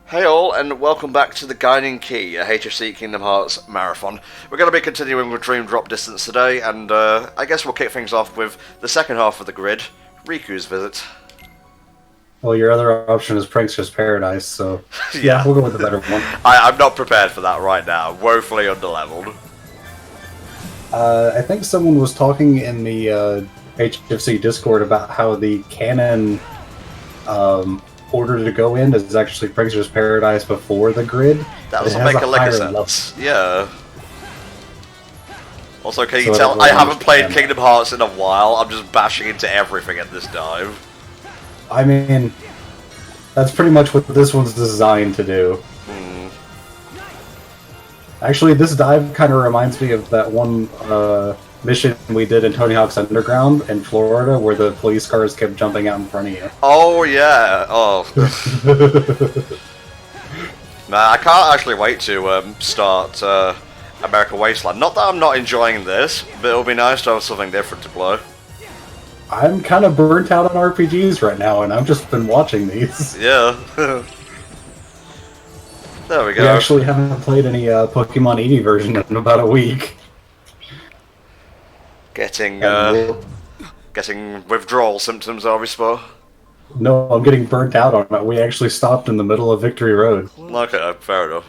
Hey all, and welcome back to the Guiding Key, a HFC Kingdom Hearts marathon. We're going to be continuing with Dream Drop Distance today, and I guess we'll kick things off with the second half of the grid, Riku's visit. Well, your other option is Prankster's Paradise, so yeah, we'll go with the better one. I'm not prepared for that right now, woefully underleveled. I think someone was talking in the HFC Discord about how the canon order to go in is actually Prankster's Paradise before the grid. That doesn't make a lick of sense. Yeah. Also, can you tell I haven't played Kingdom Hearts in a while? I'm just bashing into everything at this dive. I mean, that's pretty much what this one's designed to do. Actually, this dive kind of reminds me of that one mission we did in Tony Hawk's Underground in Florida, where the police cars kept jumping out in front of you. Oh yeah. Oh. Man, I can't actually wait to start American Wasteland. Not that I'm not enjoying this, but it'll be nice to have something different to play. I'm kind of burnt out on RPGs right now, and I've just been watching these. Yeah. There we go. We actually haven't played any Pokemon Eevee version in about a week. Getting withdrawal symptoms, are we, Spar? No, I'm getting burnt out on it. We actually stopped in the middle of Victory Road. Okay, fair enough.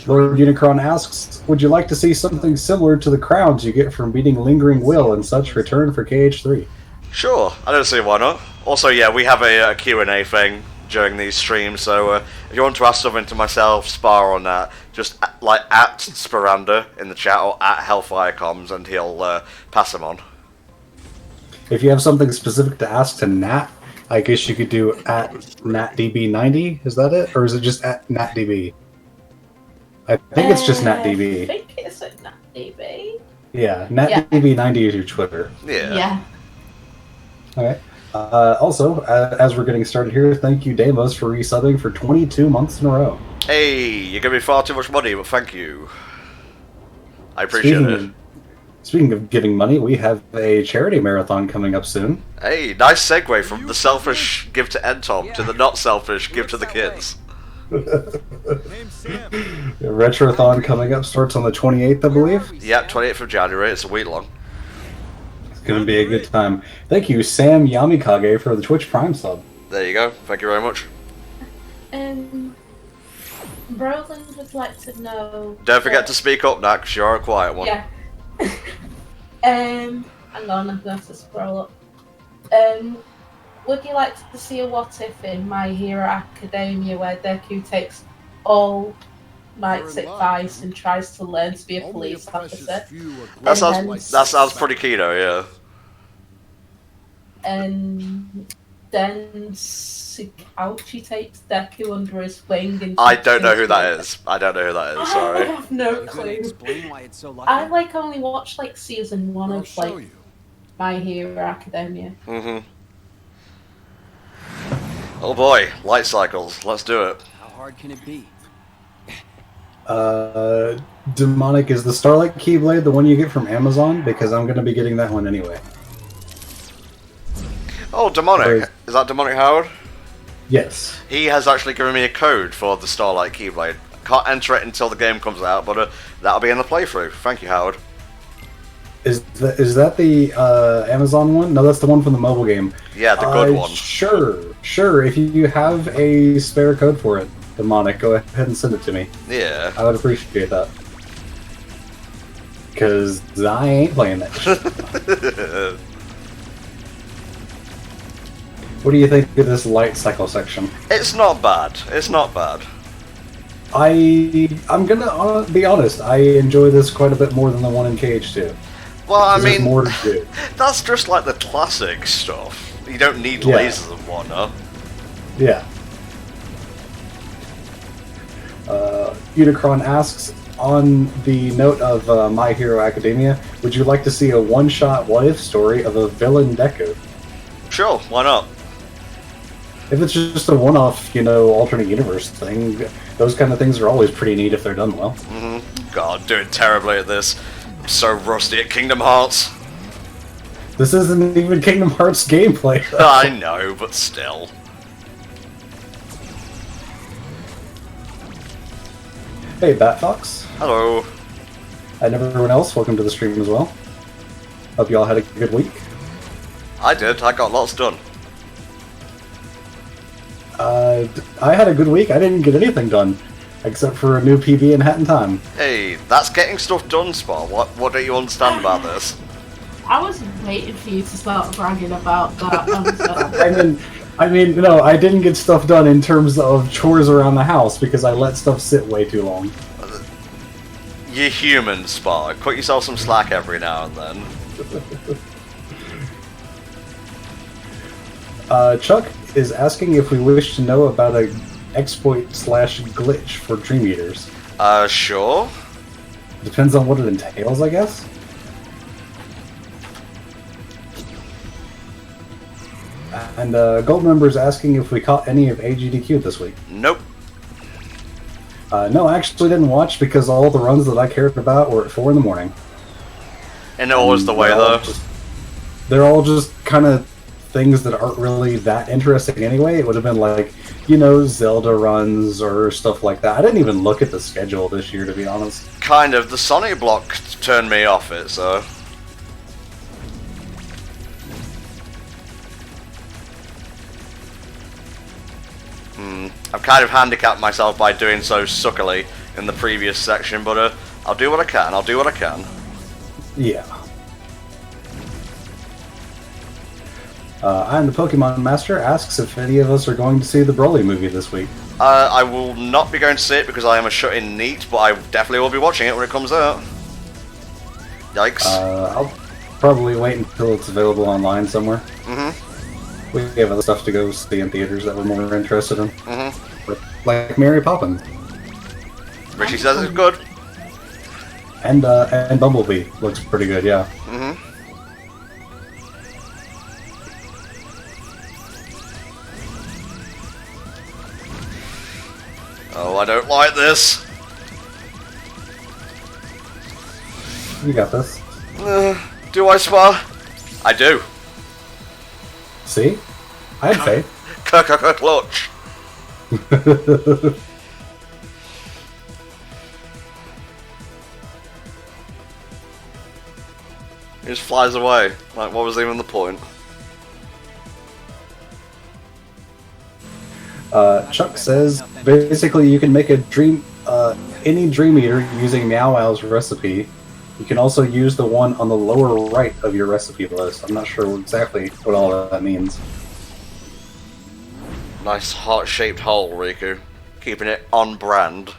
Lord Unicron asks, would you like to see something similar to the crowns you get from beating Lingering Will and such return for KH3? Sure, I don't see why not. Also, yeah, we have a Q&A thing during these streams, so if you want to ask something to myself, Spar on that, just like at Sparanda in the chat or at HellfireComms, and he'll pass them on. If you have something specific to ask to Nat, I guess you could do at NatDB90, is that it? Or is it just at NatDB? I think it's just NatDB. I think it's at NatDB. Yeah, NatDB90 is your Twitter. Yeah. Okay. Also, as we're getting started here, thank you, Deimos, for resubbing for 22 months in a row. Hey, you give me far too much money, but thank you. I appreciate it. Speaking of giving money, we have a charity marathon coming up soon. Hey, nice segue from the selfish give to NTom to the not selfish give to the kids. The Retrothon coming up starts on the 28th, I believe. Yep, 28th of January, it's a week long. It's going to be a good time. Thank you, Sam Yamikage, for the Twitch Prime sub. There you go, thank you very much. Brolin would like to know... Don't forget to speak up now, because you're a quiet one. Yeah. Hang on, I'm going to have to scroll up. Would you like to see a what if in My Hero Academia where Deku takes all Knight's advice and tries to learn to be a police officer? That sounds pretty keto, yeah. And then Tsukauchi takes Deku under his wing and... I don't know who that is, sorry. I have no clue. I only watched season 1 of My Hero Academia. Oh boy, light cycles, let's do it. How hard can it be? Demonic, is the Starlight Keyblade the one you get from Amazon? Because I'm going to be getting that one anyway. Oh, Demonic. Is that Demonic Howard? Yes. He has actually given me a code for the Starlight Keyblade. Can't enter it until the game comes out, but that'll be in the playthrough. Thank you, Howard. Is that the Amazon one? No, that's the one from the mobile game. Yeah, the good one. Sure. If you have a spare code for it, Demonic, go ahead and send it to me. Yeah. I would appreciate that. Because I ain't playing that shit. What do you think of this light cycle section? It's not bad. I'm gonna be honest, I enjoy this quite a bit more than the one in KH2. Well, I mean, more to do. That's just like the classic stuff. You don't need lasers and whatnot. Yeah. Unicron asks, on the note of My Hero Academia, would you like to see a one-shot what-if story of a villain Deku? Sure, why not? If it's just a one-off, alternate universe thing, those kind of things are always pretty neat if they're done well. God, I'm doing terribly at this. I'm so rusty at Kingdom Hearts. This isn't even Kingdom Hearts gameplay. I know, but still. Hey, Batfox. Hello. And everyone else, welcome to the stream as well. Hope you all had a good week. I did. I got lots done. I had a good week. I didn't get anything done, except for a new PB in Hat in Time. Hey, that's getting stuff done, Spar. What don't you understand about this? I was waiting for you to start bragging about that. I mean, no, I didn't get stuff done in terms of chores around the house because I let stuff sit way too long. You're human, Spar. Cut yourself some slack every now and then. Chuck is asking if we wish to know about a exploit/glitch for Dream Eaters. Sure. Depends on what it entails, I guess. And Goldmember is asking if we caught any of AGDQ this week. Nope. No, I actually didn't watch because all the runs that I cared about were at 4 in the morning. And always the way, though. They're all just kind of things that aren't really that interesting anyway. It would have been like, you know, Zelda runs or stuff like that. I didn't even look at the schedule this year, to be honest. Kind of. The Sonic block turned me off it, so... I've kind of handicapped myself by doing so suckily in the previous section, but I'll do what I can. I'll do what I can. Yeah. I'm the Pokemon Master asks if any of us are going to see the Broly movie this week. I will not be going to see it because I am a shut-in neat, but I definitely will be watching it when it comes out. Yikes. I'll probably wait until it's available online somewhere. Mm-hmm. We have other stuff to go see in theaters that we're more interested in. Mm-hmm. Like Mary Poppins. Richie says it's good. And Bumblebee looks pretty good, yeah. Mm-hmm. Oh, I don't like this. You got this. Do I, Spar? I do. See? I had faith. Clutch. He just flies away. Like, what was even the point? Chuck says, basically you can make a dream, any Dream Eater using Meow Owl's recipe. You can also use the one on the lower right of your recipe list. I'm not sure exactly what all that means. Nice heart-shaped hole, Riku. Keeping it on brand.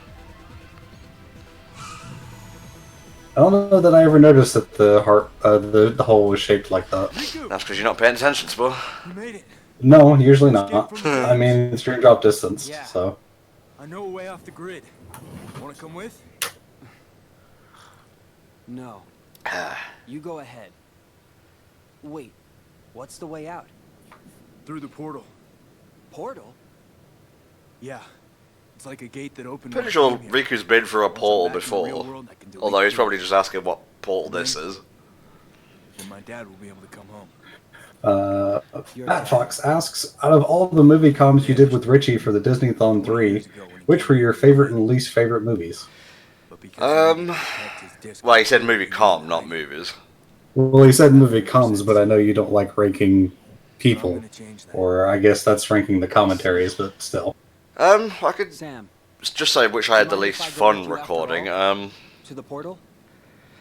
I don't know that I ever noticed that the heart, the hole was shaped like that. That's because you're not paying attention, Spar. You made it. No, usually not. I mean, it's dream drop distance, so. I know a way off the grid. Want to come with? No. You go ahead. Wait, what's the way out? Through the portal. Portal? Yeah. It's like a gate that opened. Pretty sure Riku's been through a portal before. Although he's probably just asking what portal this is. Then my dad will be able to come home. Matt Fox asks, out of all the movie comms you did with Richie for the Disney-thon 3, which were your favorite and least favorite movies? Well, he said movie com, not movies. Well, he said movie comms, but I know you don't like ranking people. Or I guess that's ranking the commentaries, but still. I could Sam, just say which I had the least fun recording. to the portal?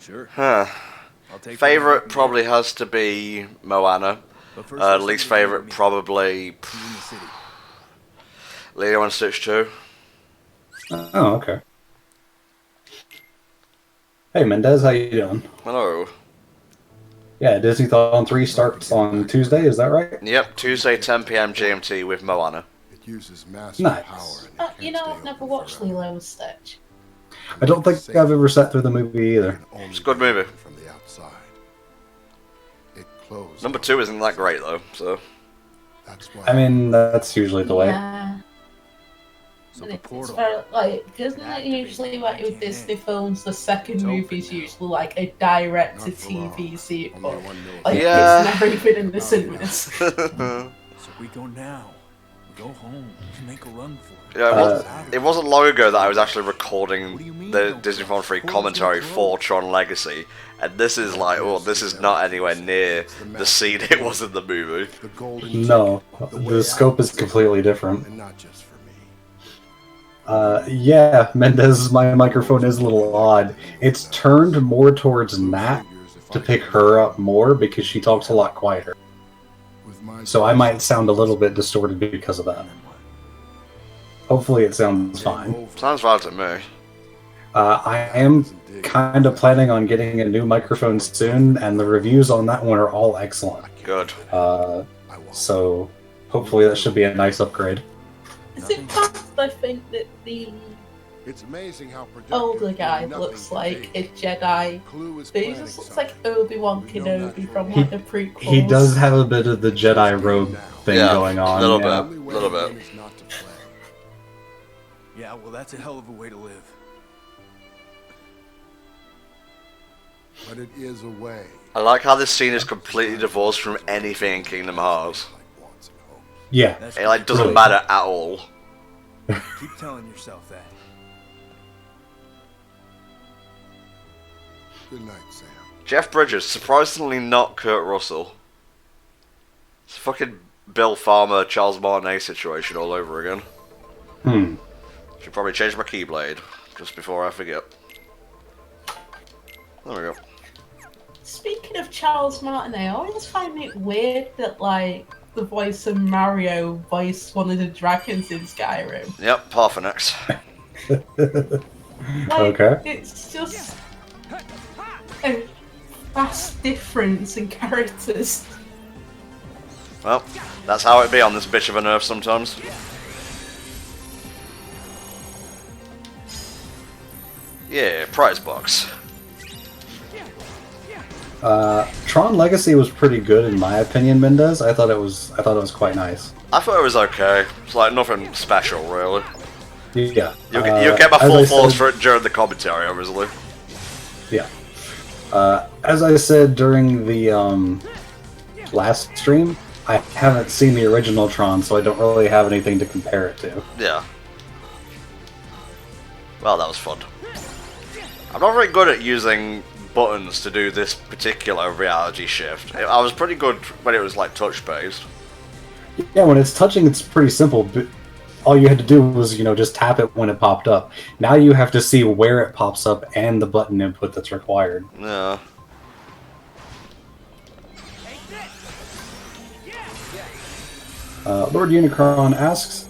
Sure. Huh. I'll take Favorite probably has to be Moana. Least favorite probably Lilo and Stitch 2. Oh, okay. Hey, Mendez, how you doing? Hello. Yeah, Disney-thon 3 starts on Tuesday, is that right? Yep, Tuesday 10 PM GMT with Moana. It uses massive Nice. power. And it You can't know, stay I've never open watched forever. Lilo and Stitch. I don't think I've ever sat through the movie either. It can only It's a good be movie. opened from the outside. It closed. Number 2 isn't that great though, so. That's why. I mean, that's usually the way. Yeah. So the It's portal. very, like, doesn't it usually, like, with Disney films, the second movie's usually, like, a direct-to-TV sequel. Like, Yeah. it's never even in the cinemas. So we go now. Go home and make a run for it. Yeah, it wasn't long ago that I was actually What do you recording mean, the don't Disney tell? Fun 3 Pull commentary to the for throat. Tron Legacy, and this is like, oh, this is not anywhere near the scene it was in the movie. The golden No, ticket, the way scope out, is completely different. and not just for me. Yeah, Mendez, my microphone is a little odd. It's turned more towards Nat to pick her up more because she talks a lot quieter. With my So I might sound a little bit distorted because of that. Hopefully it sounds fine. Sounds fine to me. I am kind of planning on getting a new microphone soon, and the reviews on that one are all excellent. Good. So hopefully that should be a nice upgrade. Is it possible I think that the It's amazing how older guy looks like a Jedi? But he just looks like Obi-Wan Kenobi from like the prequels. He does have a bit of the Jedi robe thing Yeah, going on. a little yeah. bit. Little bit. Yeah, well, that's a hell of a way to live. But it is a way. I like how this scene is completely divorced from anything in Kingdom Hearts. Yeah. That's It like doesn't Really? matter at all. Keep telling yourself that. Good night, Sam. Jeff Bridges, surprisingly not Kurt Russell. It's a fucking Bill Farmer, Charles Martinet situation all over again. Should probably change my keyblade just before I forget. There we go. Speaking of Charles Martinet, I always find it weird that like the voice of Mario voiced one of the dragons in Skyrim. Yep, Parthenax. Like, Okay. it's just a vast difference in characters. Well, that's how it be on this bitch of an earth sometimes. Yeah, prize box. Tron Legacy was pretty good in my opinion, Mendez. I thought it was quite nice. I thought it was okay. It's like nothing special, really. Yeah. You'll get my as full I thoughts said- for it during the commentary, obviously. Yeah. As I said during the last stream, I haven't seen the original Tron, so I don't really have anything to compare it to. Yeah. Well, that was fun. I'm not very good at using buttons to do this particular reality shift. I was pretty good when it was like touch based. Yeah, when it's touching, it's pretty simple. But all you had to do was, just tap it when it popped up. Now you have to see where it pops up and the button input that's required. Yeah. Lord Unicron asks,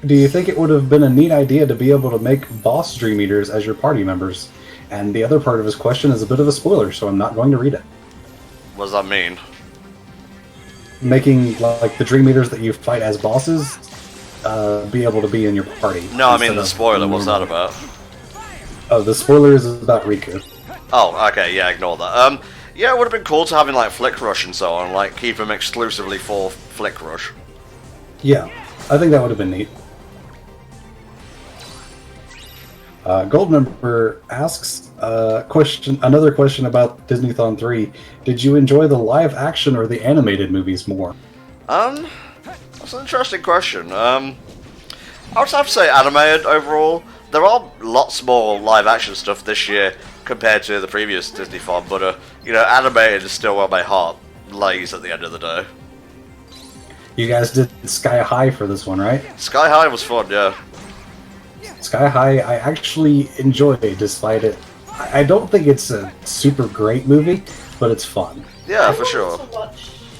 do you think it would have been a neat idea to be able to make boss Dream Eaters as your party members? And the other part of his question is a bit of a spoiler, so I'm not going to read it. What does that mean? Making like the Dream Eaters that you fight as bosses be able to be in your party. No, I mean instead the of spoiler. What's that normal. about? Oh, the spoiler is about Riku. Oh, okay, yeah, ignore that. Yeah, it would have been cool to having like Flick Rush and so on, like keep them exclusively for Flick Rush. Yeah, I think that would have been neat. Goldmember asks another question about Disneython 3. Did you enjoy the live action or the animated movies more? That's an interesting question. I would have to say animated overall. There are lots more live action stuff this year compared to the previous Disney Fun, but animated is still where my heart lays at the end of the day. You guys did Sky High for this one, right? Sky High was fun, yeah. Sky High, I actually enjoyed, despite it. I don't think it's a super great movie, but it's fun. Yeah, for sure.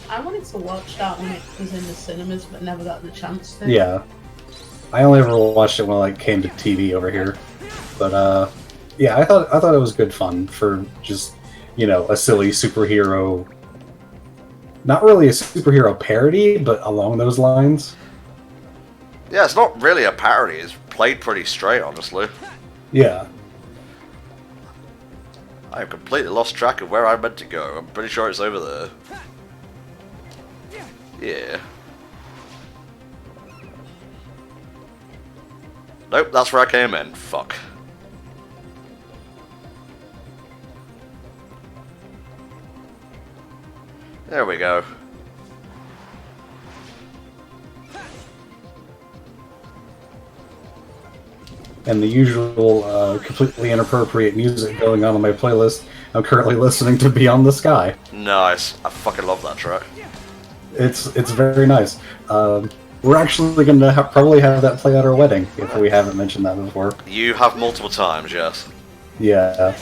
I wanted to watch that when it was in the cinemas, but never got the chance to. Yeah, I only ever watched it when it came to TV over here. But yeah, I thought it was good fun for just a silly superhero. Not really a superhero parody, but along those lines. Yeah, it's not really a parody. It's played pretty straight, honestly. Yeah. I've completely lost track of where I meant to go. I'm pretty sure it's over there. Yeah. Nope, that's where I came in. Fuck. There we go. and the usual completely inappropriate music going on my playlist, I'm currently listening to Beyond the Sky. Nice. I fucking love that track. It's very nice. We're actually going to probably have that play at our wedding, if we haven't mentioned that before. You have multiple times, yes. Yeah.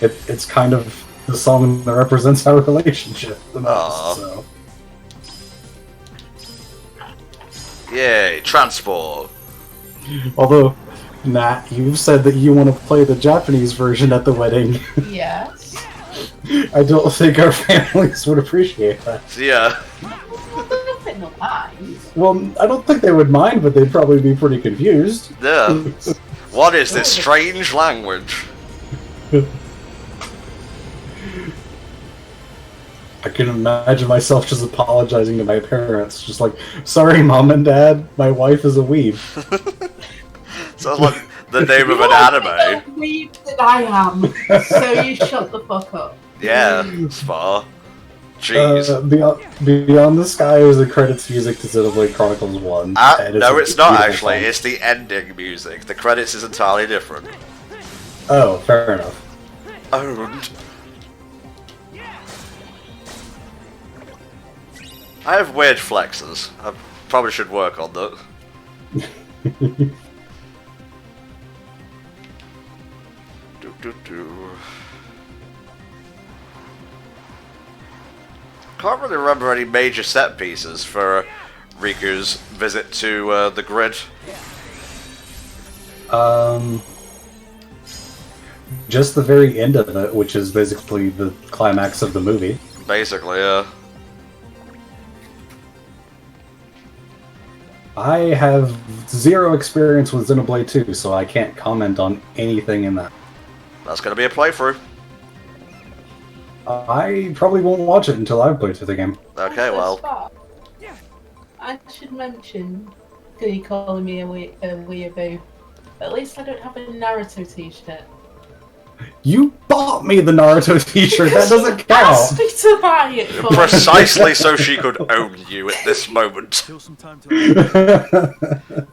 It's kind of the song that represents our relationship the most, so. Yay, transport. Although, Nat, you've said that you want to play the Japanese version at the wedding. Yes. I don't think our families would appreciate that. Yeah. Well, I don't think they'll mind. Well, I don't think they would mind, but they'd probably be pretty confused. Yeah. What is this strange language? I can imagine myself just apologizing to my parents, just like, sorry, Mom and Dad, my wife is a weeb. Sounds like the name of an anime. Weeb that I am, so you shut the fuck up. Yeah, Spar. Jeez. Beyond the Sky is the credits music to Xenoblade Chronicles 1. No, it's not beautiful actually. song. It's the ending music. The credits is entirely different. Oh, fair enough. Owned. I have weird flexes. I probably should work on that. Can't really remember any major set pieces for Riku's visit to the grid. Just the very end of it, which is basically the climax of the movie. Basically, yeah. I have zero experience with Xenoblade 2, so I can't comment on anything in that. That's gonna be a playthrough. I probably won't watch it until I've played through the game. Okay, well. I should mention, you calling me a weeaboo. At least I don't have a Naruto t-shirt. You bought me the Naruto t-shirt, that doesn't Asked count! me to buy it for me. Precisely so she could own you at this moment. Kill some time to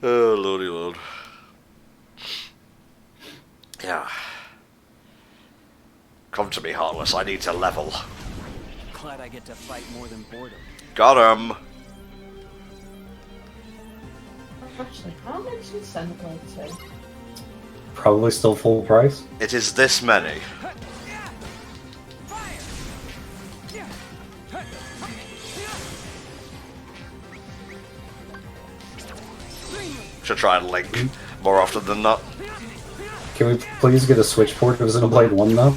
Oh, lordy lord. Yeah. Come to me, Heartless. I need to level. Glad I get to fight more than boredom. Got him. Actually, how much is Xenoblade 2? Probably still full price. It is this many. Should try and link more often than not. Can we please get a Switch port of Xenoblade 1 though?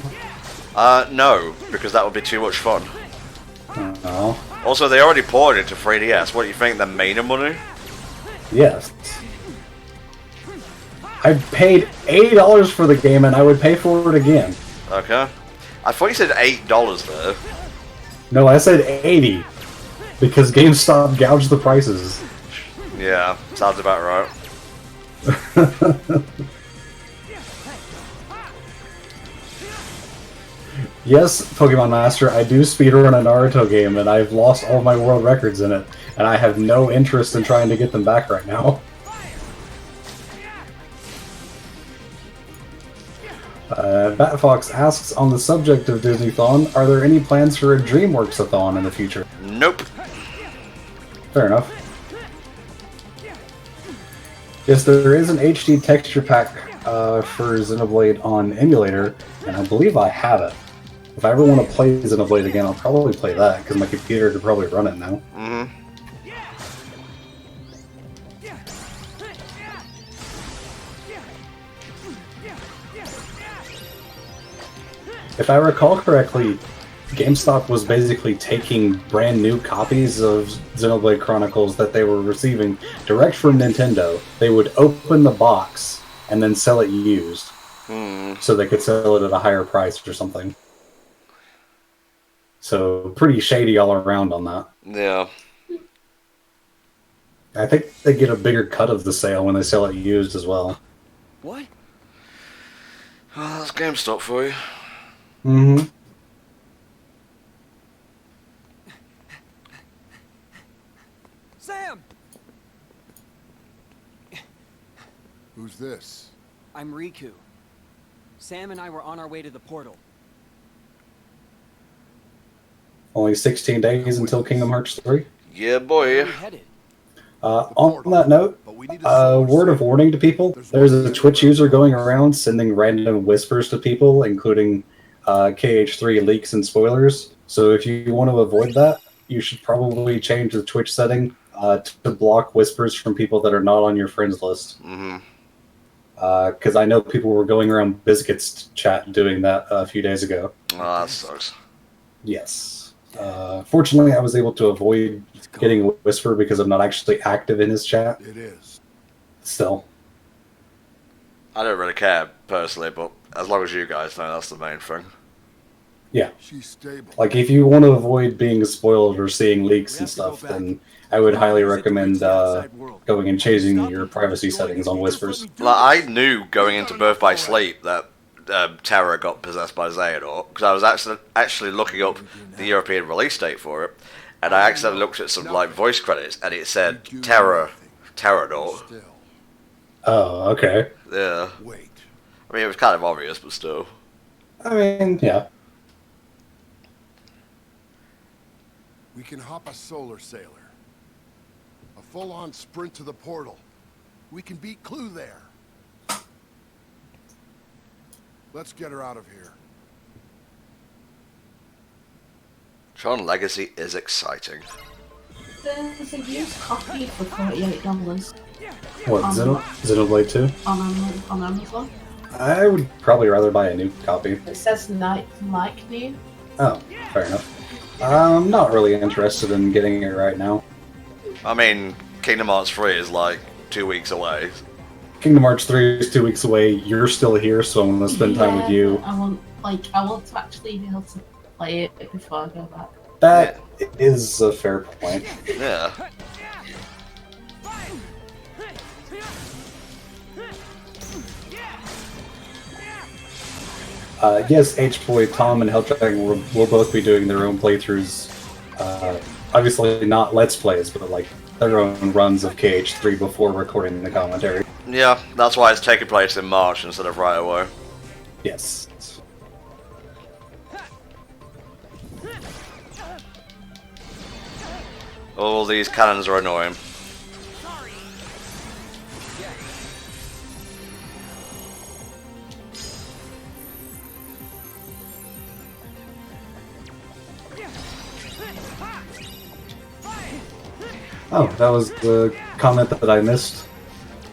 No, because that would be too much fun. Oh. Also, they already ported it to 3DS. What do you think, they're making money? Yes. I paid $80 for the game and I would pay for it again. Okay. I thought you said $8 there. No, I said 80 because GameStop gouged the prices. Yeah, sounds about right. Yes, Pokemon Master, I do speedrun a Naruto game and I've lost all my world records in it, and I have no interest in trying to get them back right now. Batfox asks, on the subject of Disney-thon, are there any plans for a DreamWorks-a-thon in the future? Nope. Fair enough. Yes, there is an HD texture pack for Xenoblade on emulator, and I believe I have it. If I ever want to play Xenoblade again, I'll probably play that, because my computer could probably run it now. Mm-hmm. If I recall correctly, GameStop was basically taking brand new copies of Xenoblade Chronicles that they were receiving direct from Nintendo. They would open the box and then sell it used. So they could sell it at a higher price or something. So, pretty shady all around on that. Yeah. I think they get a bigger cut of the sale when they sell it used as well. What? Well, that's GameStop for you. Mm-hmm. Sam! Who's this? I'm Riku. Sam and I were on our way to the portal. Only 16 days until Kingdom Hearts 3. Yeah, Where boy. are we headed? On that note, But we need a solar word of sail. warning to people. There's a Twitch user going around sending random whispers to people, including KH3 leaks and spoilers. So if you want to avoid that, you should probably change the Twitch setting to block whispers from people that are not on your friends list. Mm-hmm. Because I know people were going around Biscuit's chat doing that a few days ago. Oh, that sucks. Yes. Fortunately, I was able to avoid getting a whisper because I'm not actually active in his chat. It is. Still. I don't really care, personally, but as long as you guys know, that's the main thing. Yeah. She's stable. Like, if you want to avoid being spoiled or seeing leaks and stuff, then I would highly recommend going and changing your privacy settings on whispers. Like, I knew going into Birth by Sleep that Terra got possessed by Xehanort, because I was actually looking up the European release date for it, and I accidentally looked at some like voice credits, and it said Terranort. Still. Oh, okay. Yeah. Wait. I mean, it was kind of obvious, but still. I mean, yeah. We can hop a solar sailor. A full-on sprint to the portal. We can beat Clue there. Let's get her out of here. Tron Legacy is exciting. There's a used copy for $48 What, Xenoblade 2? on Amazon. I would probably rather buy a new copy. It says Nike new. Oh, fair enough. I'm not really interested in getting it right now. I mean, Kingdom Hearts 3 is like 2 weeks away. Kingdom Hearts 3 is 2 weeks away. You're still here, so I'm going to spend time with you. I want to actually be able to play it before I go back. That is a fair point. Yeah. Yes, H-Boy, Tom, and HellfireComms will both be doing their own playthroughs. Obviously not Let's Plays, but like their own runs of KH3 before recording the commentary. Yeah, that's why it's taking place in March instead of right away. Yes. All these cannons are annoying. Oh, that was the comment that I missed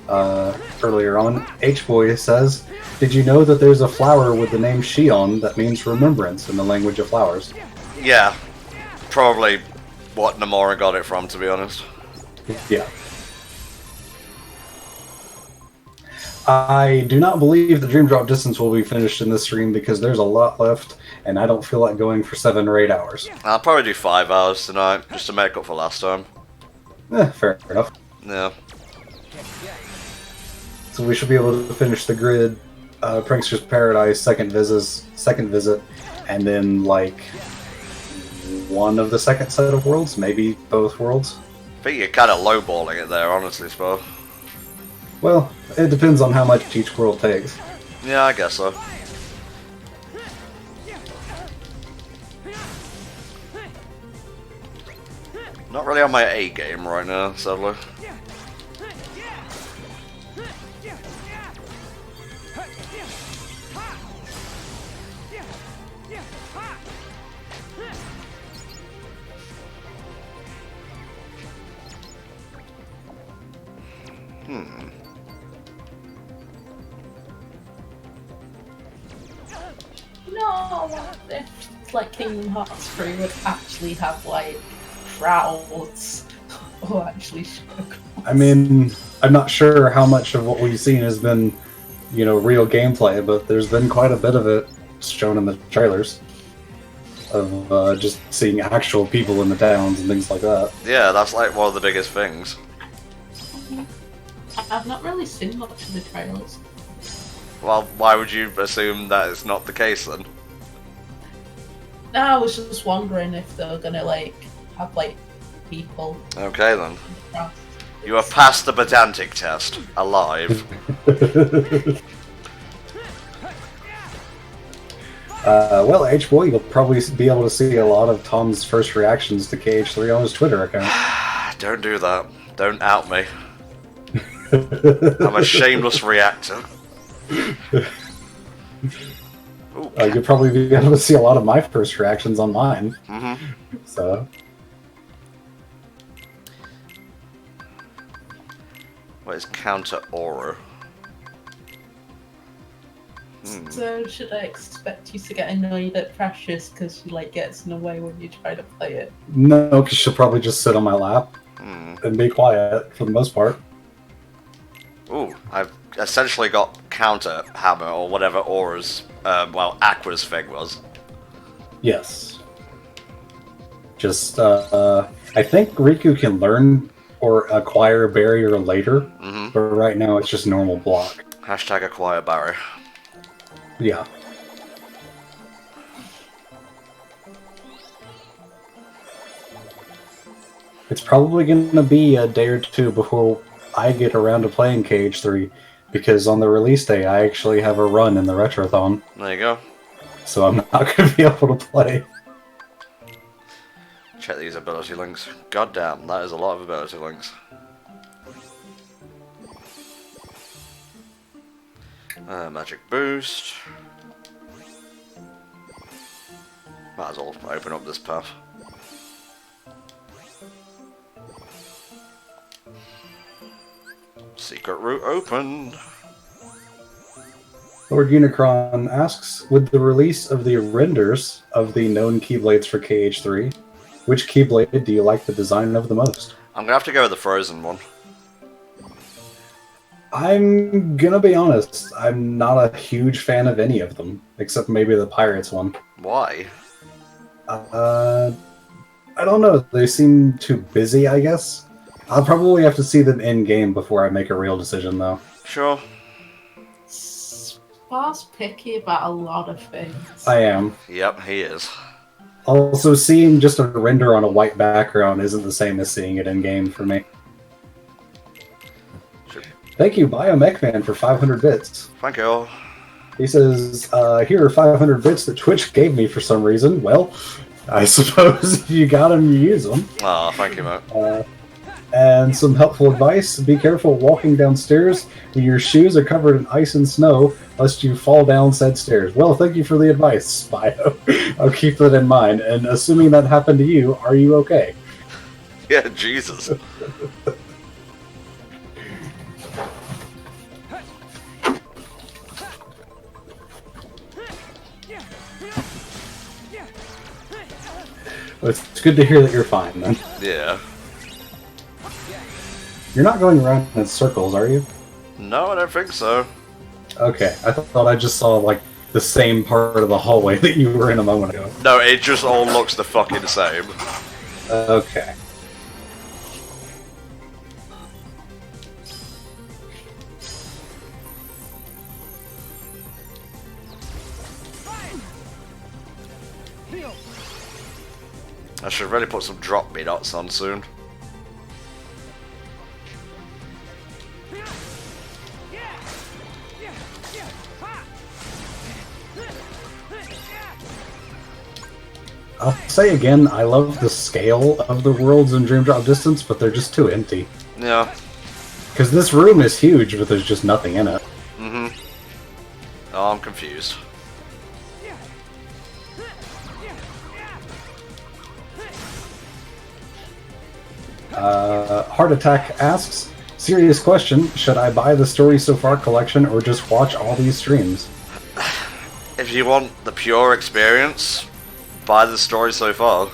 earlier on. H-Boy says, "Did you know that there's a flower with the name Shion that means remembrance in the language of flowers?" Yeah, probably what Nomura got it from, to be honest. Yeah. I do not believe the Dream Drop Distance will be finished in this stream because there's a lot left, and I don't feel like going for 7 or 8 hours. I'll probably do 5 hours tonight, just to make up for last time. Fair enough. Yeah. So we should be able to finish the grid, Prankster's Paradise, second visit, and then like one of the second set of worlds, maybe both worlds. I think you're kind of lowballing it there, honestly, Spar. Well, it depends on how much each world takes. Yeah, I guess so. Not really on my A game right now, sadly. No, if like Kingdom Hearts 3 would actually have like crowds or actually show. I mean, I'm not sure how much of what we've seen has been, real gameplay, but there's been quite a bit of it shown in the trailers. Of just seeing actual people in the towns and things like that. Yeah, that's like one of the biggest things. I've not really seen much of the trailers. Well, why would you assume that it's not the case then? No, I was just wondering if they were gonna like have like people. Okay then. You have passed the pedantic test. Alive. Well, H-Boy, you'll probably be able to see a lot of Tom's first reactions to KH3 on his Twitter account. Don't do that. Don't out me. I'm a shameless reactor. Ooh, You'll probably be able to see a lot of my first reactions on mine. So, what is counter aura? So should I expect you to get annoyed at Precious because she like gets in the way when you try to play it? no, because she'll probably just sit on my lap and be quiet for the most part. Ooh, I've essentially got counter hammer or whatever aura's, well, Aqua's thing was. Yes. Just, I think Riku can learn or acquire barrier later, but right now it's just normal block. Hashtag acquire barrier. Yeah. It's probably going to be a day or two before I get around to playing KH3, because on the release day I actually have a run in the Retrothon, There you go. so I'm not going to be able to play. Check these ability links. God damn, that is a lot of ability links. Magic boost. Might as well open up this path. Secret route open. Lord Unicron asks, with the release of the renders of the known Keyblades for KH3, which Keyblade do you like the design of the most? I'm gonna have to go with the frozen one. I'm gonna be honest, I'm not a huge fan of any of them, except maybe the Pirates one. Why? I don't know, they seem too busy, I guess. I'll probably have to see them in-game before I make a real decision, though. Sure. Spar's picky about a lot of things. I am. Yep, he is. Also, seeing just a render on a white background isn't the same as seeing it in-game for me. Sure. Thank you, BioMechMan, for 500 bits. Thank you. He says, here are 500 bits that Twitch gave me for some reason. Well, I suppose if you got them, you use them. Ah, thank you, mate. And some helpful advice: be careful walking downstairs when your shoes are covered in ice and snow, lest you fall down said stairs. Well, thank you for the advice, Spio. I'll keep that in mind. And assuming that happened to you, are you okay? Yeah, Jesus. It's good to hear that you're fine, then. Yeah. You're not going around in circles, are you? No, I don't think so. Okay, I thought I just saw, like, the same part of the hallway that you were in a moment ago. No, it just all looks the fucking same. Okay. I should really put some drop me dots on soon. I'll say again, I love the scale of the worlds in Dream Drop Distance, but they're just too empty. Yeah. Because this room is huge, but there's just nothing in it. Mm-hmm. Oh, I'm confused. Heart Attack asks, serious question, should I buy the Story So Far collection or just watch all these streams? If you want the pure experience, buy the story so far.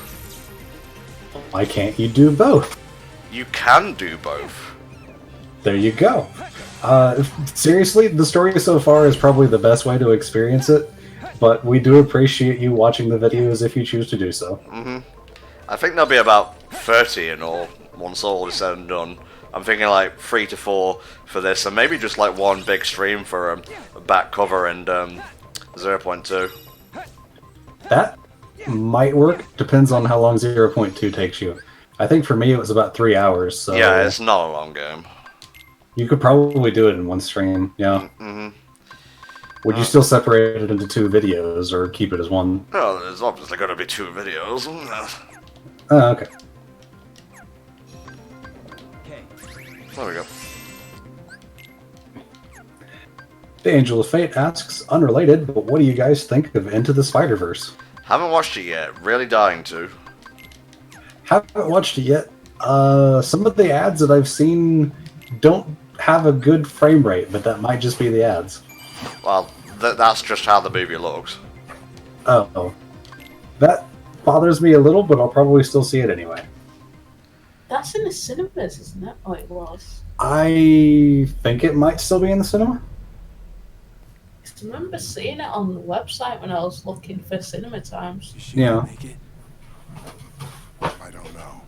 Why can't you do both? You can do both. There you go. Seriously, the Story So Far is probably the best way to experience it, but we do appreciate you watching the videos if you choose to do so. Mm-hmm. I think there'll be about 30 in all, once all is said and done. I'm thinking like 3 to 4 for this, and maybe just like one big stream for a back cover and 0.2. That might work. Depends on how long 0.2 takes you. I think for me it was about 3 hours. So Yeah, it's not a long game. you could probably do it in one stream. Yeah. Mm-hmm. Would you still separate it into 2 videos or keep it as one? Well, there's obviously going to be 2 videos. Oh, okay. Okay. There we go. The Angel of Fate asks, unrelated, but what do you guys think of Into the Spider-Verse? Haven't watched it yet. Really dying to. Haven't watched it yet. Some of the ads that I've seen don't have a good frame rate, but that might just be the ads. Well, that's just how the movie looks. Oh. That bothers me a little, but I'll probably still see it anyway. That's in the cinemas, isn't it? Oh, it was. I think it might still be in the cinema. I remember seeing it on the website when I was looking for cinema times. Is she Yeah. gonna make it? I don't know.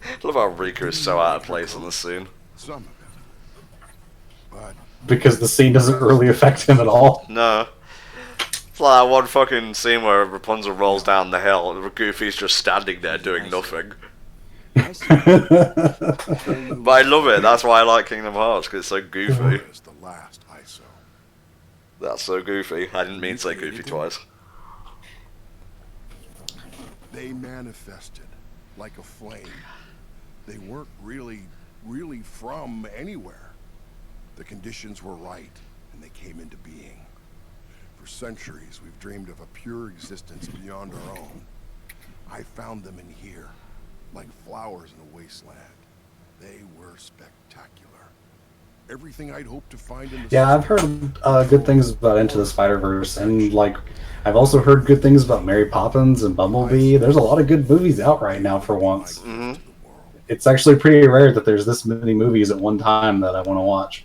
I love how Riku is so out of place in this scene. Some of it. But Because the scene doesn't really affect him at all. No. It's like that one fucking scene where Rapunzel rolls down the hill and Goofy's just standing there doing nothing. I see. But I love it. That's why I like Kingdom Hearts, because it's so goofy. is the last ISO. That's so goofy. I didn't mean to say goofy twice. They manifested like a flame. They weren't really from anywhere. The conditions were right, and they came into being. For centuries, we've dreamed of a pure existence beyond our own. I found them in here, like flowers in a wasteland. They were spectacular. Everything I'd hoped to find in the Yeah, I've heard good things about Into the Spider-Verse, and like, I've also heard good things about Mary Poppins and Bumblebee. There's a lot of good movies out right now for once. Mhm. It's actually pretty rare that there's this many movies at one time that I want to watch.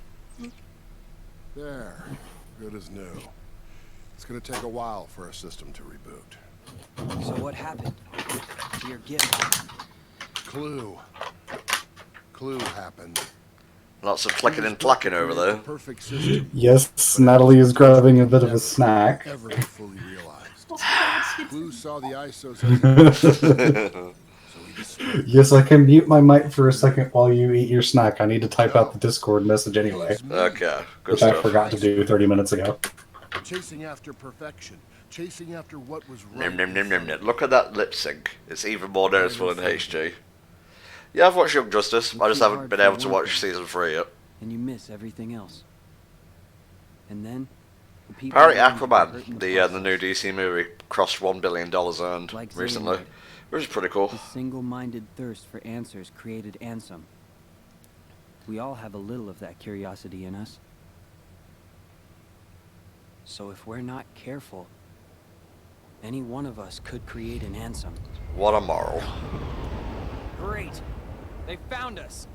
There, good as new. It's gonna take a while for our system to reboot. So what happened to your gift? Clue happened. Lots of clicking and clacking over The there. perfect system Yes, Natalie is grabbing a bit of a snack. ever be fully realized. Clue saw the ISOs as so he destroyed Yes, I can mute my mic for a second while you eat your snack. I need to type out the Discord message anyway, Okay, good which I stuff. forgot to do 30 minutes ago. chasing after perfection, chasing after what was right. Nim, nim, nim, nim, nim. Look at that lip sync. It's even more noticeable in HD. Yeah, I've watched Young Justice. I just haven't been able to watch season 3 yet. And you miss everything else. And then the people Apparently around you are hurt Aquaman, in the process. new DC movie, crossed $1 billion earned Like recently. Xehanort. Which is pretty cool. The single-minded thirst for answers created Ansem. We all have a little of that curiosity in us. So if we're not careful, any one of us could create an Ansem. What a moral. Great! They found us!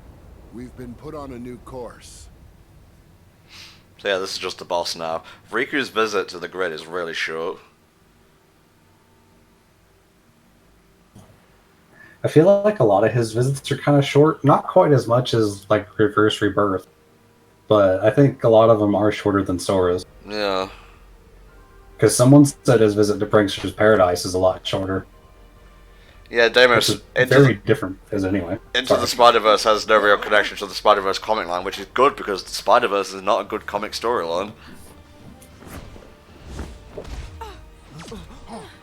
We've been put on a new course. So yeah, this is just the boss now. Riku's visit to the grid is really short. I feel like a lot of his visits are kind of short, not quite as much as like Reverse Rebirth, but I think a lot of them are shorter than Sora's. Yeah. Because someone said his visit to Prankster's Paradise is a lot shorter. Yeah, Which Deimos, is very different as anyway. Into Sorry. the Spider-Verse has no real connection to the Spider-Verse comic line, which is good because the Spider-Verse is not a good comic storyline.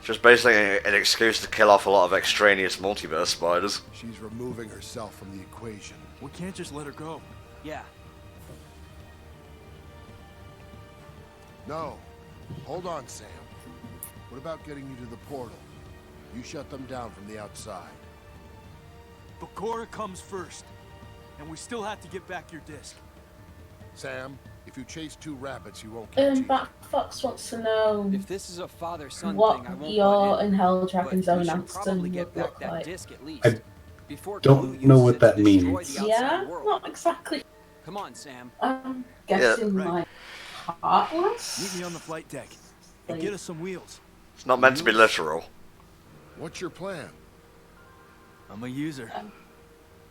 Just basically an excuse to kill off a lot of extraneous multiverse spiders. She's removing herself from the equation. We can't just let her go. Yeah, No. Hold on, Sam. What about getting you to the portal? You shut them down from the outside. But Cora comes first. And we still have to get back your disc. Sam, if you chase 2 rabbits, you won't catch either. Back Fox wants to know if this is a father-son what thing, I won't your butt in. and Hell But Dragon's we own should Ansem probably get would back look that like. disc at least. I Before don't Clue know uses what it that to destroy means. the outside Yeah, world. not exactly. Come on, Sam. I'm guessing right. like heartless. Meet me on the flight deck. And get us some wheels. It's not meant to be literal. What's your plan? I'm a user.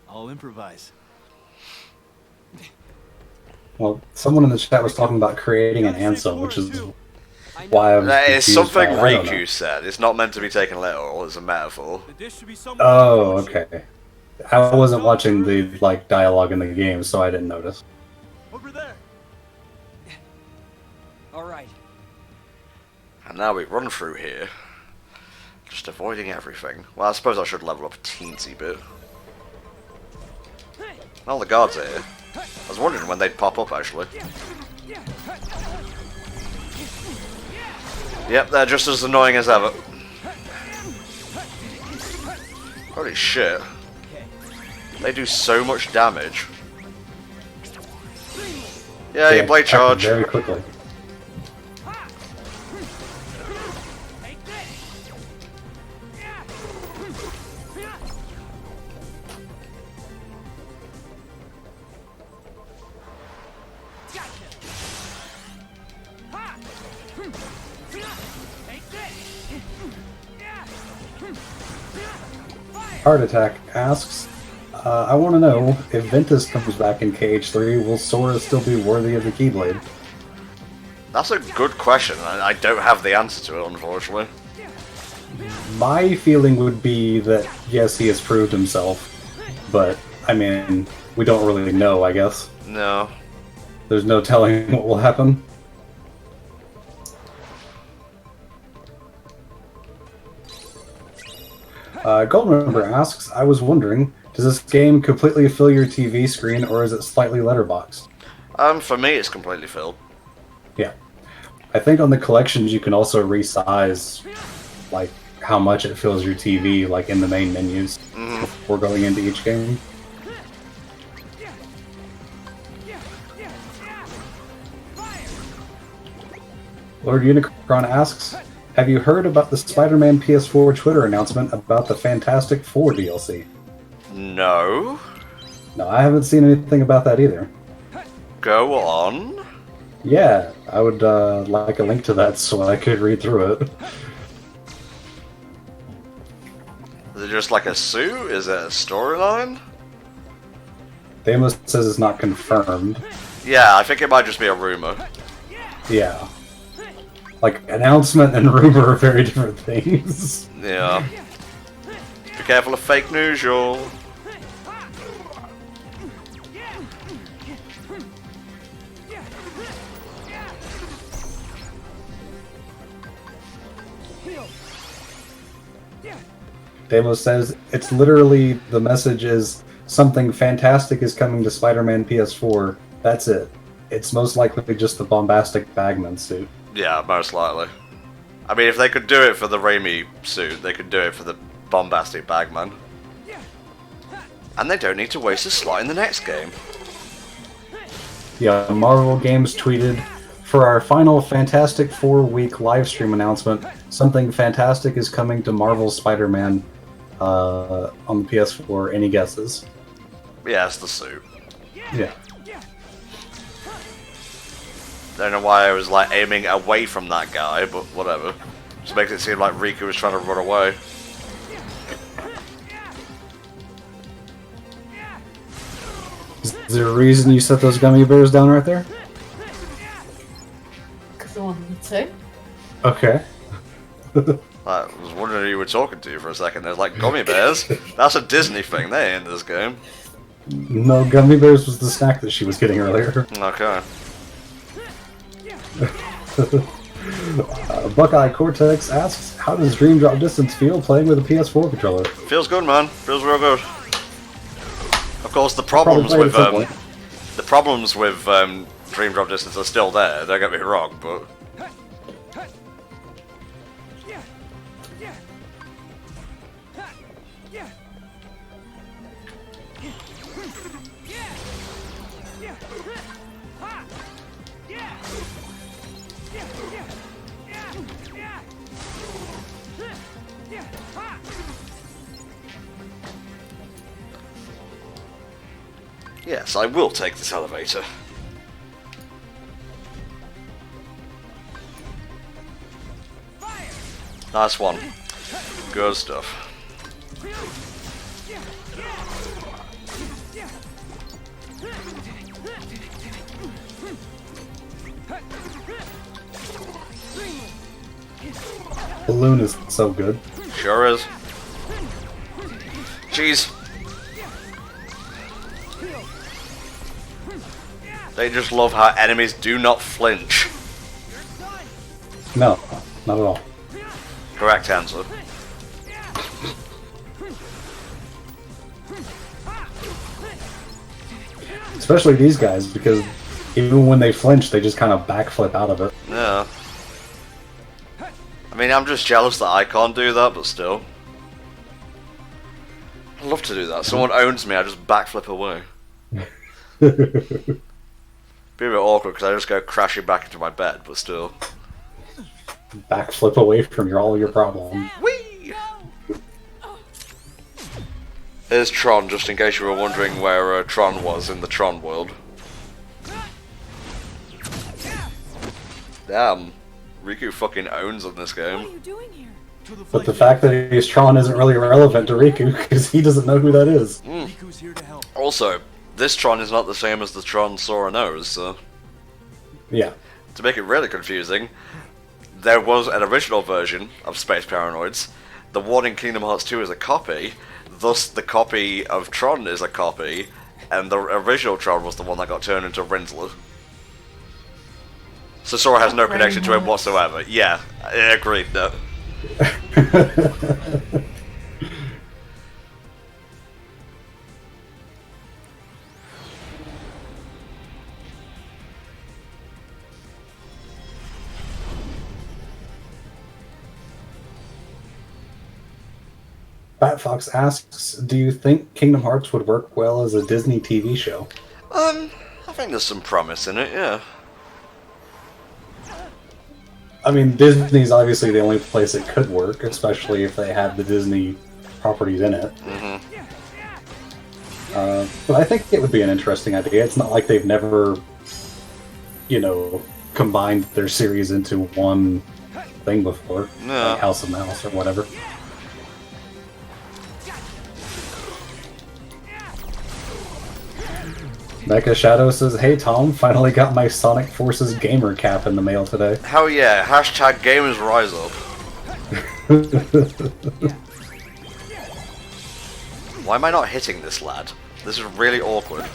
I'll improvise. Well, someone in the chat was talking about creating an Ansem, which is I know. why I'm That is confused something by it. I don't know. Riku said. It's not meant to be taken literal, it's a metaphor. The dish should be somewhere. Oh, okay. I wasn't watching the like dialogue in the game, so I didn't notice. Over there. All right. And now we run through here. Just avoiding everything. Well, I suppose I should level up a teensy bit. All the guards are here. I was wondering when they'd pop up, actually. Yep, they're just as annoying as ever. Holy shit. They do so much damage. Yeah, you blade charge. Very quickly. Heart Attack asks, I want to know, if Ventus comes back in KH3, will Sora still be worthy of the Keyblade? That's a good question. I don't have the answer to it, unfortunately. My feeling would be that, yes, he has proved himself, but, I mean, we don't really know, I guess. No. There's no telling what will happen. Golden Member asks, I was wondering, does this game completely fill your TV screen, or is it slightly letterboxed? For me, it's completely filled. Yeah. I think on the collections you can also resize, like, how much it fills your TV, like, in the main menus before going into each game. Lord Unicron asks, have you heard about the Spider-Man PS4 Twitter announcement about the Fantastic Four DLC? No. No, I haven't seen anything about that either. Go on. Yeah, I would like a link to that so I could read through it. Is it just like a suit? Is it a storyline? Deimos says it's not confirmed. Yeah, I think it might just be a rumor. Yeah. Like, announcement and rumor are very different things. Yeah. Be careful of fake news, y'all. Deimos says, it's literally, the message is, something fantastic is coming to Spider-Man PS4. That's it. It's most likely just the bombastic Bagman suit. Yeah, most likely. I mean, if they could do it for the Raimi suit, they could do it for the bombastic Bagman. And they don't need to waste a slot in the next game. Yeah, Marvel Games tweeted, for our final Fantastic Four week live stream announcement, something fantastic is coming to Marvel's Spider-Man on the PS4. Any guesses? Yeah, it's the suit. Yeah. Don't know why I was like aiming away from that guy, but whatever. Just makes it seem like Riku was trying to run away. Is there a reason you set those gummy bears down right there? Because I wanted to. Okay. I was wondering who you were talking to for a second. There's like gummy bears. That's a Disney thing. They ain't in this game. No, gummy bears was the snack that she was getting earlier. Okay. Buckeye Cortex asks, how does Dream Drop Distance feel playing with a PS4 controller? Feels good, man. Feels real good. Of course, the Probably problems play it with at some point. Dream Drop Distance are still there. Don't get me wrong, but yes, I will take this elevator. Nice one. Good stuff. Balloon is so good. Sure is. Jeez. They just love how enemies do not flinch. No, not at all. Correct answer. Especially these guys, because even when they flinch, they just kind of backflip out of it. Yeah. I mean, I'm just jealous that I can't do that, but still. I'd love to do that. Someone owns me, I just backflip away. Be a bit awkward because I just go crashing back into my bed, but still. Backflip away from all your problems. Whee! Here's Tron, just in case you were wondering where Tron was in the Tron world. Damn, Riku fucking owns in this game. What are you doing here? But the fact that he's Tron isn't really relevant to Riku, because he doesn't know who that is. Riku's here to help. Also, this Tron is not the same as the Tron Sora knows, so... Yeah. To make it really confusing, there was an original version of Space Paranoids. The one in Kingdom Hearts 2 is a copy, thus the copy of Tron is a copy, and the original Tron was the one that got turned into Rinsler. So Sora has no connection to him whatsoever. Yeah, I agreed, no. Bat Fox asks, do you think Kingdom Hearts would work well as a Disney TV show? I think there's some promise in it, yeah. I mean, Disney's obviously the only place it could work, especially if they had the Disney properties in it. But I think it would be an interesting idea. It's not like they've never, you know, combined their series into one thing before, No. like House of Mouse or whatever. Mecha Shadow says, hey Tom, finally got my Sonic Forces gamer cap in the mail today. Hell yeah, hashtag gamers rise up. Why am I not hitting this lad? This is really awkward.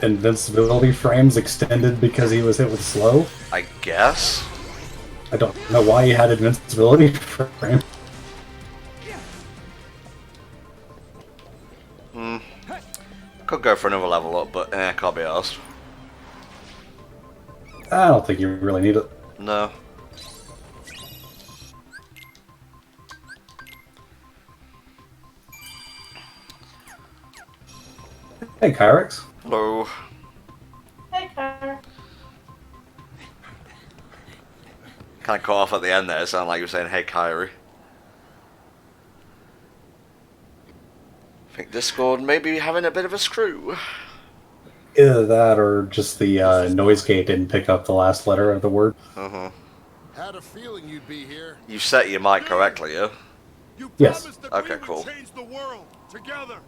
Invincibility frames extended because he was hit with slow. I guess? I don't know why he had invincibility frame. Could go for another level up, but can't be asked. I don't think you really need it. No. Hey Kyrix. Hello. Hey, Cara. Kind of cut off at the end there, it sounded like you were saying, hey Kyrie. I think Discord may be having a bit of a screw. Either that or just the noise gate didn't pick up the last letter of the word. Had a feeling you'd be here. You set your mic correctly, yeah? You Yes. promised that Okay, we would cool. change the world together.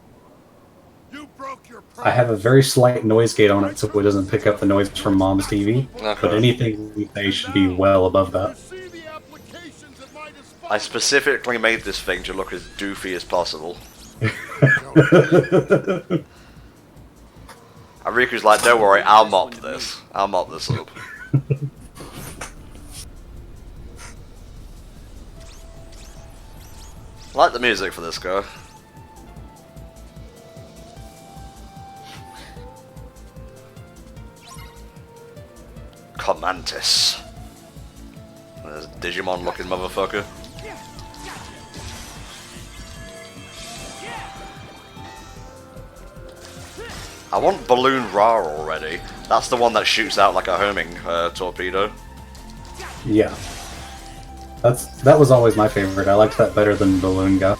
You broke your promise. I have a very slight noise gate on it so it doesn't pick up the noise from Mom's TV. Okay. But anything we say should be well above You that. see the applications at my disposal. I specifically made this thing to look as doofy as possible. And Riku's like, don't worry, I'll mop this. I'll mop this up. I like the music for this guy. Commantis. There's a Digimon looking motherfucker. I want Balloon Ra already. That's the one that shoots out like a homing torpedo. Yeah. That was always my favorite. I liked that better than Balloon Guy.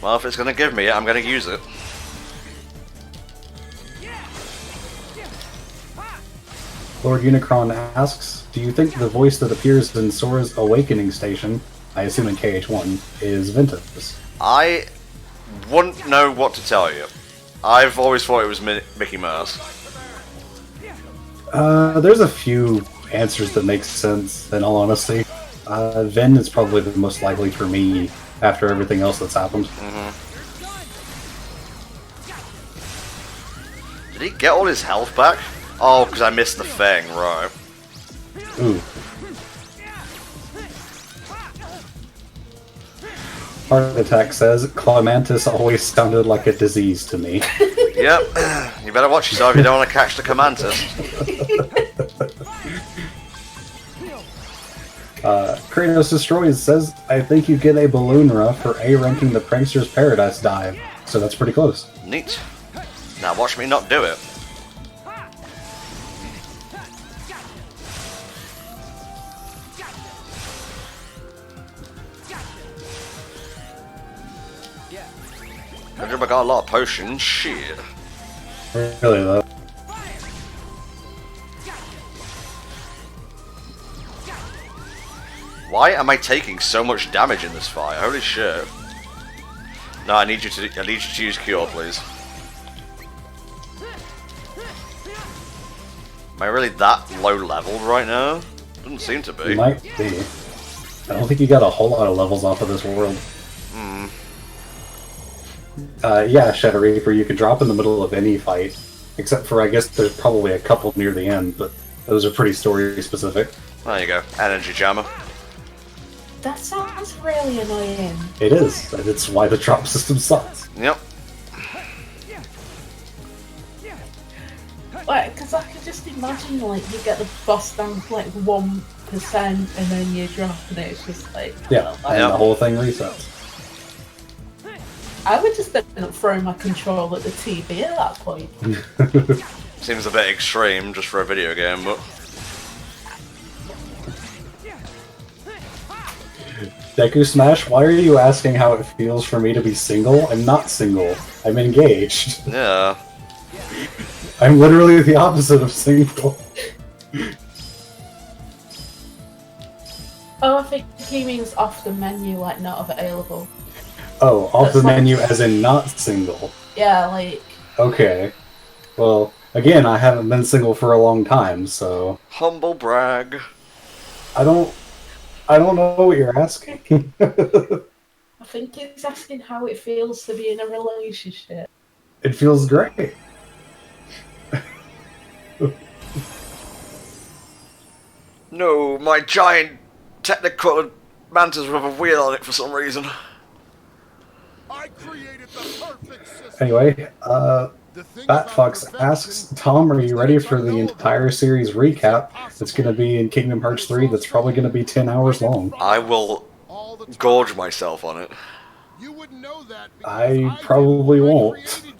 Well, if it's gonna give me it, I'm gonna use it. Lord Unicron asks, do you think the voice that appears in Sora's Awakening Station, I assume in KH1, is Ventus? I wouldn't know what to tell you. I've always thought it was Mickey Mouse. There's a few answers that make sense, in all honesty. Vin is probably the most likely for me after everything else that's happened. Did he get all his health back? Oh, because I missed the thing, right. Ooh. Heart Attack says, Clemantis always sounded like a disease to me. Yep. You better watch yourself if you don't want to catch the Commantus. Kratos Destroys says, I think you get a balloon ruff for A ranking the Prankster's Paradise dive. So that's pretty close. Neat. Now watch me not do it. I got a lot of potions. Shit. Really though. Why am I taking so much damage in this fight? Holy shit. No, I need you to use Cure, please. Am I really that low leveled right now? Doesn't seem to be. You might be. I don't think you got a whole lot of levels off of this world. Yeah, Shadow Reaper, you can drop in the middle of any fight. Except for, I guess, there's probably a couple near the end, but those are pretty story specific. There you go. Energy Jammer. That sounds really annoying. It is. It's why the drop system sucks. Yep. Like, because I can just imagine, like, you get the boss down to, like, 1% and then you drop and it's just like... Yeah, and the whole thing resets. I would just end up throwing my control at the TV at that point. Seems a bit extreme just for a video game, but... Deku Smash, why are you asking how it feels for me to be single? I'm not single. I'm engaged. Yeah. I'm literally the opposite of single. Oh, I think he means off the menu, like, not available. Oh, off the That's menu like- as in not single. Yeah, like... Okay. Well, again, I haven't been single for a long time, so... Humble brag. I don't know what you're asking. I think he's asking how it feels to be in a relationship. It feels great. No, my giant technicolor mantis with a wheel on it for some reason. I created the perfect system. Anyway, The thing about Batfox perfection asks, Tom, are you ready for the entire series recap that's going to be in Kingdom Hearts 3 that's probably going to be 10 hours long? I will all the time. gorge myself on it. You wouldn't know that because I did probably when I won't. created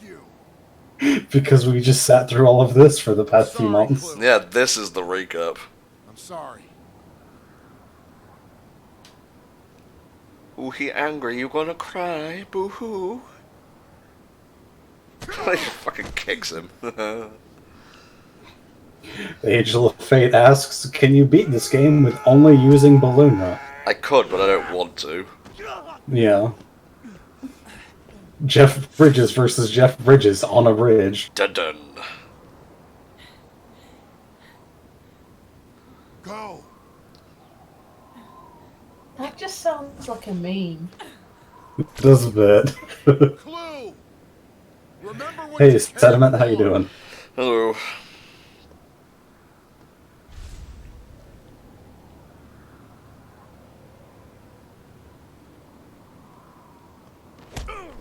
you. Because we just sat through all of this for the past few months. Yeah, this is the recap. I'm sorry. Ooh, he angry, you gonna cry, boo-hoo. He fucking kicks him. The Angel of Fate asks, can you beat this game with only using Balloona? I could, but I don't want to. Yeah. Jeff Bridges versus Jeff Bridges on a bridge. Dun-dun. Go. That just sounds like a meme. Does a bit. Clue. Remember what Hey, you Sediment, can how you do. doing? Hello.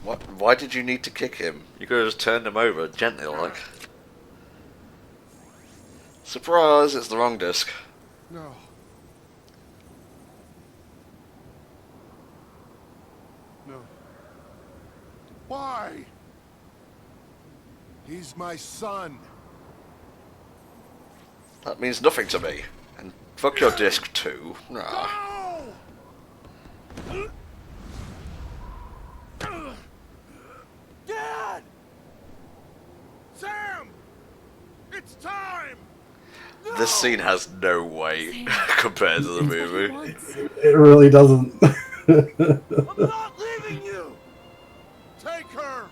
What? Why did you need to kick him? You could have just turned him over gently, like. Surprise! It's the wrong disc. No. No. Why? He's my son. That means nothing to me. And fuck your disc too. Nah. No! Dad! Sam! It's time! This scene has no weight compared to the movie. It really doesn't. I'm not leaving you! Take her!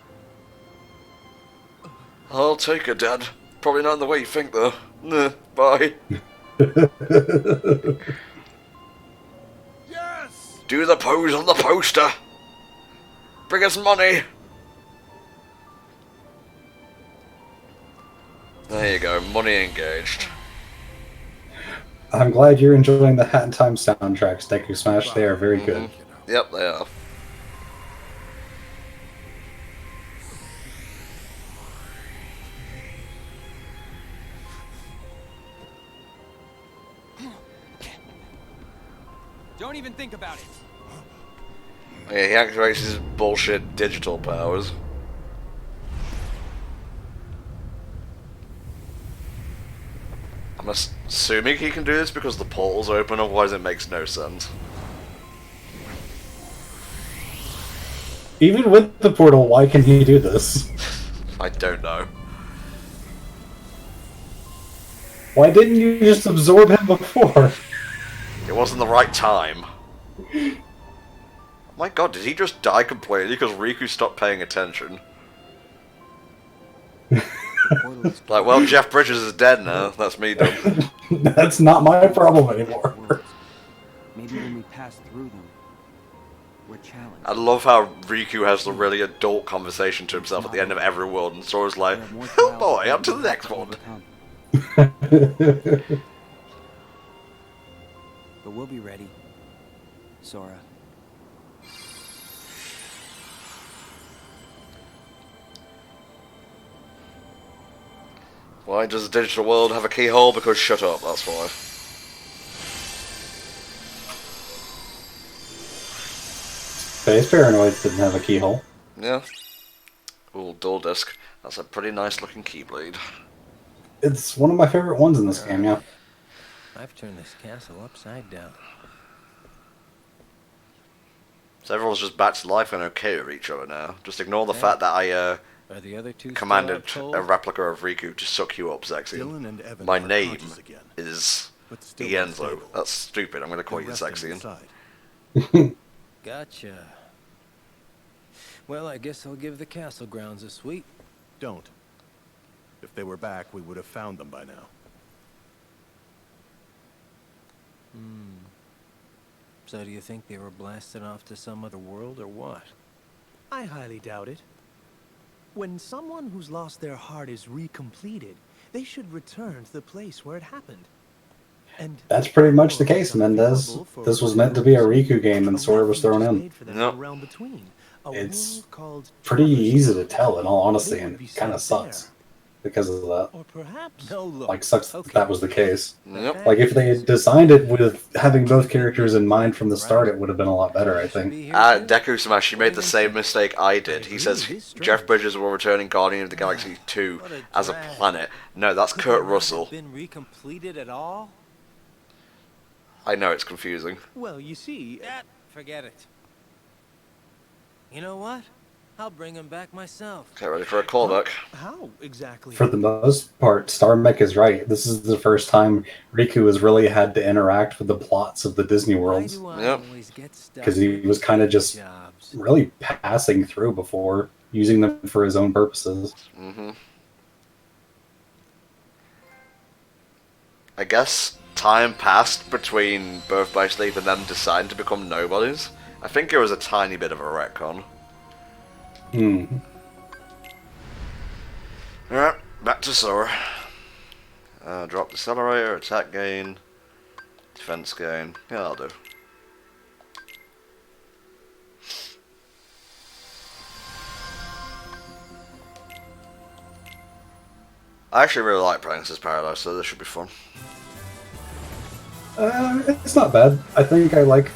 I'll take her, Dad. Probably not in the way you think, though. Nah, bye. Yes! Do the pose on the poster. Bring us money. There you go, money engaged. I'm glad you're enjoying the Hat in Time soundtracks, Deku Smash. They are very good. Yep, they are. Don't even think about it. Yeah, he activates his bullshit digital powers. I'm assuming he can do this because the portal's open, otherwise it makes no sense. Even with the portal, why can he do this? I don't know. Why didn't you just absorb him before? It wasn't the right time. My god, did he just die completely because Riku stopped paying attention? Like, well, Jeff Bridges is dead now. That's me done. That's not my problem anymore. Maybe when we pass through them, we're challenged. I love how Riku has the really adult conversation to himself at the end of every world, and Sora's like, oh boy, on to the next one. But we'll be ready, Sora. Why does the digital world have a keyhole? Because shut up, that's why. Space Paranoids didn't have a keyhole. Yeah. Ooh, dual disc. That's a pretty nice looking keyblade. It's one of my favorite ones in this game, yeah. I've turned this castle upside down. So everyone's just back to life and okay with each other now. Just ignore the fact that I Are the other two commanded still out a cold? replica of Riku to suck you up, Sexy. Dylan and Evan My are name conscious again, is but still Ienzo. unstable. That's stupid. I'm going to call They're you resting Sexy. inside. Gotcha. Well, I guess I'll give the castle grounds a sweep. Don't. If they were back, we would have found them by now. So do you think they were blasted off to some other world or what? I highly doubt it. When someone who's lost their heart is recompleted, they should return to the place where it happened. And That's pretty much the case, Mendez. This was meant to be a Riku game and Sora was thrown in. Yep. It's pretty easy to tell, in all honesty, and it kind of sucks because of that. Or perhaps No, look. Like, sucks that that was the case. Yep. Like, if they had designed it with having both characters in mind from the start, it would have been a lot better, I think. Deku Smash, he made the same mistake I did. He says Jeff Bridges will return in Guardian of the Galaxy 2 as a planet. No, that's Kurt Russell. Been recompleted at all? I know it's confusing. well, you see, Forget it. You know what? I'll bring him back myself. Get ready for a callback. how exactly? For the most part, Starmech is right. This is the first time Riku has really had to interact with the plots of the Disney Why worlds. do I Yep. always get stuck Because he was kind of just jobs? really passing through before, using them for his own purposes. I guess time passed between Birth by Sleep and them deciding to become nobodies. I think it was a tiny bit of a retcon. Alright, back to Sora. Drop Decelerator, attack gain, defense gain. Yeah, I'll do. I actually really like Prankster's Paradise, so this should be fun. It's not bad. I think I like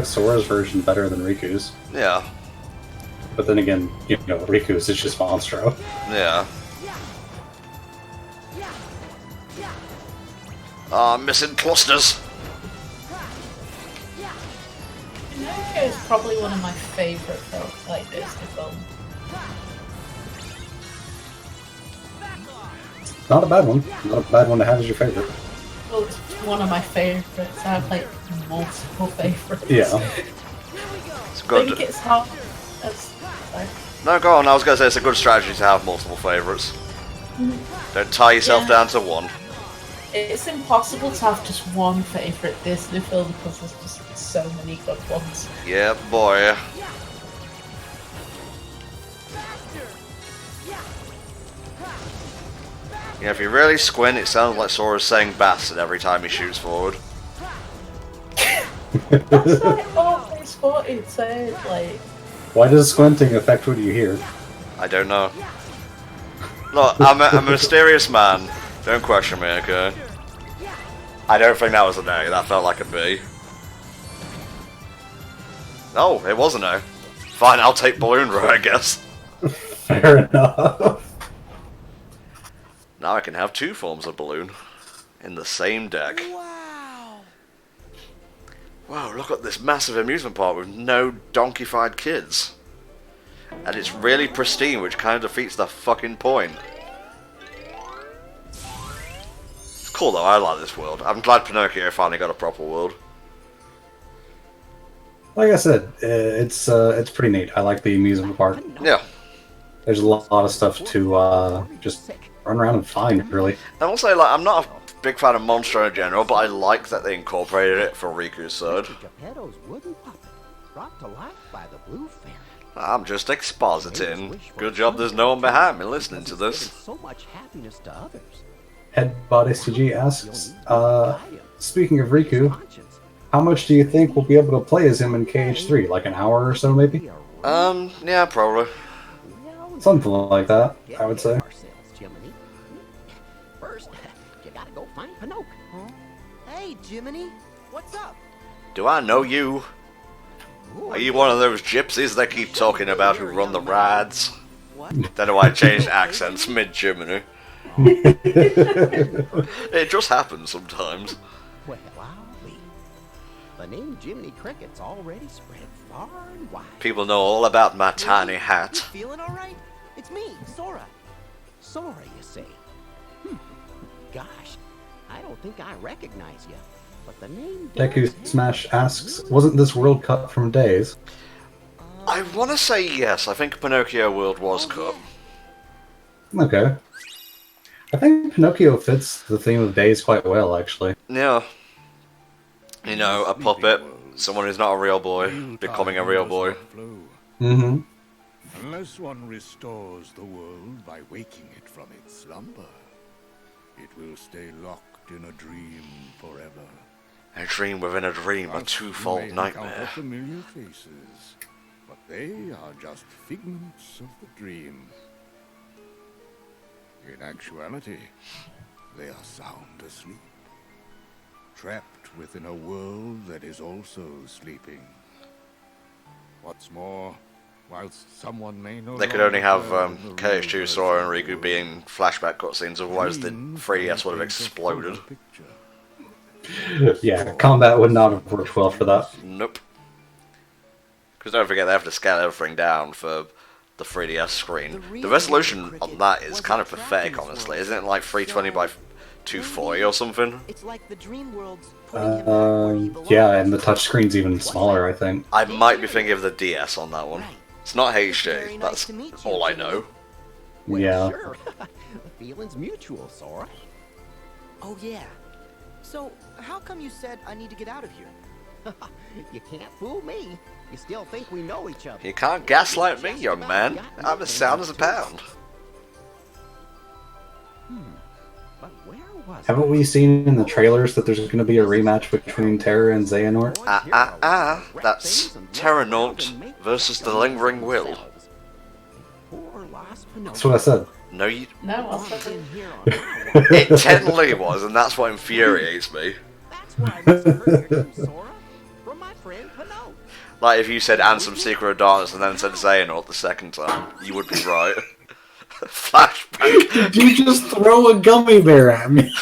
Sora's version better than Riku's. Yeah, But then again, Riku's is just Monstro. yeah. Missing clusters. Pinocchio is probably one of my favourite films, like Disney films. Not a bad one. Not a bad one to have as your favorite. Well, it's one of my favourites. I have like multiple favourites. Yeah. It's I good. think it's hard. As Sorry. No, go on. I was going to say it's a good strategy to have multiple favourites. Don't tie yourself down to one. It's impossible to have just one favourite Disney film because there's just so many good ones. Yeah, boy. Yeah, if you really squint, it sounds like Sora's saying bastard every time he shoots forward. That's like always what it says, like... Why does squinting affect what you hear? I don't know. Look, I'm a mysterious man. Don't question me, okay? I don't think that was an A. That felt like a B. Oh, it was an A. Fine, I'll take Balloon Row, I guess. Fair enough. Now I can have two forms of balloon in the same deck. Wow! Wow, look at this massive amusement park with no donkey-fied kids. And it's really pristine, which kind of defeats the fucking point. It's cool though, I like this world. I'm glad Pinocchio finally got a proper world. Like I said, it's pretty neat. I like the amusement park. Yeah. There's a lot of stuff to just run around and find, really. I will say, like, I'm not a big fan of Monster in general, but I like that they incorporated it for Riku's sword. Geppetto's wooden puppet, brought to life by the Blue Fairy. I'm just expositing. Good job there's no one behind me listening to this. So much happiness to others. Headbot STG asks, speaking of Riku, how much do you think we'll be able to play as him in KH3? Like an hour or so, maybe? Yeah, probably. Something like that, I would say. First, you gotta go find Pinocchio. Huh? Hey, Jiminy, what's up? Do I know you? Are you one of those gypsies they keep talking about who run the rides? What? Don't know why I changed accents mid-Jiminy. It just happens sometimes. Well, I'll be. The name Jiminy Cricket's already spread far and wide. People know all about my tiny You hat. feeling all right? It's me, Sora. Sora, you say? Gosh, I don't think I recognize you. But the name Deku Smash asks, wasn't this world cut from Days? I want to say yes. I think Pinocchio World was cut. Okay. I think Pinocchio fits the theme of Days quite well, actually. Yeah. You know, a puppet, someone who's not a real boy, becoming a real boy. Mm-hmm. Unless one restores the world by waking it from its slumber, it will stay locked in a dream forever. A dream within a dream, a twofold nightmare. Familiar faces, but they are just figments of the dream. In actuality, they are sound asleep, trapped within a world that is also sleeping. What's more, whilst someone may know They could only have KH2, Sora, and Riku being flashback cutscenes, otherwise the 3DS would have exploded. Yeah, combat would not have worked well for that. Nope. Because don't forget, they have to scale everything down for the 3DS screen. The resolution on that is kind of pathetic, honestly. Isn't it like 320 by 240 or something? It's like the dream world's putting him back where he belongs. Yeah, and the touchscreen's even smaller, I think. I might be thinking of the DS on that one. Right. It's not Very HD, nice that's to meet you, all I Jimmy. know. Well, Yeah. sure. The feeling's mutual, Sora. Oh, yeah. So, how come you said I need to get out of here? You can't fool me. You still think we know each other. You can't gaslight me, young man. I'm as sound as a pound. But where was Haven't we seen in the trailers that there's going to be a rematch between Terra and Xehanort? That's Terranaut versus the Lingering Will. Poor lost That's what I said. No, you... No, I'll say in here on our It technically was, and that's what infuriates me. That's why I misheard your name, Sora. From my friend Pinocchio. Like, if you said Ansem Secret of Darkness and then said Xehanort the second time, you would be right. Flashback. Did you just throw a gummy bear at me?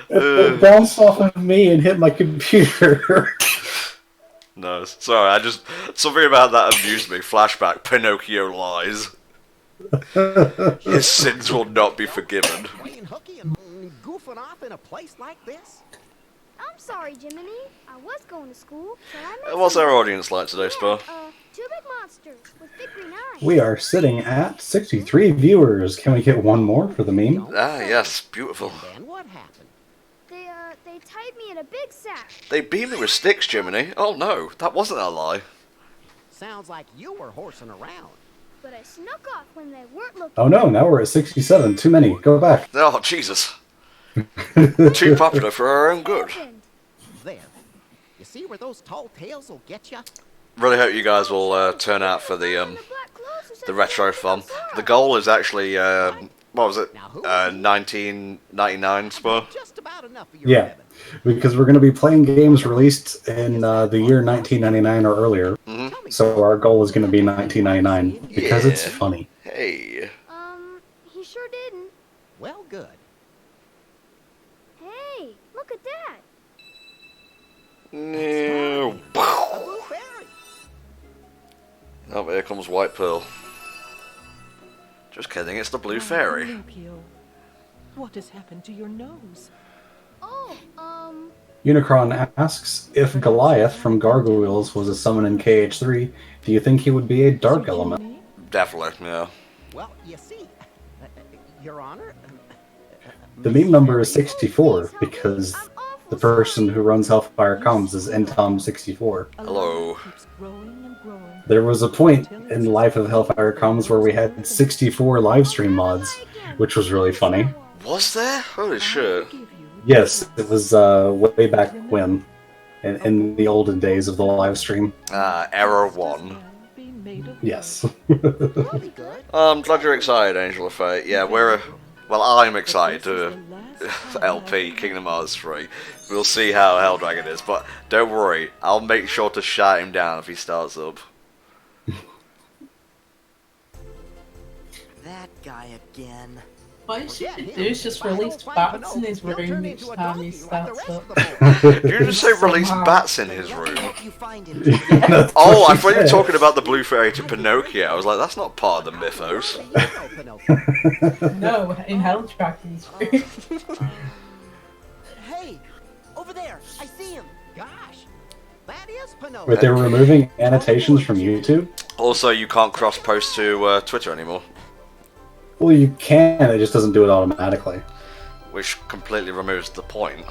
It bounced off of me and hit my computer. No, sorry, I just... Something about that amused me. Flashback, Pinocchio lies. His sins will not be forgiven. Playing hooky and goofing off in a place like this? I'm sorry, Jiminy. I was going to school, so I What's our audience like today, Spar? two big monsters with big green eyes. We are sitting at 63 viewers. Can we get one more for the meme? Ah, yes, beautiful. Then what happened? They tied me in a big sack. They beat me with sticks, Jiminy. Oh no, that wasn't a lie. Sounds like you were horsing around. But I snuck off when they weren't looking. Oh no, now we're at 67. Too many. Go back. Oh, Jesus. Too popular for our own good. There. You see where those tall tales will get you? Really hope you guys will turn out for the retro fun. The goal is actually, what was it? 1999, Spar? Just about enough of your Yeah, ribbon. because we're going to be playing games released in the year 1999 or earlier. So our goal is going to be 1999 because it's Yeah. funny. Hey. He sure didn't. Well, good. Hey, look at that. No. A blueberry. Oh, here comes White Pearl. Just kidding, it's the Blue Fairy. Pinocchio, what has happened to your nose? Oh, Unicron asks, if Goliath from Gargoyles was a summon in KH3, do you think he would be a dark element? Definitely, yeah. Well, you see, Your Honor. The meme number is 64 because the person who runs HellfireComms is NTom64. Hello. Keeps growing and growing. There was a point in the life of HellfireComms where we had 64 livestream mods, which was really funny. Was there? Holy shit. Yes, it was way back when, in the olden days of the livestream. Error 1. Yes. I'm glad you're excited, Angel of Fate. Yeah, well, I'm excited to LP Kingdom Hearts 3. We'll see how Helldragon is, but don't worry, I'll make sure to shout him down if he starts up. That guy again. What you should do is just release bats in his room each time he starts up. Did you just say release bats in his room? You find him. Oh, I thought you were talking about the Blue Fairy to Pinocchio. I was like, that's not part of the mythos. No, in Helldragon's room. Hey, over there. I see him. Gosh, that is Pinocchio. But they were removing annotations from YouTube? Also, you can't cross-post to Twitter anymore, Well, you can, it just doesn't do it automatically. which completely removes the point.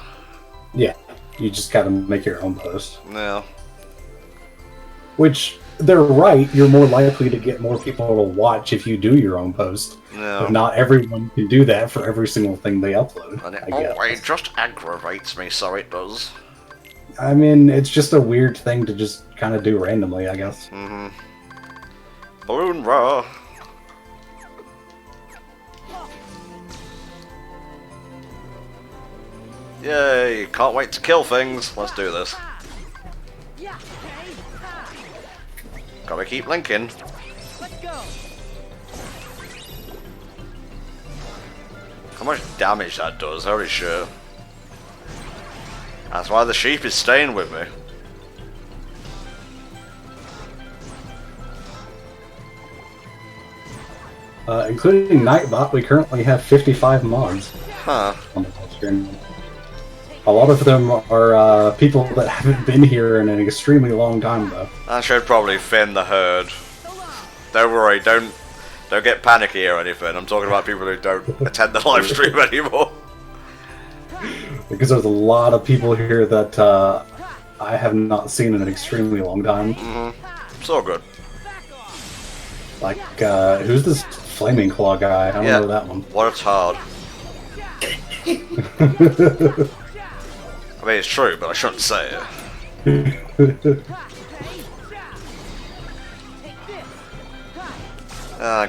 Yeah, you just gotta make your own post. Yeah. Which, they're right, you're more likely to get more people to watch if you do your own post. No. But not everyone can do that for every single thing they upload, And I guess. it just aggravates me, so it does. I mean, it's just a weird thing to just kind of do randomly, I guess. Mm-hmm. Balloon Raw. Yay, can't wait to kill things. Let's do this. Gotta keep linking. Let's go. How much damage that does, holy shit. That's why the sheep is staying with me. Including Nightbot, we currently have 55 mods Huh. on the stream. A lot of them are people that haven't been here in an extremely long time, though. I should probably thin the herd. Don't worry, don't get panicky or anything. I'm talking about people who don't attend the live stream anymore. Because there's a lot of people here that I have not seen in an extremely long time. Mm-hmm. It's all good. Like, who's this Flaming Claw guy? I don't know that one. What a tard. I mean, it's true, but I shouldn't say it.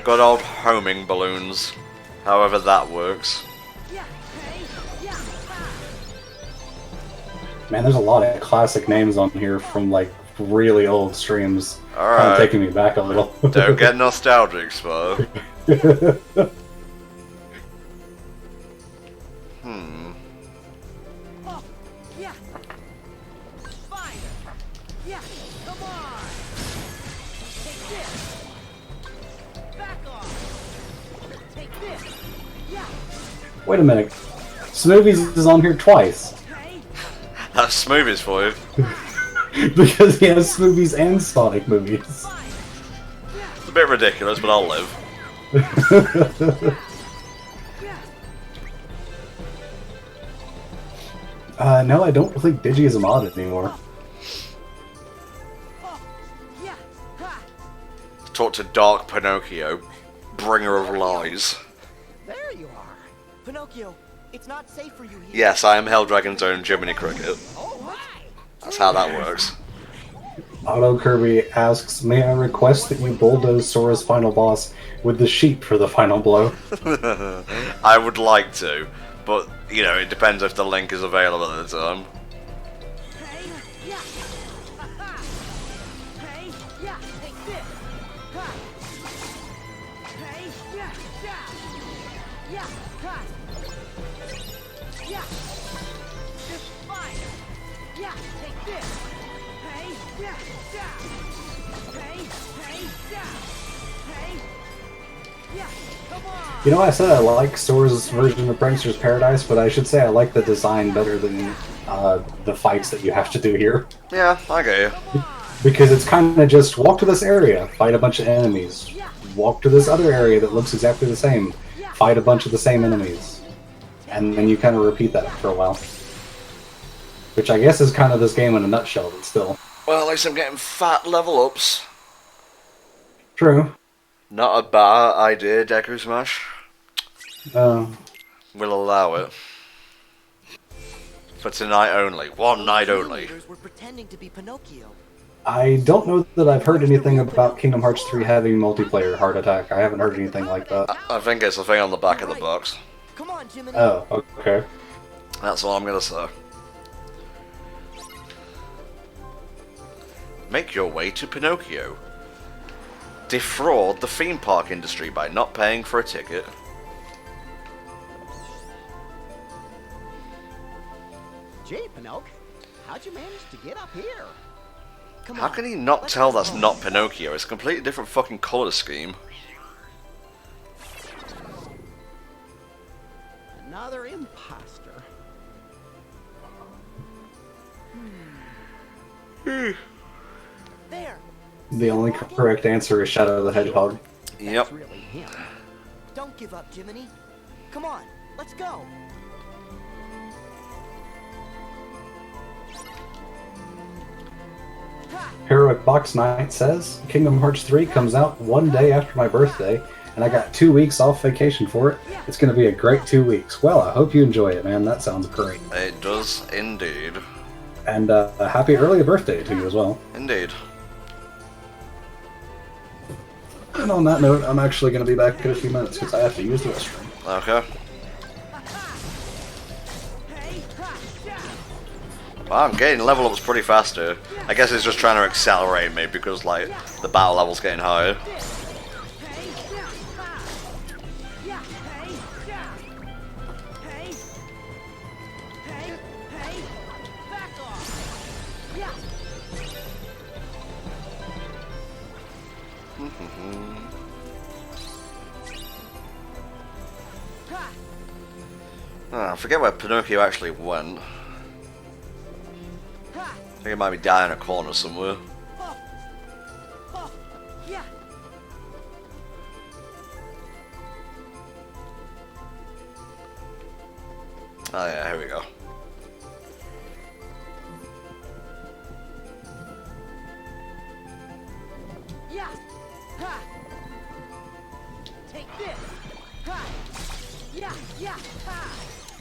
Good old homing balloons. However that works. Man, there's a lot of classic names on here from, like, really old streams. Alright. Kind of taking me back a little. Don't get nostalgic, Spo. Wait a minute. Smoothies is on here twice. has movies for you. Because he has movies and Sonic movies. It's a bit ridiculous, but I'll live. No, I don't think Digi is a mod anymore. Talk to Dark Pinocchio, bringer of lies. There you are. Pinocchio, it's not safe for you here. Yes, I am Helldragon's own Jiminy Cricket. That's how that works. Otto Kirby asks, may I request that you bulldoze Sora's final boss with the sheep for the final blow? I would like to, but, you know, it depends if the link is available at the time. You know, I said I like Sora's version of Prankster's Paradise, but I should say I like the design better than the fights that you have to do here. Yeah, I get you. Because it's kind of just walk to this area, fight a bunch of enemies. Walk to this other area that looks exactly the same, fight a bunch of the same enemies. And then you kind of repeat that for a while. Which I guess is kind of this game in a nutshell, but still. Well, at least I'm getting fat level ups. True. Not a bad idea, Deku Smash. We'll allow it. For tonight only. One night only. Were pretending to be Pinocchio. I don't know that I've heard anything about Kingdom Hearts 3 having multiplayer heart attack. I haven't heard anything like that. I think it's a thing on the back of the box. Come on, Jiminy. Oh, okay. That's all I'm gonna say. Make your way to Pinocchio. Defraud the theme park industry by not paying for a ticket. Gee, Pinocchio, how'd you manage to get up here? How can he not tell that's not Pinocchio? It's a completely different fucking colour scheme. Another imposter. There. The only correct answer is Shadow the Hedgehog. Yep. That's really him. Don't give up, Jiminy. Come on, let's go. Heroic Box Knight says, Kingdom Hearts 3 comes out one day after my birthday, and I got 2 weeks off vacation for it. It's going to be a great 2 weeks. Well, I hope you enjoy it, man. That sounds great. It does indeed. And a happy early birthday to you as well. Indeed. And on that note, I'm actually going to be back in a few minutes because I have to use the restroom. Okay. Well, I'm getting level ups pretty fast here. I guess it's just trying to accelerate me because, like, the battle level's getting higher. I forget where Pinocchio actually went. I think it might be down in a corner somewhere. Oh yeah, here we go.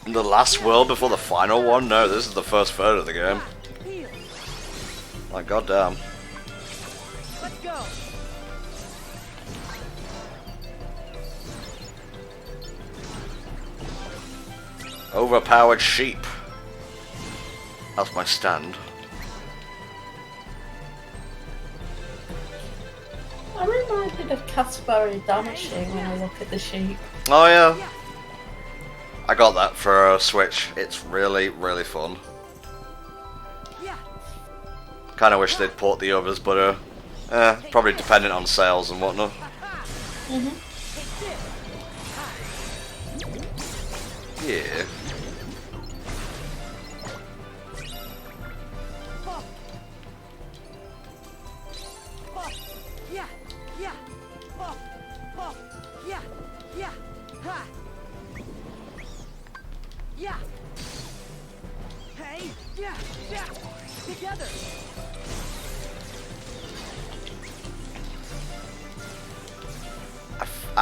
The last world before the final one? No, this is the first third of the game. Like, goddamn. Let's go. Overpowered sheep. That's my stand. I'm reminded of Casper Damashing when I look at the sheep. Oh yeah. I got that for a Switch. It's really, really fun. Kind of wish they'd port the others, but probably dependent on sales and whatnot. Yeah.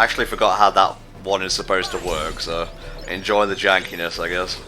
actually forgot how that one is supposed to work, so enjoy the jankiness, I guess.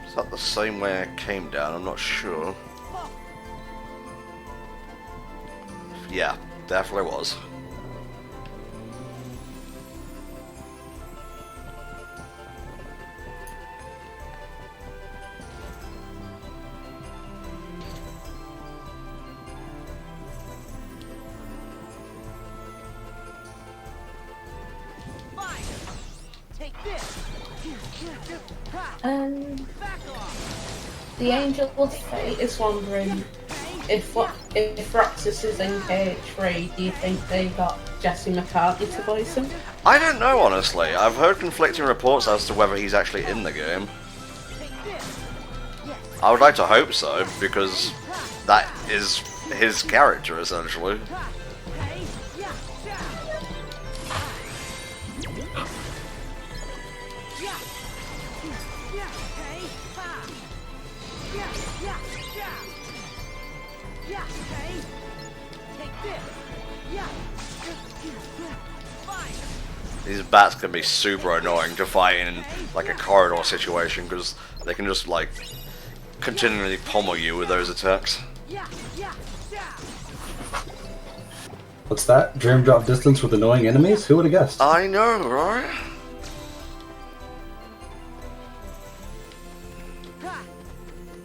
Is that the same way I came down? I'm not sure. Yeah, definitely was. The Angel of Fate is wondering if Roxas is in KH3, do you think they got Jesse McCartney to voice him? I don't know, honestly. I've heard conflicting reports as to whether he's actually in the game. I would like to hope so, because that is his character, essentially. These bats can be super annoying to fight in like a corridor situation because they can just like continually pommel you with those attacks. What's that? Dream drop distance with annoying enemies? Who would have guessed? I know, right?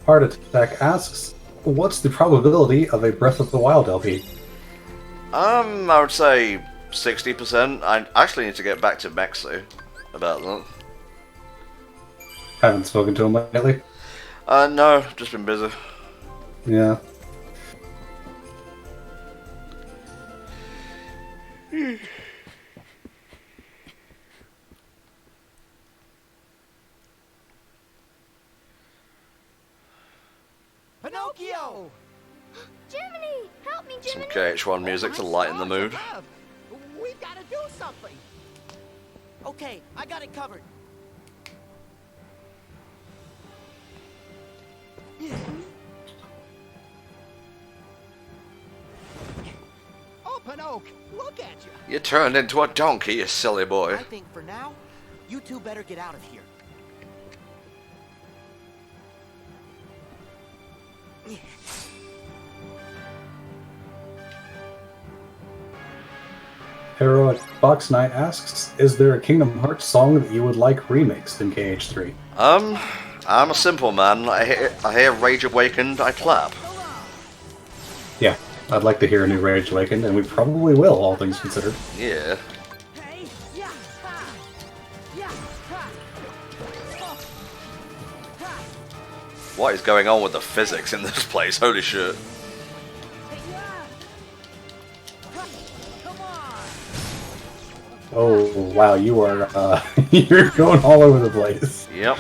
Heart Attack asks, what's the probability of a Breath of the Wild LP? I would say 60%. I actually need to get back to Mexi about that. Haven't spoken to him lately? No, just been busy. Yeah. Pinocchio! Jiminy! Help me, Some Jiminy! KH1 music to lighten the mood. We've got to do something. Okay, I got it covered. Oh, Pinocchio, look at you. You turned into a donkey, you silly boy. I think for now, you two better get out of here. Heroic Box Knight asks, is there a Kingdom Hearts song that you would like remixed in KH3? I'm a simple man. I hear Rage Awakened, I clap. Yeah, I'd like to hear a new Rage Awakened, and we probably will, all things considered. Yeah. What is going on with the physics in this place? Holy shit. Oh, wow, you are, you're going all over the place. Yep.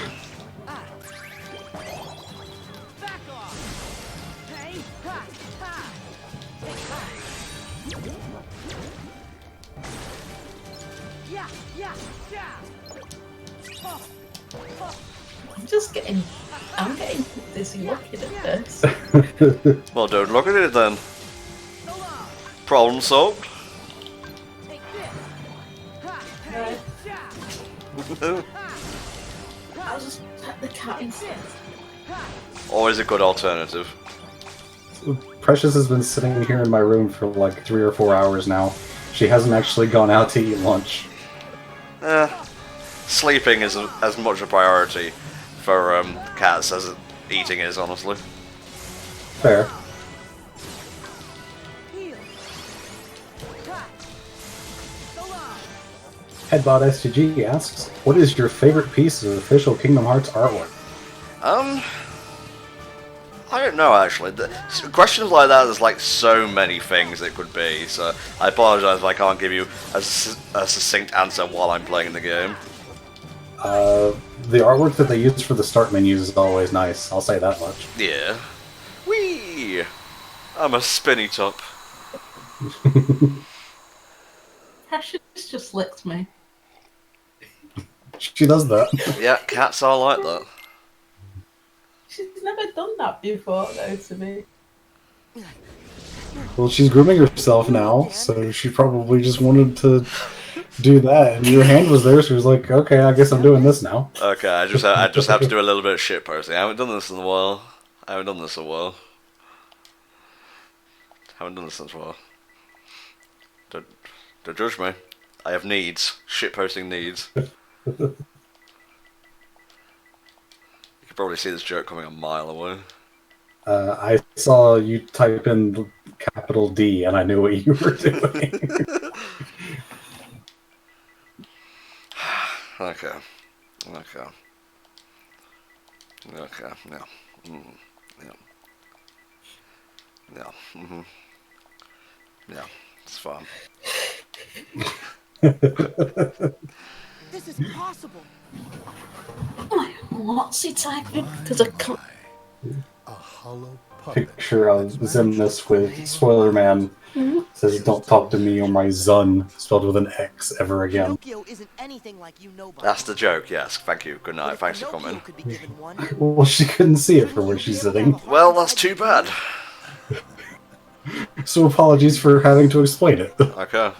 I'm getting dizzy looking at this. Well, don't look at it then. Problem solved. I'll just pet the cat instead. Always a good alternative. Precious has been sitting here in my room for like 3 or 4 hours now. She hasn't actually gone out to eat lunch. Sleeping is as much a priority for cats as eating is, honestly. Fair. Headbot STG asks, what is your favorite piece of official Kingdom Hearts artwork? I don't know actually. Questions like that, there's like so many things it could be. So I apologise if I can't give you a succinct answer while I'm playing the game. The artwork that they use for the start menus is always nice. I'll say that much. Yeah. Whee! I'm a spinny top. Precious just licked me. She does that. Yeah, cats are like that. She's never done that before, though, to me. Well, she's grooming herself now, so she probably just wanted to do that. And your hand was there, so she was like, "Okay, I guess I'm doing this now." Okay, I just have to do a little bit of shit posting. I haven't done this in a while. Haven't done this since a while. Don't judge me. I have needs. Shit posting needs. You can probably see this joke coming a mile away. I saw you type in capital D, and I knew what you were doing. Okay. Yeah. Yeah. Yeah. Yeah. It's fine. This is possible. What's he typing? Because I can't. A hollow Picture of Zimnus with Spoiler Man says, "Don't talk to me or my Zun," spelled with an X, ever again. Isn't anything like you know. That's the joke, yes. Thank you. Good night. Thanks for coming. Well, she couldn't see it from where she's sitting. Well, that's too bad. So apologies for having to explain it. Okay.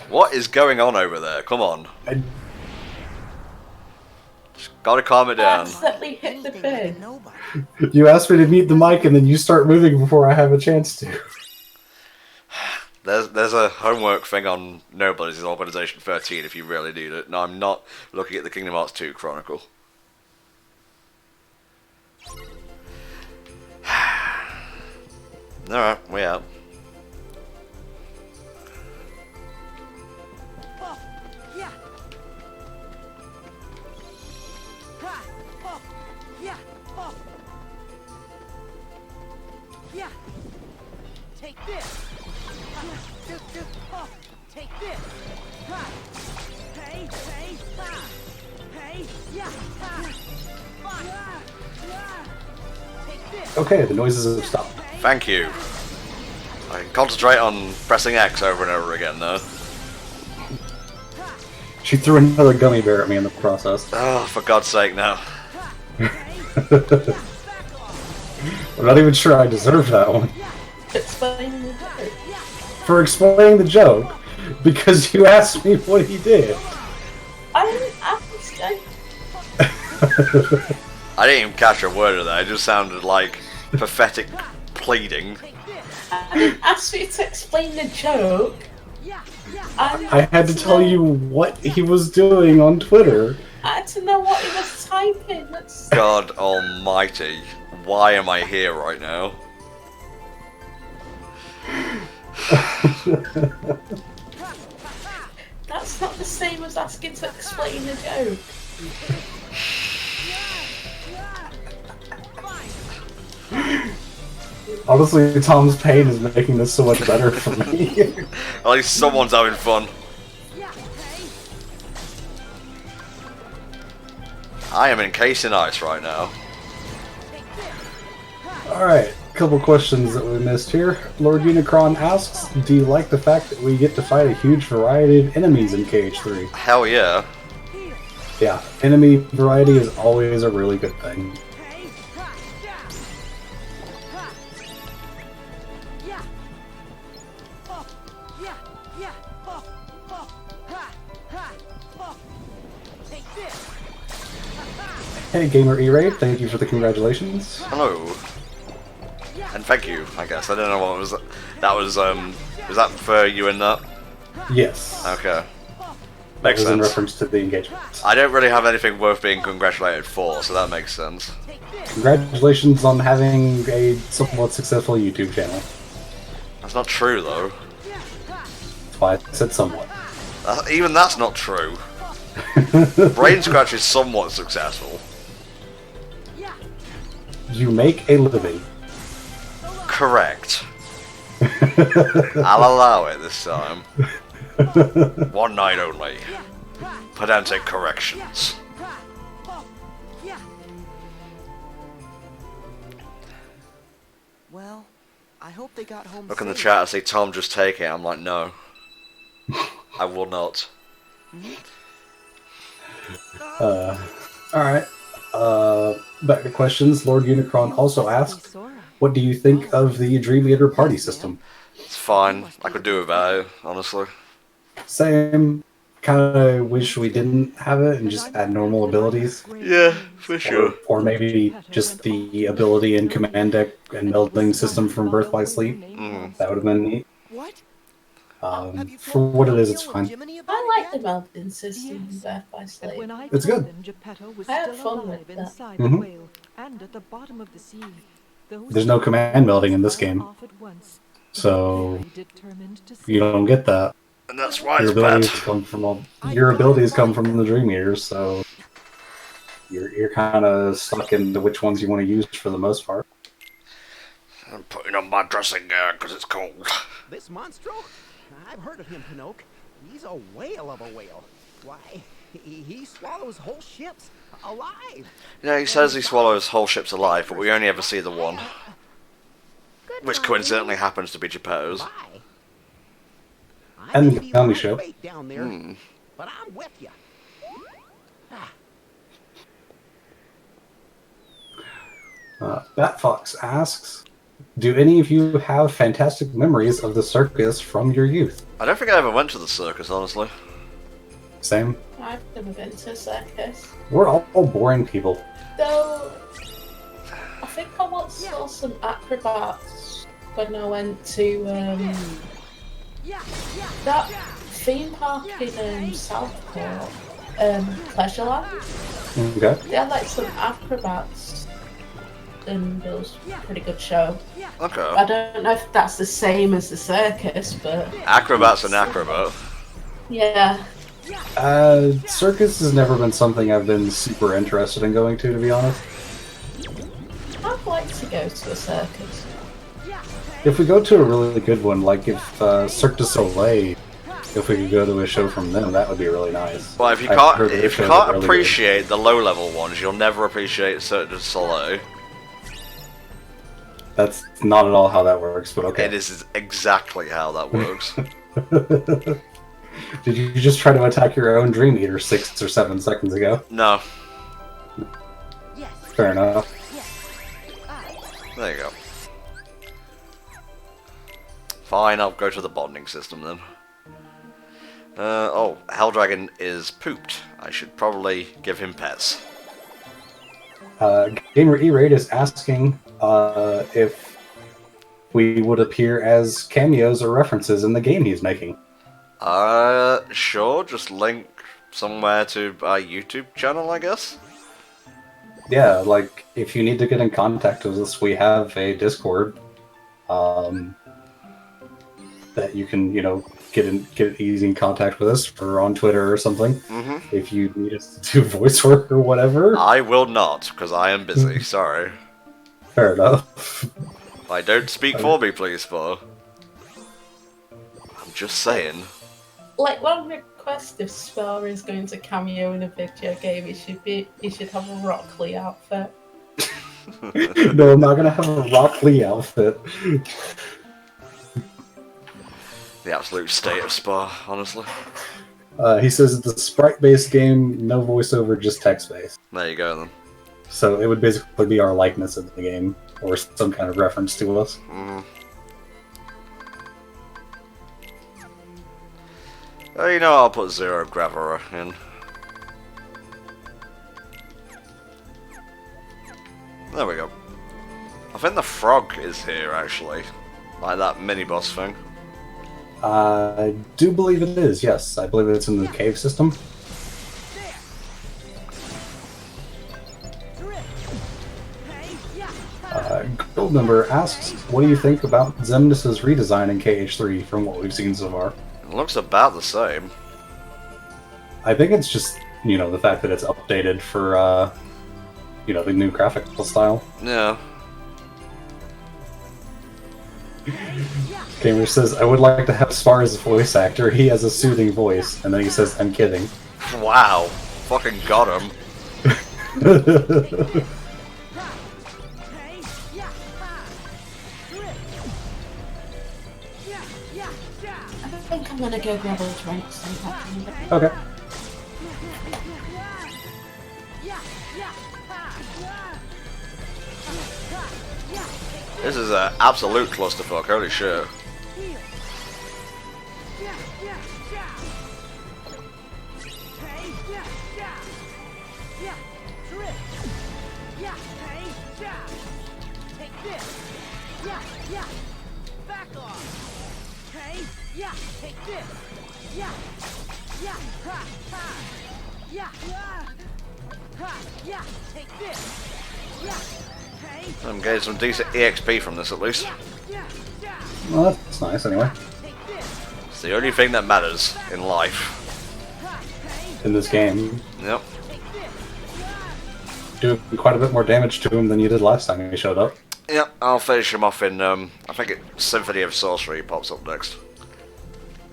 What is going on over there? Come on. Just gotta calm it down. Accidentally hit the bin. You asked me to mute the mic, and then you start moving before I have a chance to. There's a homework thing on Nobody's Organization 13 if you really need it. No, I'm not looking at the Kingdom Hearts 2 Chronicle. Alright, we out. Take this. Take this. Hey, hey, yeah. Take this. Okay, the noises have stopped. Thank you. I can concentrate on pressing X over and over again, though. She threw another gummy bear at me in the process. Oh, for God's sake, no. I'm not even sure I deserve that one. Explain the joke. For explaining the joke, because you asked me what he did. I didn't ask. I didn't even catch a word of that. It just sounded like pathetic pleading. I didn't ask you to explain the joke. I had to tell you what he was doing on Twitter. I had to know what he was typing. God almighty. Why am I here right now? That's not the same as asking to explain the joke. Honestly, Tom's pain is making this so much better for me. At least someone's having fun. I am encased in ice right now. Alright, couple questions that we missed here. Lord Unicron asks, do you like the fact that we get to fight a huge variety of enemies in KH3? Hell yeah. Yeah, enemy variety is always a really good thing. Hey, Gamer E-Raid, thank you for the congratulations. Hello. And thank you, I guess. I don't know what was that. That was that for you and that? Yes. Okay. That Makes was in sense. reference to the engagement. I don't really have anything worth being congratulated for, so that makes sense. Congratulations on having a somewhat successful YouTube channel. That's not true, though. That's why I said somewhat. Even that's not true. Brain Scratch is somewhat successful. You make a living. Correct. I'll allow it this time. One night only. Pedantic corrections. Well, I hope they got home Look in the safe. chat, I see Tom just take it. I'm like, no. I will not. Alright. Back to questions. Lord Unicron also asked, what do you think of the Dream Eater party system? It's fine. I could do without it, honestly. Same. Kind of wish we didn't have it and just add normal abilities. Yeah, for sure. Or maybe just the ability in Command Deck and melding system from Birth by Sleep. That would have been neat. For what it is, it's fine. I like the melding system in Birth by Sleep. It's good. I have fun with that. Mhm. There's no command melding in this game, so you don't get that. And that's why Your it's bad. abilities come from your abilities come from the Dream Eaters, so you're kind of stuck into which ones you want to use for the most part. I'm putting on my dressing gown because it's cold. This monstro? I've heard of him, Pinocchio. He's a whale of a whale. Why, he swallows whole ships alive. Yeah, he says he swallows whole ships alive, but we only ever see the one. Which coincidentally happens to be Geppetto's. And the Family Show. Down there, but I'm with you. Batfox asks, do any of you have fantastic memories of the circus from your youth? I don't think I ever went to the circus, honestly. Same. I've never been to a circus. We're all boring people. Though, I think I once saw some acrobats when I went to that theme park in Southport, Pleasureland. Okay. They had like some acrobats, and it was a pretty good show. Okay. I don't know if that's the same as the circus, but Acrobat's an acrobat. yeah. Circus has never been something I've been super interested in going to be honest. I'd like to go to a circus. If we go to a really good one, like if Cirque du Soleil, if we could go to a show from them, that would be really nice. Well, if you I've can't, heard their if you shows are can't really appreciate the low-level ones, you'll never appreciate Cirque du Soleil. good. That's not at all how that works, but okay. It is exactly how that works. Did you just try to attack your own Dream Eater 6 or 7 seconds ago? No. Fair enough. There you go. Fine, I'll go to the bonding system then. Oh, Helldragon is pooped. I should probably give him pets. Gamer E-Raid is asking if we would appear as cameos or references in the game he's making. Sure, just link somewhere to our YouTube channel, I guess. Yeah, like, if you need to get in contact with us, we have a Discord, that you can, get easy in contact with us, or on Twitter or something. If you need us to do voice work or whatever. I will not, because I am busy, sorry. Fair enough. Don't speak for me, please, Spar. I'm just saying. Like, one request if Spar is going to cameo in a video game, he should have a Rock Lee outfit. No, I'm not gonna have a Rock Lee outfit. The absolute state of Spar, honestly. He says it's a sprite-based game, no voiceover, just text-based. There you go, then. So it would basically be our likeness of the game, or some kind of reference to us. I'll put Zero Gravera in. There we go. I think the frog is here, actually. Like that mini-boss thing. I do believe it is, yes. I believe it's in the cave system. Goldmember asks, what do you think about Xemnas' redesign in KH3 from what we've seen so far? It looks about the same. I think it's just, you know, the fact that it's updated for, you know, the new graphical style. Yeah. Gamer says, I would like to have Spar as a voice actor. He has a soothing voice. And then he says, I'm kidding. Wow. Fucking got him. I think I'm gonna go grab a drink. Okay. This is an absolute clusterfuck, holy shit. I'm getting some decent EXP from this at least. Well, that's nice anyway. It's the only thing that matters in life. In this game. Yep. Do quite a bit more damage to him than you did last time he showed up. Yep, I'll finish him off in, I think Symphony of Sorcery pops up next.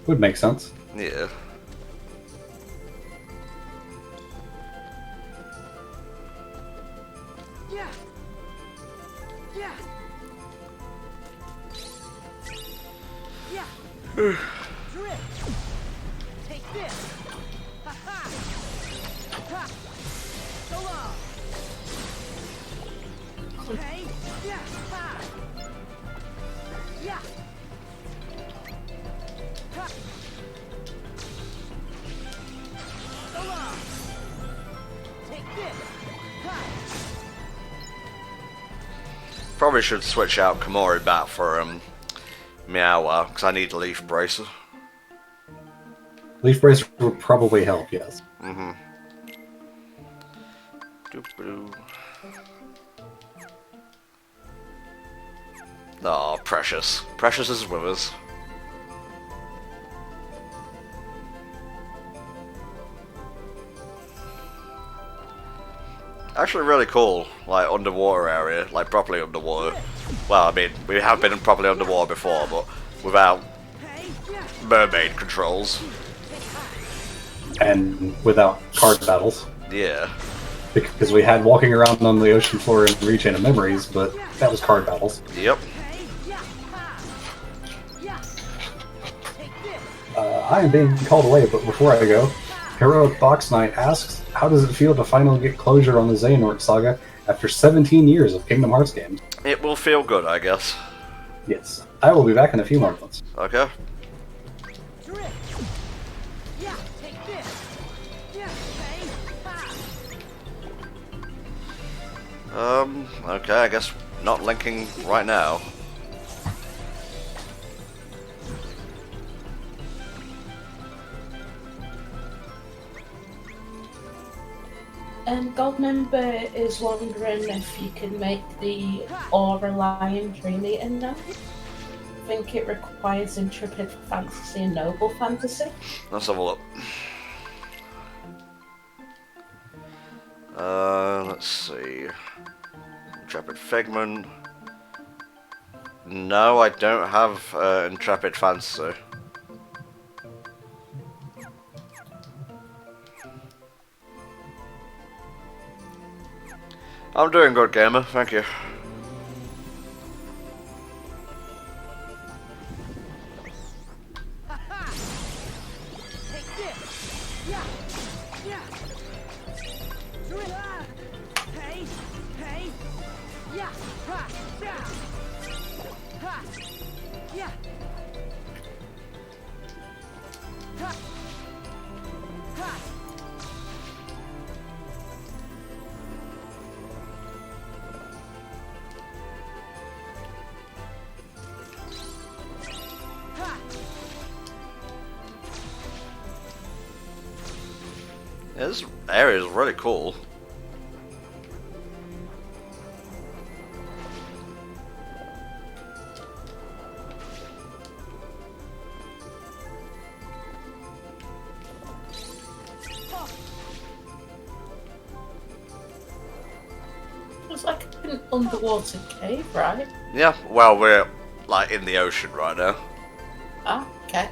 Would make sense. Yeah. Take this. Ha ha. Ha. So long. Okay. Yeah. Ha. Yeah. Ha. So long. Take this. Ha. Probably should switch out Komori Bat for, Meow, because I need Leaf Bracer. Leaf Bracer would probably help, yes. Mm-hmm. Oh, Precious. Precious is with us. Actually really cool, like, underwater area, like, properly underwater. Well, I mean, we have been properly underwater before, but without mermaid controls. And without card battles. Yeah. Because we had walking around on the ocean floor in Rechain of Memories, but that was card battles. Yep. I am being called away, but before I go, Heroic Box Knight asks, how does it feel to finally get closure on the Xehanort saga after 17 years of Kingdom Hearts games? It will feel good, I guess. Yes. I will be back in a few more months. Okay. Okay, I guess not linking right now. Goldmember is wondering if you can make the Aura Lion Dream Eater now. I think it requires Intrepid Fantasy and Noble Fantasy. Let's have a look. Let's see. Intrepid Figment. No, I don't have Intrepid Fantasy. I'm doing good, gamer. Thank you. Yeah, this area is really cool. was like an underwater cave, right? Yeah, well, we're like in the ocean right now. Ah, okay.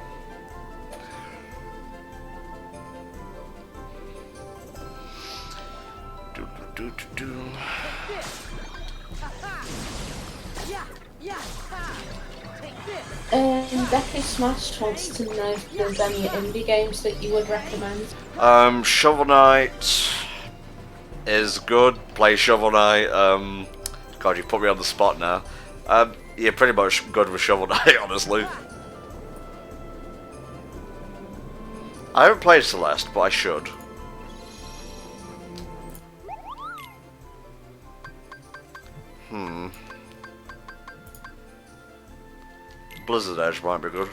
Becky Smash wants to know if there's any indie games that you would recommend. Shovel Knight is good. Play Shovel Knight. God, you put me on the spot now. Yeah, pretty much good with Shovel Knight, honestly. I haven't played Celeste, but I should. Blizzard Edge might be good.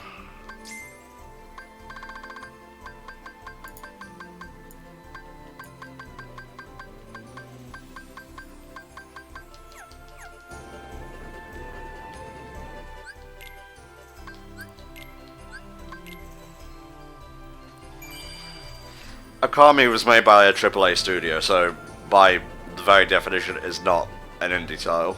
Akami was made by a AAA studio, so by the very definition is not an indie title.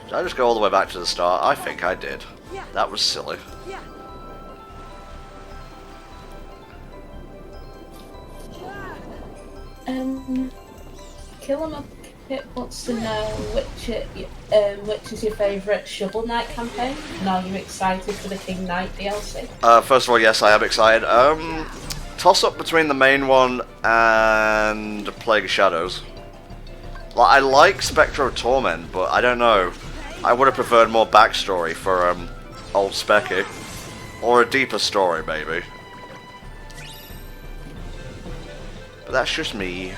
Did I just go all the way back to the start? I think I did. That was silly. Killer Kit wants to know which is your favourite Shovel Knight campaign, and are you excited for the King Knight DLC? First of all, yes, I am excited. Toss up between the main one and Plague of Shadows. Like, I like Spectre of Torment, but I don't know. I would have preferred more backstory for old Specky, or a deeper story, maybe. But that's just me.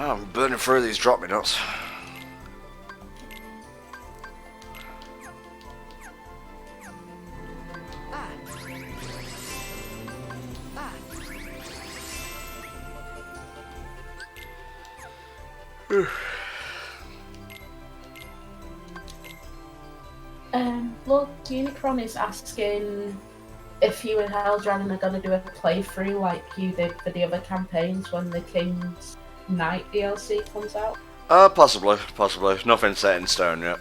Oh, I'm burning through these drop me nuts. Lord Unicron is asking if you and Helldragon are going to do a playthrough like you did for the other campaigns when the King's Knight DLC comes out. Possibly. Nothing set in stone yet.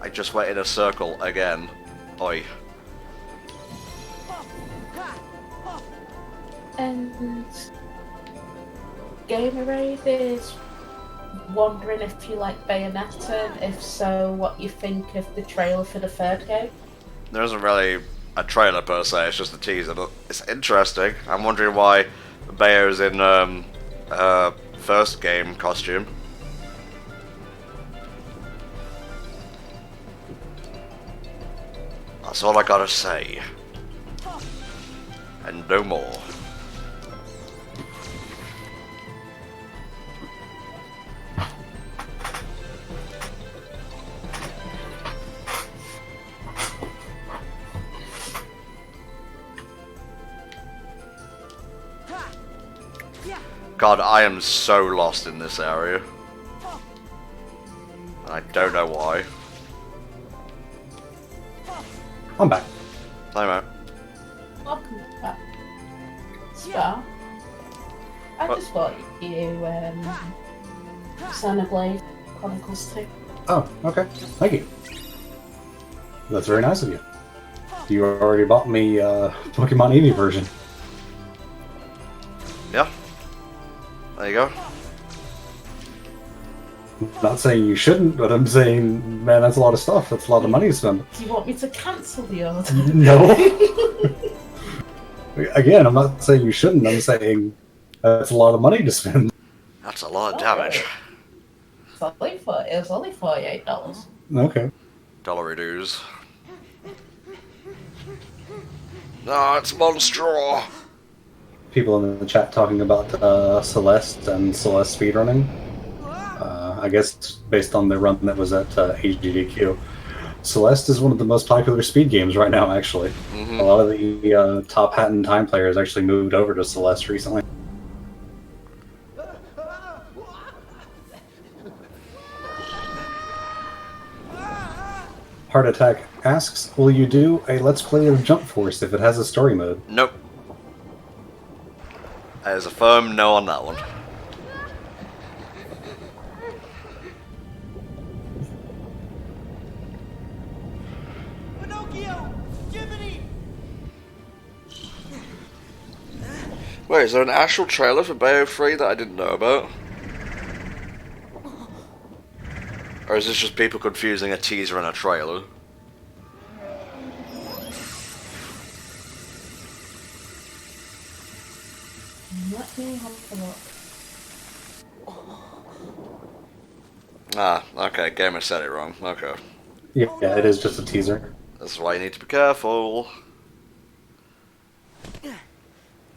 I just went in a circle again. Oi. And Gamerade is wondering if you like Bayonetta, and if so, what you think of the trailer for the third game. There isn't really a trailer per se, it's just a teaser, but it's interesting. I'm wondering why Bayo's in first game costume. That's all I gotta say. And no more. God, I am so lost in this area. I don't know why. I'm back. Hi, mate. Welcome back. Spar. I What? just bought you Xenoblade Chronicles 2. Oh, okay. Thank you. That's very nice of you. You already bought me Pokemon Eevee version. Yeah. There you go. Not saying you shouldn't, but I'm saying, man, that's a lot of stuff. That's a lot of money to spend. Do you want me to cancel the order? No. Again, I'm not saying you shouldn't. I'm saying that's a lot of money to spend. That's a lot of damage. It was only $48. Okay. Dollary dues. No, it's Monstro. People in the chat talking about Celeste and Celeste speedrunning. I guess based on the run that was at HGDQ. Celeste is one of the most popular speed games right now, actually. Mm-hmm. A lot of the top hat and time players actually moved over to Celeste recently. Heart Attack asks, will you do a Let's Play of Jump Force if it has a story mode? Nope. There's a firm no on that one. Wait, is there an actual trailer for Bayo 3 that I didn't know about? Or is this just people confusing a teaser and a trailer? Let me have a look. Ah, okay, gamer said it wrong. Okay. Yeah, it is just a teaser. That's why you need to be careful.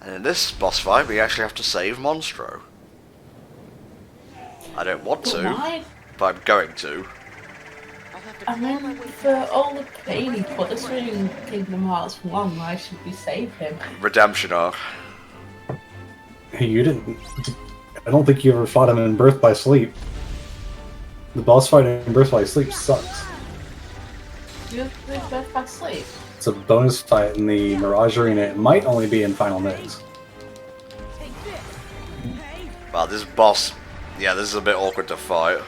And in this boss fight, we actually have to save Monstro. I don't want to, Why? but I'm going to. I mean, for all the pain he put us through in Kingdom Hearts 1, why should we save him? Redemption arc. Hey, you didn't... I don't think you ever fought him in Birth by Sleep. The boss fight in Birth by Sleep sucks. Do you think Birth by Sleep? It's a bonus fight in the Mirage Arena. It might only be in Final Mix. Wow, this boss... Yeah, this is a bit awkward to fight.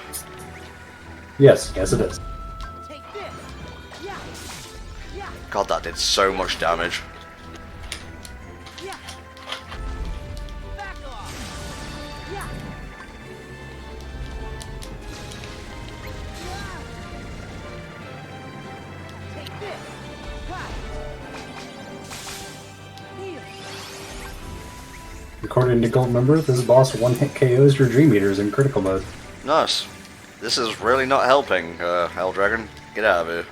Yes, it is. God, that did so much damage. According to Gold Member, this boss one-hit KOs your Dream Eaters in critical mode. Nice. This is really not helping, Hell Dragon. Get out of here.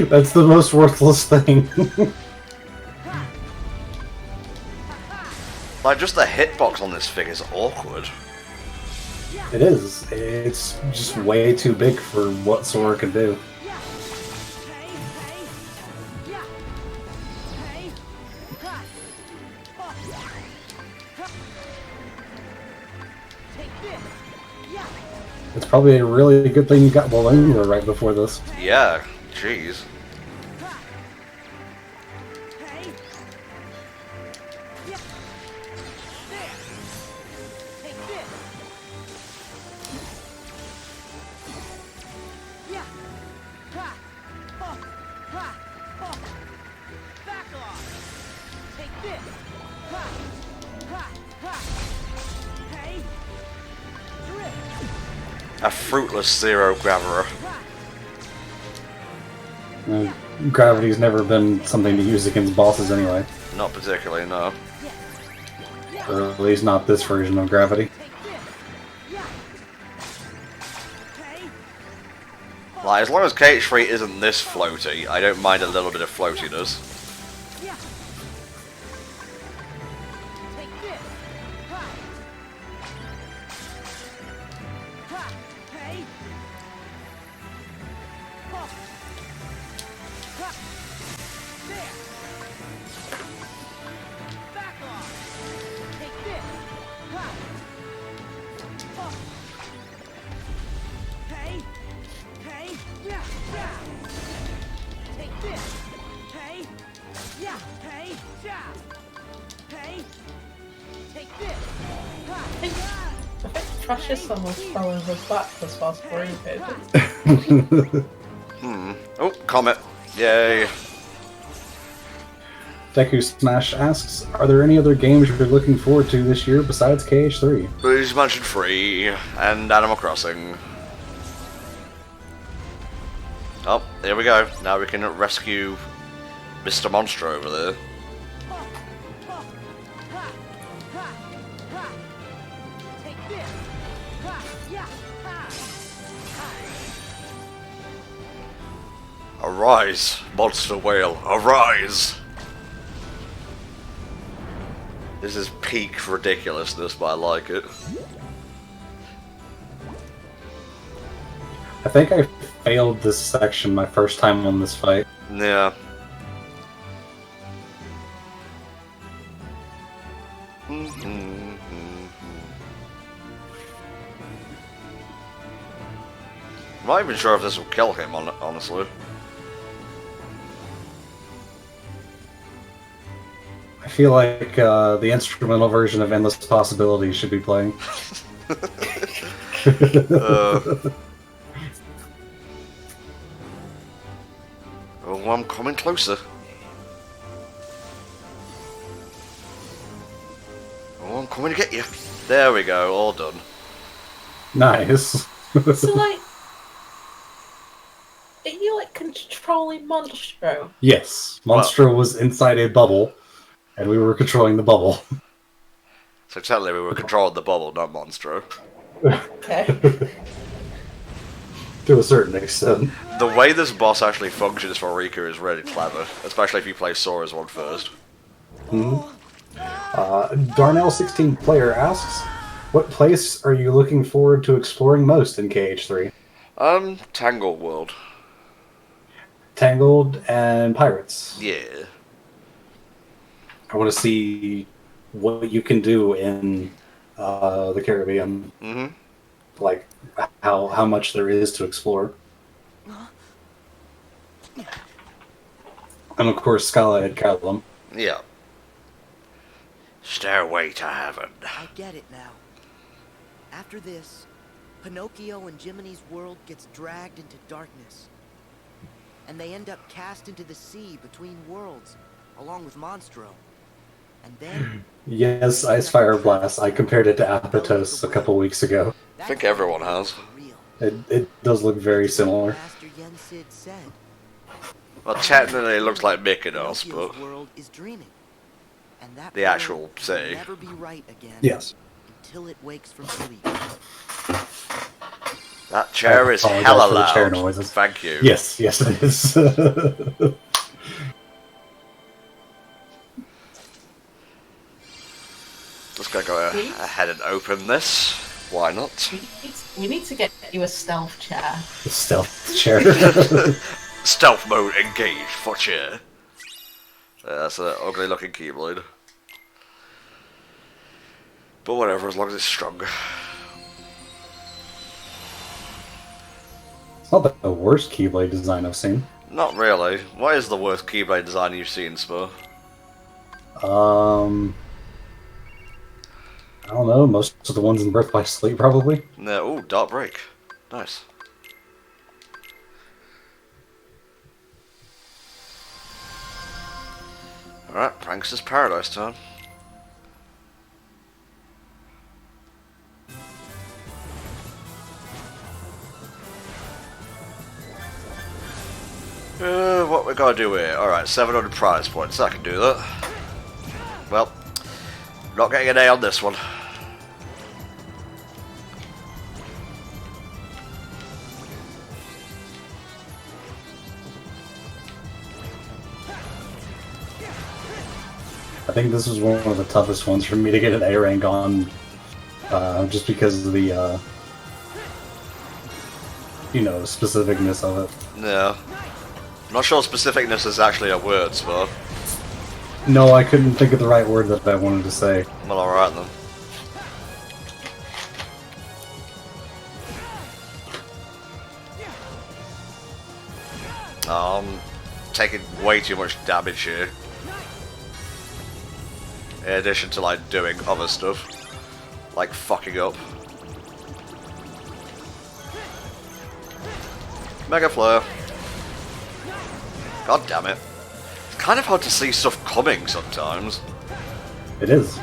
That's the most worthless thing. Like, just the hitbox on this thing is awkward. It is. It's just way too big for what Sora can do. It's probably a really good thing you got Bologna right before this. Yeah, jeez. A fruitless zero graveler. Gravity's never been something to use against bosses anyway. Not particularly, no. Or at least not this version of gravity. Like, as long as KH3 isn't this floaty, I don't mind a little bit of floatiness. Fascist almost fell over backwards whilst breathing. Oh, comet. Yay. Deku Smash asks, are there any other games you're looking forward to this year besides KH3? Luigi's Mansion 3 and Animal Crossing. Oh, here we go. Now we can rescue Mr. Monster over there. Arise, monster whale, arise! This is peak ridiculousness, but I like it. I think I failed this section my first time on this fight. Yeah. I'm not even sure if this will kill him, honestly. I feel like the instrumental version of Endless Possibilities should be playing. Oh, I'm coming closer. Oh, I'm coming to get you. There we go, all done. Nice. So, like, are you, like, controlling Monstro? Yes, Monstro was inside a bubble, and we were controlling the bubble. So technically we were controlling the bubble, not Monstro. Okay. To a certain extent. The way this boss actually functions for Riku is really clever, especially if you play Sora's one first. Darnell16 Player asks, what place are you looking forward to exploring most in KH3? Tangled World. Tangled and Pirates. Yeah. I want to see what you can do in the Caribbean. Like, how much there is to explore. And of course, Scala at Callum. Yeah. Stairway to Heaven. I get it now. After this, Pinocchio and Jiminy's world gets dragged into darkness. And they end up cast into the sea between worlds, along with Monstro. And then... Yes, Ice Fire Blast. I compared it to Apatos a couple weeks ago. I think everyone has. It does look very similar. Well, technically it looks like Mykonos, but... world is dreaming. And that the actual city. Never be right again. Yes. Until it wakes from sleep. That chair is hella loud. Thank you. Yes, yes it is. Just gonna go ahead and open this. Why not? We need to get you a stealth chair. The stealth chair. Stealth mode engaged for chair. Yeah, that's an ugly looking keyblade. But whatever, as long as it's strong. It's not the worst Keyblade design I've seen. Not really. What is the worst Keyblade design you've seen, Spur? I don't know, most of the ones in Birth by Sleep, probably. No, ooh, Dark Break. Nice. Alright, Prankster's Paradise time. What we gotta do here? Alright, 700 prize points, I can do that. Well, not getting an A on this one. I think this was one of the toughest ones for me to get an A rank on, just because of the, you know, specificness of it. Yeah. I'm not sure specificness is actually a word, Spur. No, I couldn't think of the right word that I wanted to say. Well, alright then. I'm taking way too much damage here. In addition to, like, doing other stuff. Like fucking up. Mega Flare. God damn it. It's kind of hard to see stuff coming sometimes. It is.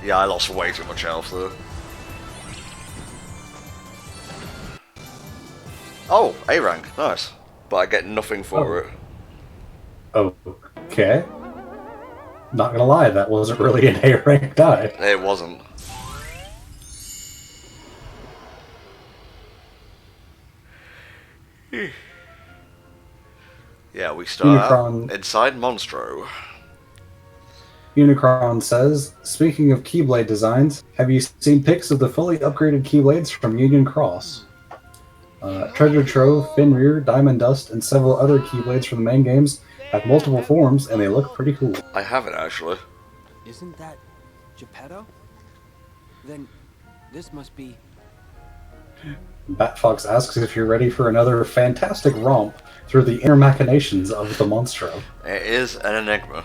Yeah, I lost way too much health there. Oh, A rank, nice. But I get nothing for it. Okay. Not gonna lie, that wasn't really an A rank die. It wasn't. Yeah, we start out inside Monstro. Unicron says, speaking of Keyblade designs, have you seen pics of the fully upgraded Keyblades from Union Cross? Treasure Trove, Fenrir, Diamond Dust, and several other Keyblades from the main games have multiple forms, and they look pretty cool. I haven't, actually. Isn't that Geppetto? Then this must be... Batfox asks if you're ready for another fantastic romp through the inner machinations of the Monstro. It is an enigma.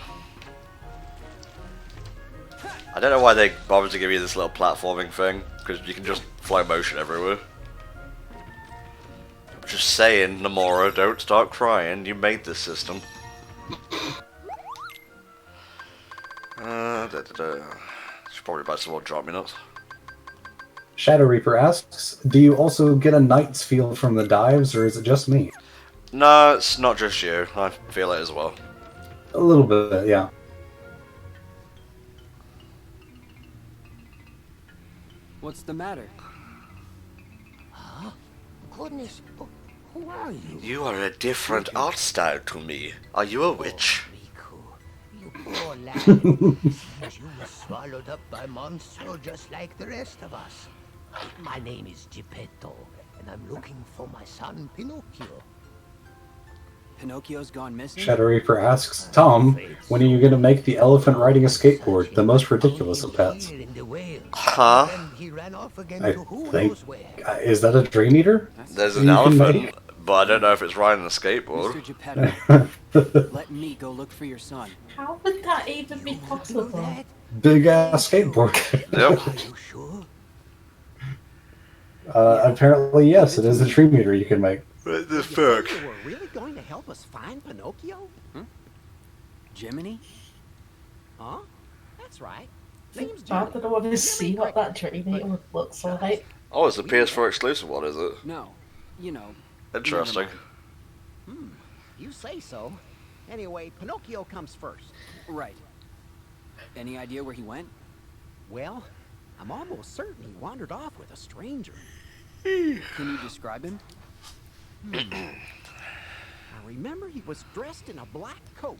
I don't know why they bothered to give you this little platforming thing, because you can just flow motion everywhere. Just saying, Nomura, don't start crying, you made this system. Should probably buy some more drop me nuts. Shadow Reaper asks, do you also get a Knight's feel from the dives, or is it just me? No, it's not just you. I feel it as well. A little bit, yeah. What's the matter? Huh? Goodness, who are you? You are a different art style to me. Are you a witch? You poor lad. You were swallowed up by Monstro just like the rest of us. My name is Geppetto, and I'm looking for my son Pinocchio. Pinocchio's gone missing? Shadow Reaper asks, Tom, when are you going to make the elephant riding a skateboard, the most ridiculous of pets? Huh? I think... is that a Dream Eater? There's an elephant, but I don't know if it's riding a skateboard. Mr. Geppetto, let me go look for your son. How would that even be possible? Big ass skateboard. Yep. Apparently, yes, it is a Dream Eater you can make. What the fuck? You were really going to help us find Pinocchio? Jiminy? Huh? That's right. Name's I don't want to see what that Dream Eater looks like. Oh, it's a PS4 exclusive one, is it? No. You know. Interesting. You say so. Anyway, Pinocchio comes first. Right. Any idea where he went? Well, I'm almost certain he wandered off with a stranger. Can you describe him? I remember he was dressed in a black coat.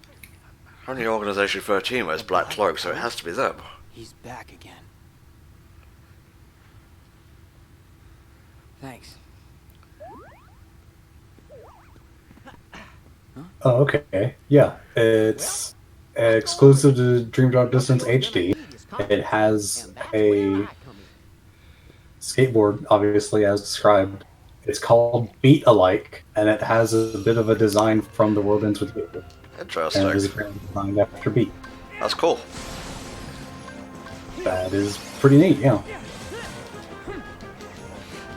Only Organization 13 wears black cloaks, so it has to be them. He's back again. Thanks. Oh, okay. Yeah, it's exclusive to Dream Drop Distance HD. It has a skateboard, obviously, as described. It's called Beat Alike, and it has a bit of a design from The World Ends With You. Interesting. And it is apparently designed after Beat. That's cool. That is pretty neat, yeah.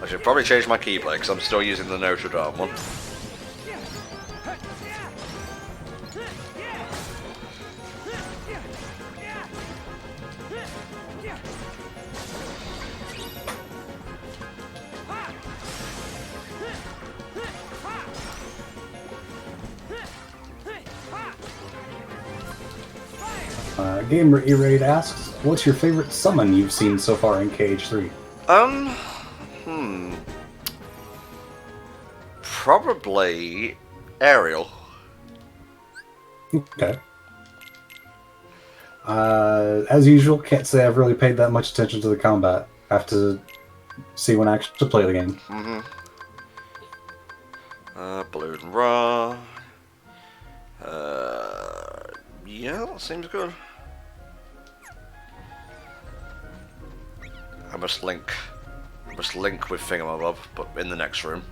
I should probably change my keyblade, because I'm still using the Notre Dame one. Gamer E-Raid asks, what's your favorite summon you've seen so far in KH3? Probably Ariel. Okay. As usual, can't say I've really paid that much attention to the combat. Have to see when I actually play the game. Blue and Raw. Yeah, that seems good. I must link with Thingamabob, but in the next room.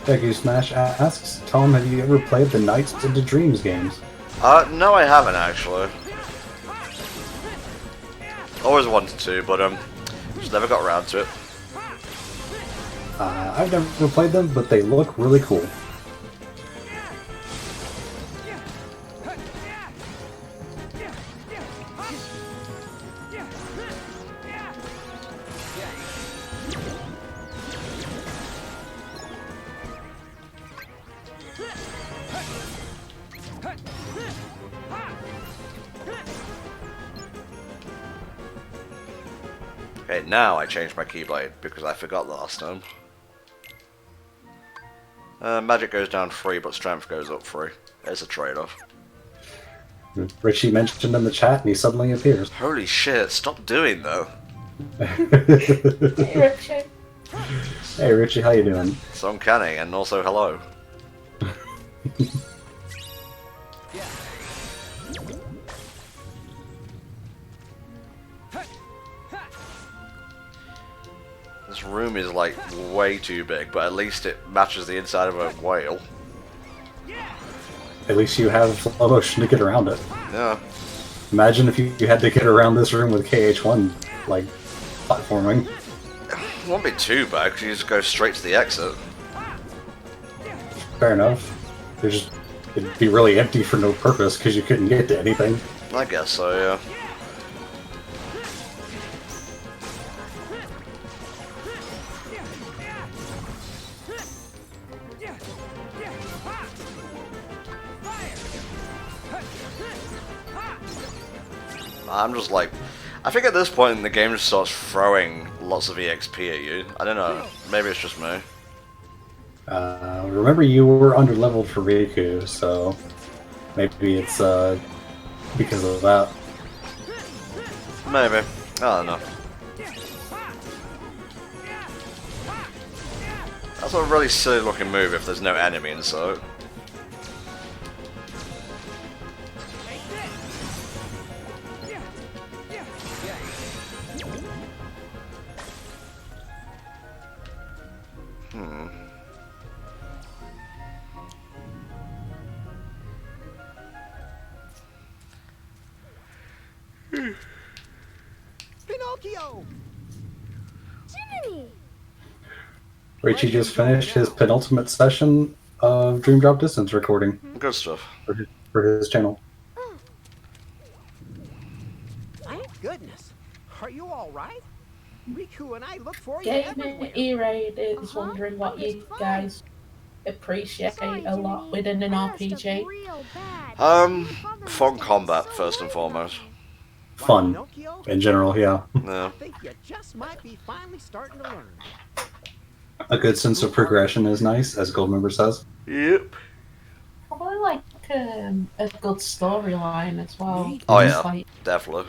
Becky Smash asks, Tom, have you ever played the Nights into Dreams games? No, I haven't actually. Always wanted to, but just never got around to it. I've never played them, but they look really cool. Okay, now I changed my Keyblade because I forgot last time. Magic goes down 3, but strength goes up 3. There's a trade-off. Richie mentioned in the chat, and he suddenly appears. Holy shit! Stop doing though. Hey, Richie. Hey, Richie, how you doing? So uncanny, and also hello. This room is like way too big, but at least it matches the inside of a whale. At least you have slow motion to get around it. Yeah. Imagine if you had to get around this room with KH1, like, platforming. It won't be too bad, because you just go straight to the exit. Fair enough. It'd be really empty for no purpose, because you couldn't get to anything. I guess so, yeah. I'm just like, I think at this point the game just starts throwing lots of EXP at you. I don't know, maybe it's just me. Remember you were underleveled for Riku, so maybe it's because of that. Maybe. I don't know. That's a really silly looking move if there's no enemy in sight. Pinocchio! Jiminy! Richie just finished his penultimate session of Dream Drop Distance recording. Good stuff. For his channel. Thank goodness. Are you all right? Riku and I look for you everywhere. Gaming E-Raid is wondering what you guys appreciate a lot within an RPG. Fun combat first and foremost. Fun, in general, yeah. Yeah. I think you just might be finally starting to learn. A good sense of progression is nice, as Goldmember says. Yep. Probably like a good storyline as well. Oh It's yeah, like, definitely.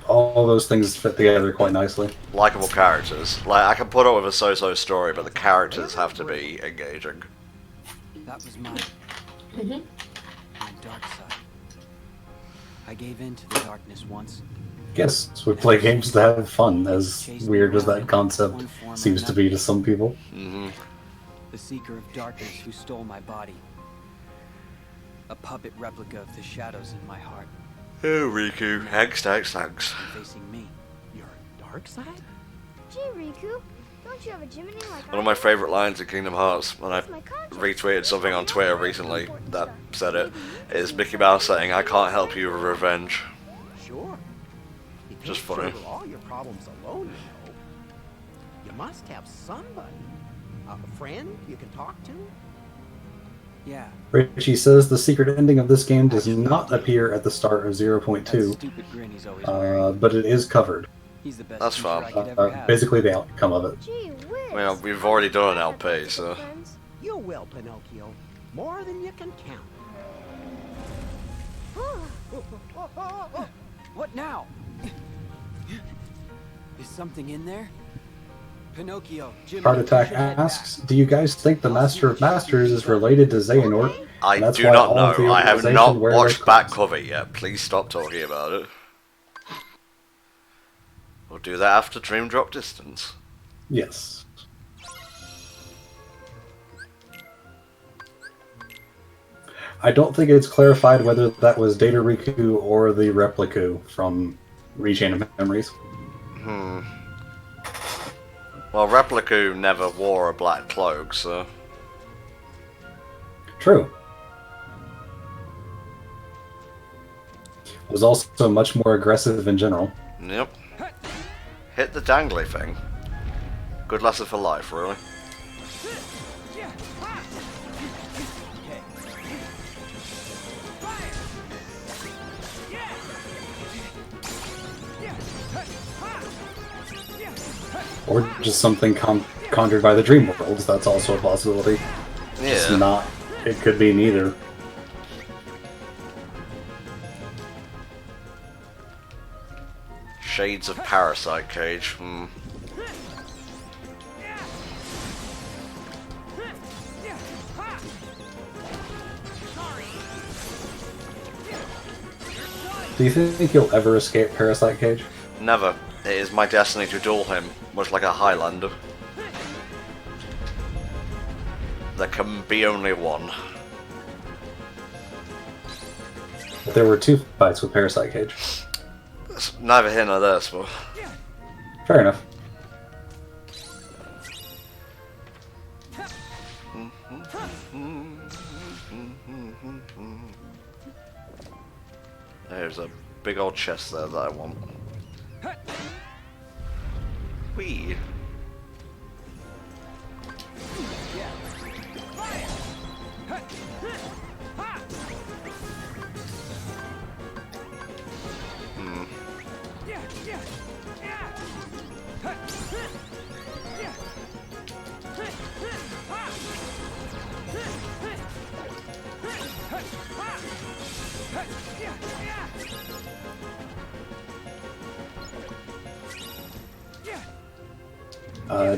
All those things fit together quite nicely. Likeable characters. Like, I can put up with a so-so story, but the characters have to be engaging. That was my dark side. I gave in to the darkness once. Yes, we play games to have fun, as weird as that concept seems to be to some people. The seeker of darkness who stole my body. A puppet replica of the shadows in my heart. Oh, Riku. Thanks. Facing me. Your dark side? Gee, Riku, don't you have a Jiminy like One of my favourite lines in Kingdom Hearts, when I retweeted something on Twitter recently that said it, is Mickey Mouse saying, "I can't help you with revenge." Sure. You can't Just funny. shoulder all your problems alone, you know. You must have somebody. A friend you can talk to? Yeah. Richie says the secret ending of this game does not appear at the start of 0.2, but it is covered. He's the best That's fine. Basically the outcome of it. Well, we've already done an LP, so... You will, Pinocchio. More than you can count. What now? Is something in there? Pinocchio, Jimmy, Heart Attack asks, do you guys think the Master of Masters is related to Xehanort? I And that's do why not all of the know. I have organization not wear watched those back clothes. cover yet. Please stop talking about it. We'll do that after Dream Drop Distance. Yes. I don't think it's clarified whether that was Data Riku or the Repliku from Rechain of Memories. Well, Repliku never wore a black cloak, so... True. Was also much more aggressive in general. Yep. Hit the dangly thing. Good lesson for life, really. Or just something conjured by the dream worlds, that's also a possibility. Yeah. It's not, it could be neither. Shades of Parasite Cage. Do you think you'll ever escape Parasite Cage? Never. It is my destiny to duel him, much like a Highlander. There can be only one. But there were 2 fights with Parasite Cage. It's neither here nor there, but... Fair enough. There's a big old chest there that I want. Whee!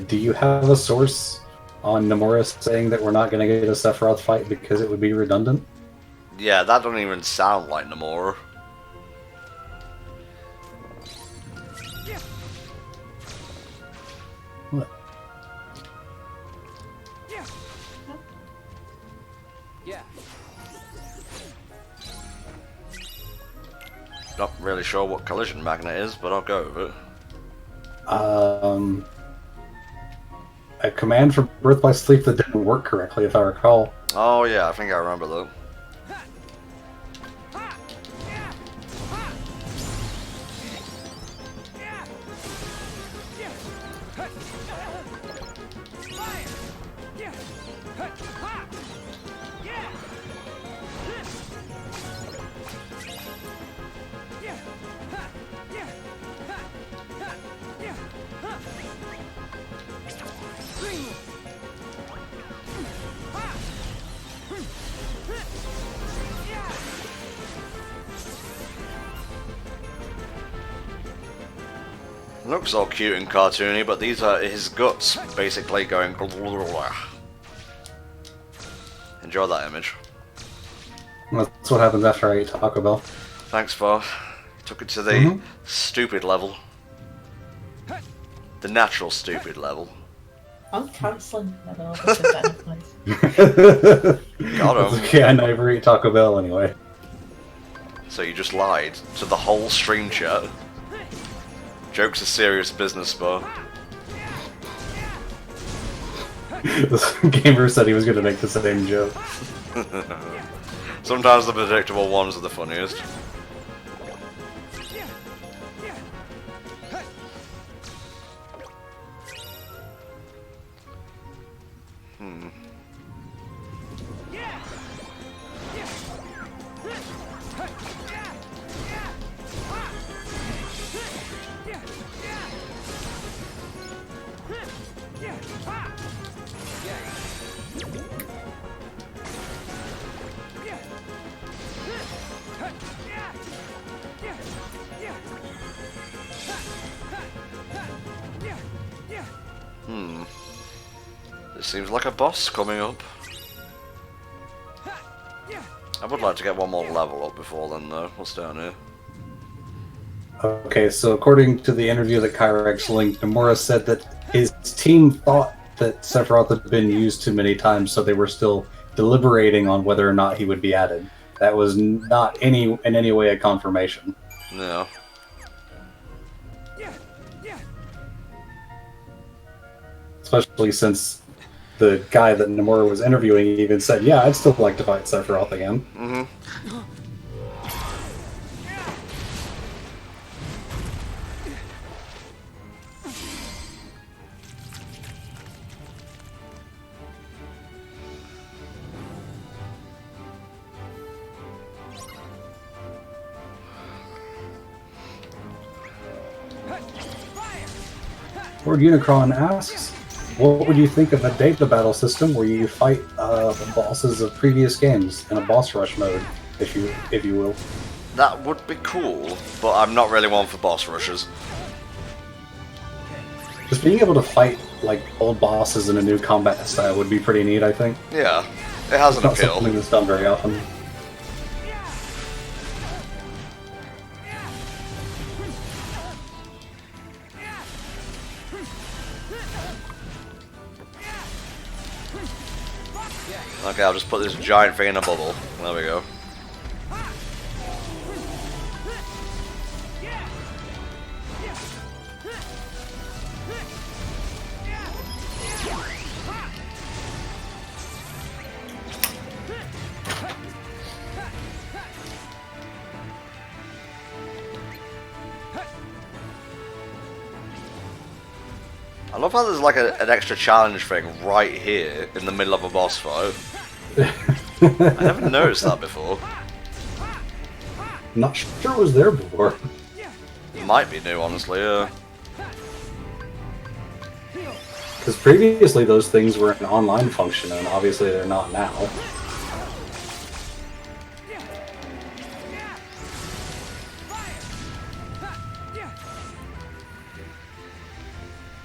Do you have a source on Nomura saying that we're not going to get a Sephiroth fight because it would be redundant? Yeah, that doesn't even sound like Nomura. What? Not really sure what collision magnet is, but I'll go with it. A command for Birth by Sleep that didn't work correctly, if I recall. Oh yeah, I think I remember that. Looks all cute and cartoony, but these are his guts basically going. Enjoy that image. That's what happens after I eat Taco Bell. Thanks, Far. Took it to the stupid level. The natural stupid level. I'm cancelling. Never know, it's a better place. Got him. Okay, I never eat Taco Bell anyway. So you just lied to the whole stream chat. Joke's a serious business, Bar. This gamer said he was going to make the same joke. Sometimes the predictable ones are the funniest. This seems like a boss coming up. I would like to get one more level up before then, though. What's down here? Okay, so according to the interview that Kyrex linked, Nomura said that his team thought that Sephiroth had been used too many times, so they were still deliberating on whether or not he would be added. That was not in any way a confirmation. No. Especially since the guy that Nomura was interviewing even said, "Yeah, I'd still like to fight Sephiroth again." Mm-hmm. Lord Unicron asks, what would you think of a data battle system where you fight the bosses of previous games in a boss rush mode, if you will? That would be cool, but I'm not really one for boss rushes. Just being able to fight like old bosses in a new combat style would be pretty neat, I think. Yeah, it has an Not appeal. something that's done very often. Okay, I'll just put this giant thing in a bubble. There we go. I love how there's like an extra challenge thing right here in the middle of a boss fight. I never noticed that before. Not sure it was there before. It might be new, honestly, yeah. Because previously those things were an online function, and obviously they're not now.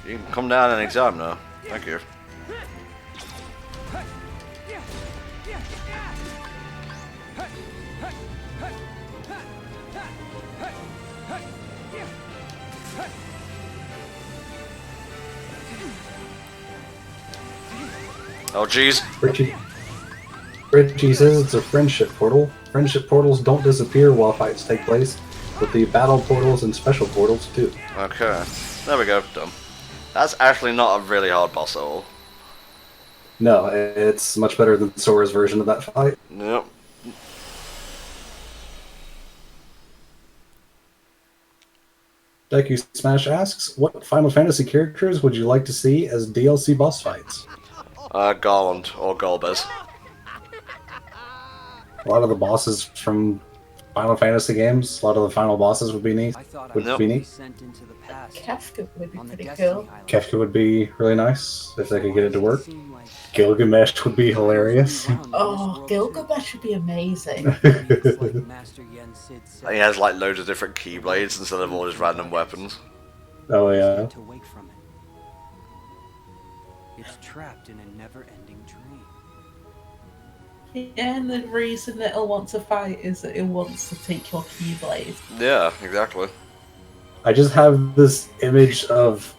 You can come down anytime now. Thank you. Oh jeez. Richie says it's a friendship portal. Friendship portals don't disappear while fights take place, but the battle portals and special portals do. Okay. There we go. Done. That's actually not a really hard boss at all. No, it's much better than Sora's version of that fight. Yep. Deku Smash asks, what Final Fantasy characters would you like to see as DLC boss fights? Garland or Golbez. A lot of the bosses from Final Fantasy games, a lot of the final bosses would be neat. Kafka would be pretty cool. Kefka would be really nice if they could get it to work. Gilgamesh would be hilarious. Oh, Gilgamesh would be amazing. He has like loads of different keyblades instead of all his random weapons. Oh yeah. To wake from it. It's trapped in a never-ending dream. Yeah, and the reason that it'll want to fight is that it wants to take your keyblade. Yeah, exactly. I just have this image of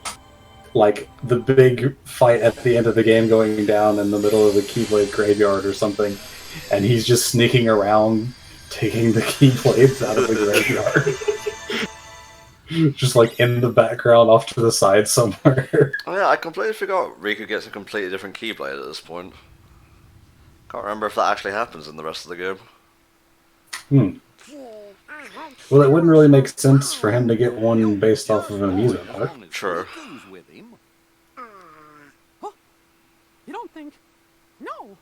like the big fight at the end of the game going down in the middle of the Keyblade graveyard or something, and he's just sneaking around taking the Keyblades out of the graveyard. Just like in the background off to the side somewhere. Oh yeah, I completely forgot Riku gets a completely different Keyblade at this point. Can't remember if that actually happens in the rest of the game. Well, it wouldn't really make sense for him to get one based off of an amusement park. True. Huh? You don't think? No!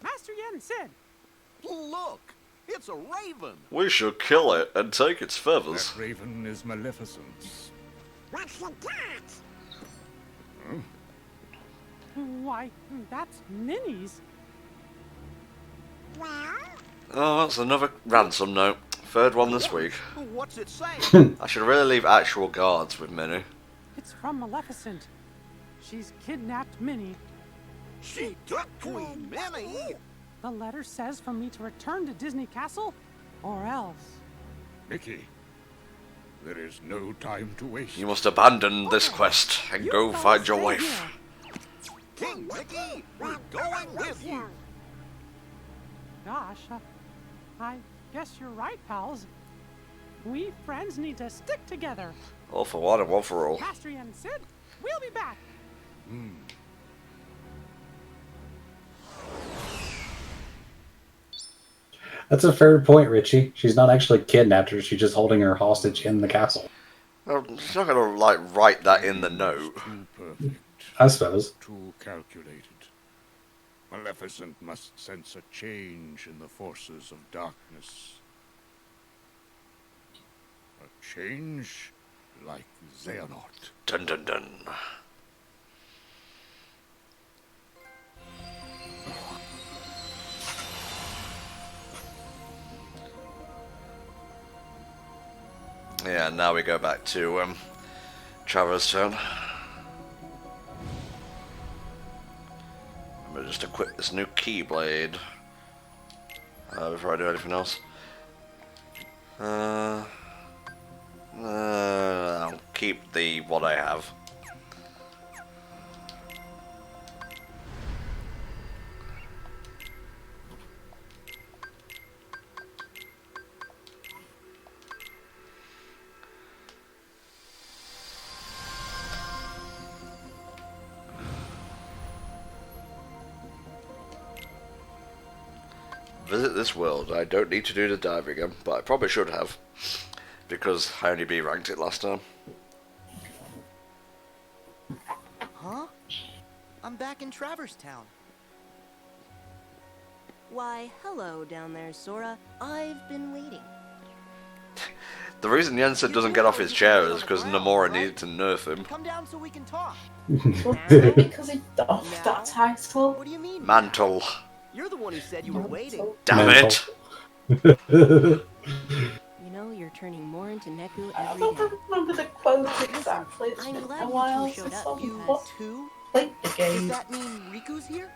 Master Yen said. Look! It's a raven! We should kill it and take its feathers. That raven is Maleficent. What's the cat? Why, that's Minnie's. Well? Oh, that's another ransom note. Third one this week. What's it saying? I should really leave actual guards with Minnie. It's from Maleficent. She's kidnapped Minnie. She took Queen Minnie? The letter says for me to return to Disney Castle, or else. Mickey, there is no time to waste. You must abandon this quest and go find your wife. King Mickey, we're going with you. gosh. I guess you're right, pals. We friends need to stick together. All for one and one for all. Mastery and Sid, we'll be back. That's a fair point, Richie. She's not actually kidnapped her, she's just holding her hostage in the castle. Well, she's not gonna like write that in the note. Too perfect. I suppose. Too calculated. Maleficent must sense a change in the forces of darkness. A change like Xehanort. Dun dun dun. Yeah, now we go back to Traverse Town. I'm gonna just equip this new Keyblade before I do anything else. I'll keep the what I have. Visit this world. I don't need to do the dive again, but I probably should have, because I only B ranked it last time. Huh? I'm back in Traverse Town. Why, hello down there, Sora. I've been waiting. The reason Jensen doesn't get off his chair is because Nomura needed to nerf him. Come down so we can talk. Because he doffed that title. What do you mean? Mantle. You're the one who said you were waiting. Damn it! You know, you're turning more into Neku I every don't day. remember the quote exactly. It's I'm been glad a you while two showed since up. I've Too? played the Does game. that mean Riku's here?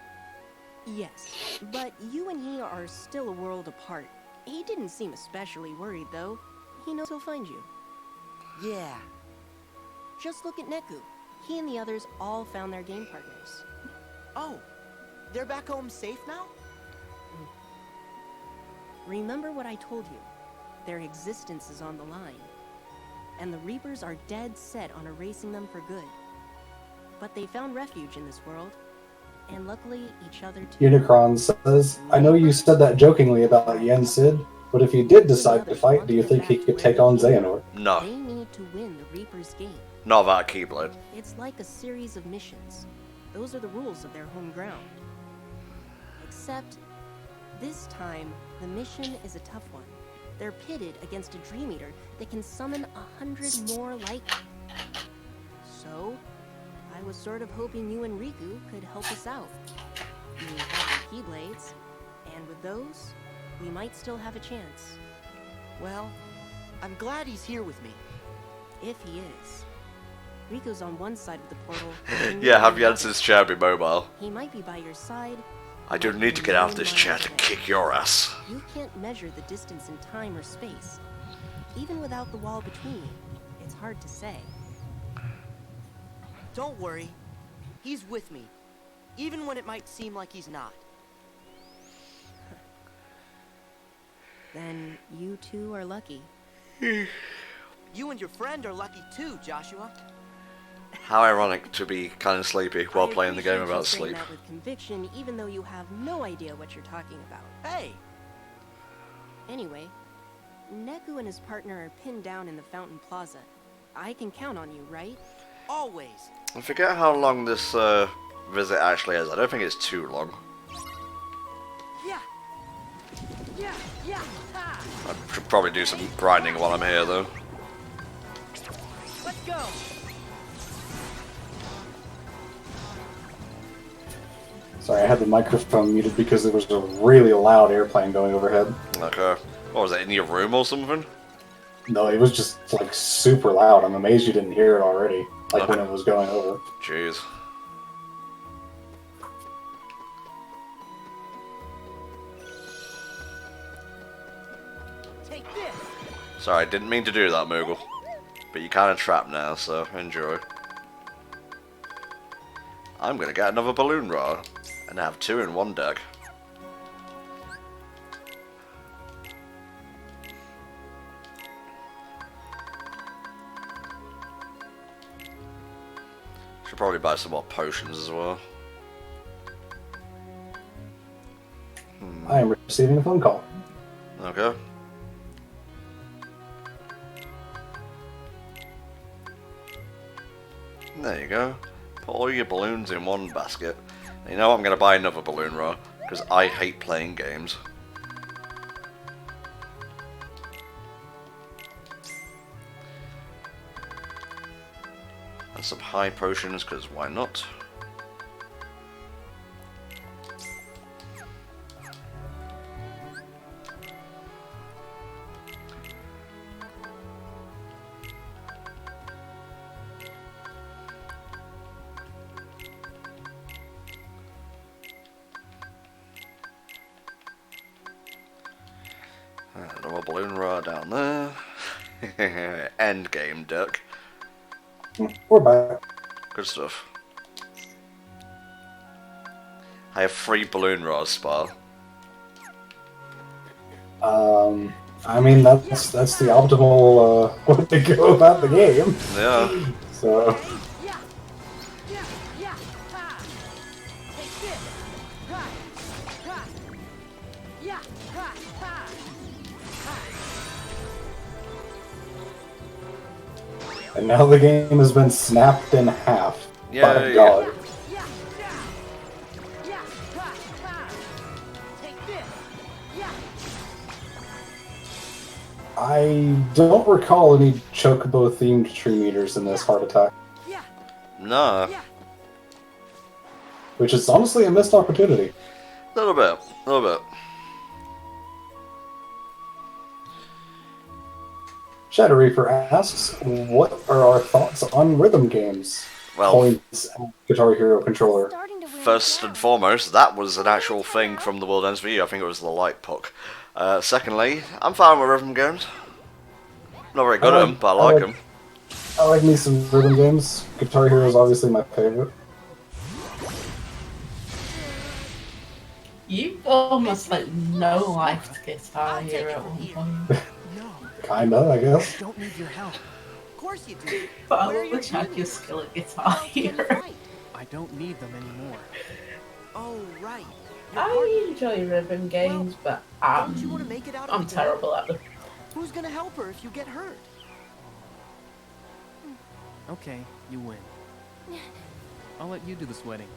Yes, but you and he are still a world apart. He didn't seem especially worried, though. He knows he'll find you. Yeah. Just look at Neku. He and the others all found their game partners. Oh, they're back home safe now? Remember what I told you. Their existence is on the line. And the Reapers are dead set on erasing them for good. But they found refuge in this world. And luckily, each other too. Unicron says, I know you said that jokingly about Yen Sid, but if he did decide to fight, do you think he could take on Xehanort? No. They need to win the Reaper's game. Not that Keyblade. It's like a series of missions. Those are the rules of their home ground. Except, this time, the mission is a tough one. They're pitted against a Dream Eater that can summon 100 more like it. So, I was sort of hoping you and Riku could help us out. You have your Keyblades, and with those, we might still have a chance. Well, I'm glad he's here with me. If he is. Riku's on one side of the portal. and Yeah, you're have on the other. Jensen's chair be mobile. He might be by your side. I do need to get out of this chair to kick your ass. You can't measure the distance in time or space. Even without the wall between you, it's hard to say. Don't worry. He's with me. Even when it might seem like he's not. Then you two are lucky. You and your friend are lucky too, Joshua. How ironic to be kind of sleepy while I playing the game appreciate about you saying sleep. that with conviction, even though you have no idea what you're talking about. Hey! Anyway, Neku and his partner are pinned down in the Fountain Plaza. I can count on you, right? Always. I forget how long this visit actually is. I don't think it's too long. Yeah. Yeah. Yeah. Ha. I should probably do some grinding while I'm here, though. Let's go. Sorry, I had the microphone muted because there was a really loud airplane going overhead. Okay. What was it, in your room or something? No, it was just like super loud. I'm amazed you didn't hear it already, like when it was going over. Jeez. Take this. Sorry, didn't mean to do that, Moogle. But you're kind of trapped now, so enjoy. I'm gonna get another balloon rod and have two in one deck. Should probably buy some more potions as well. I am receiving a phone call. Okay. There you go. Put all your balloons in one basket. You know I'm going to buy another balloon row, because I hate playing games. And some high potions, because why not? Another balloon row down there. End game, Dirk. We're back. Good stuff. I have 3 balloon rows, Spar. I mean that's the optimal way to go about the game. Yeah. So. And now the game has been snapped in half by a dog. I don't recall any Chocobo themed tree meters in this heart attack. No. Which is honestly a missed opportunity. A little bit. A little bit. Shadow Reaper asks, what are our thoughts on rhythm games? Well, Points at Guitar Hero controller. First and foremost, that was an actual thing from the World Ends video. I think it was the light puck. Secondly, I'm fine with rhythm games. Not very good at them, but I like them. I like me some rhythm games. Guitar Hero is obviously my favorite. You almost like no life to Guitar Hero at one point. Kinda, I guess. Don't need your help. Of course you do. But I will check your skill at Guitar Hero. I don't need them anymore. Oh, right. I enjoy rhythm games, but I'm terrible at them. Who's gonna help her if you get hurt? Okay, you win. I'll let you do the sweating.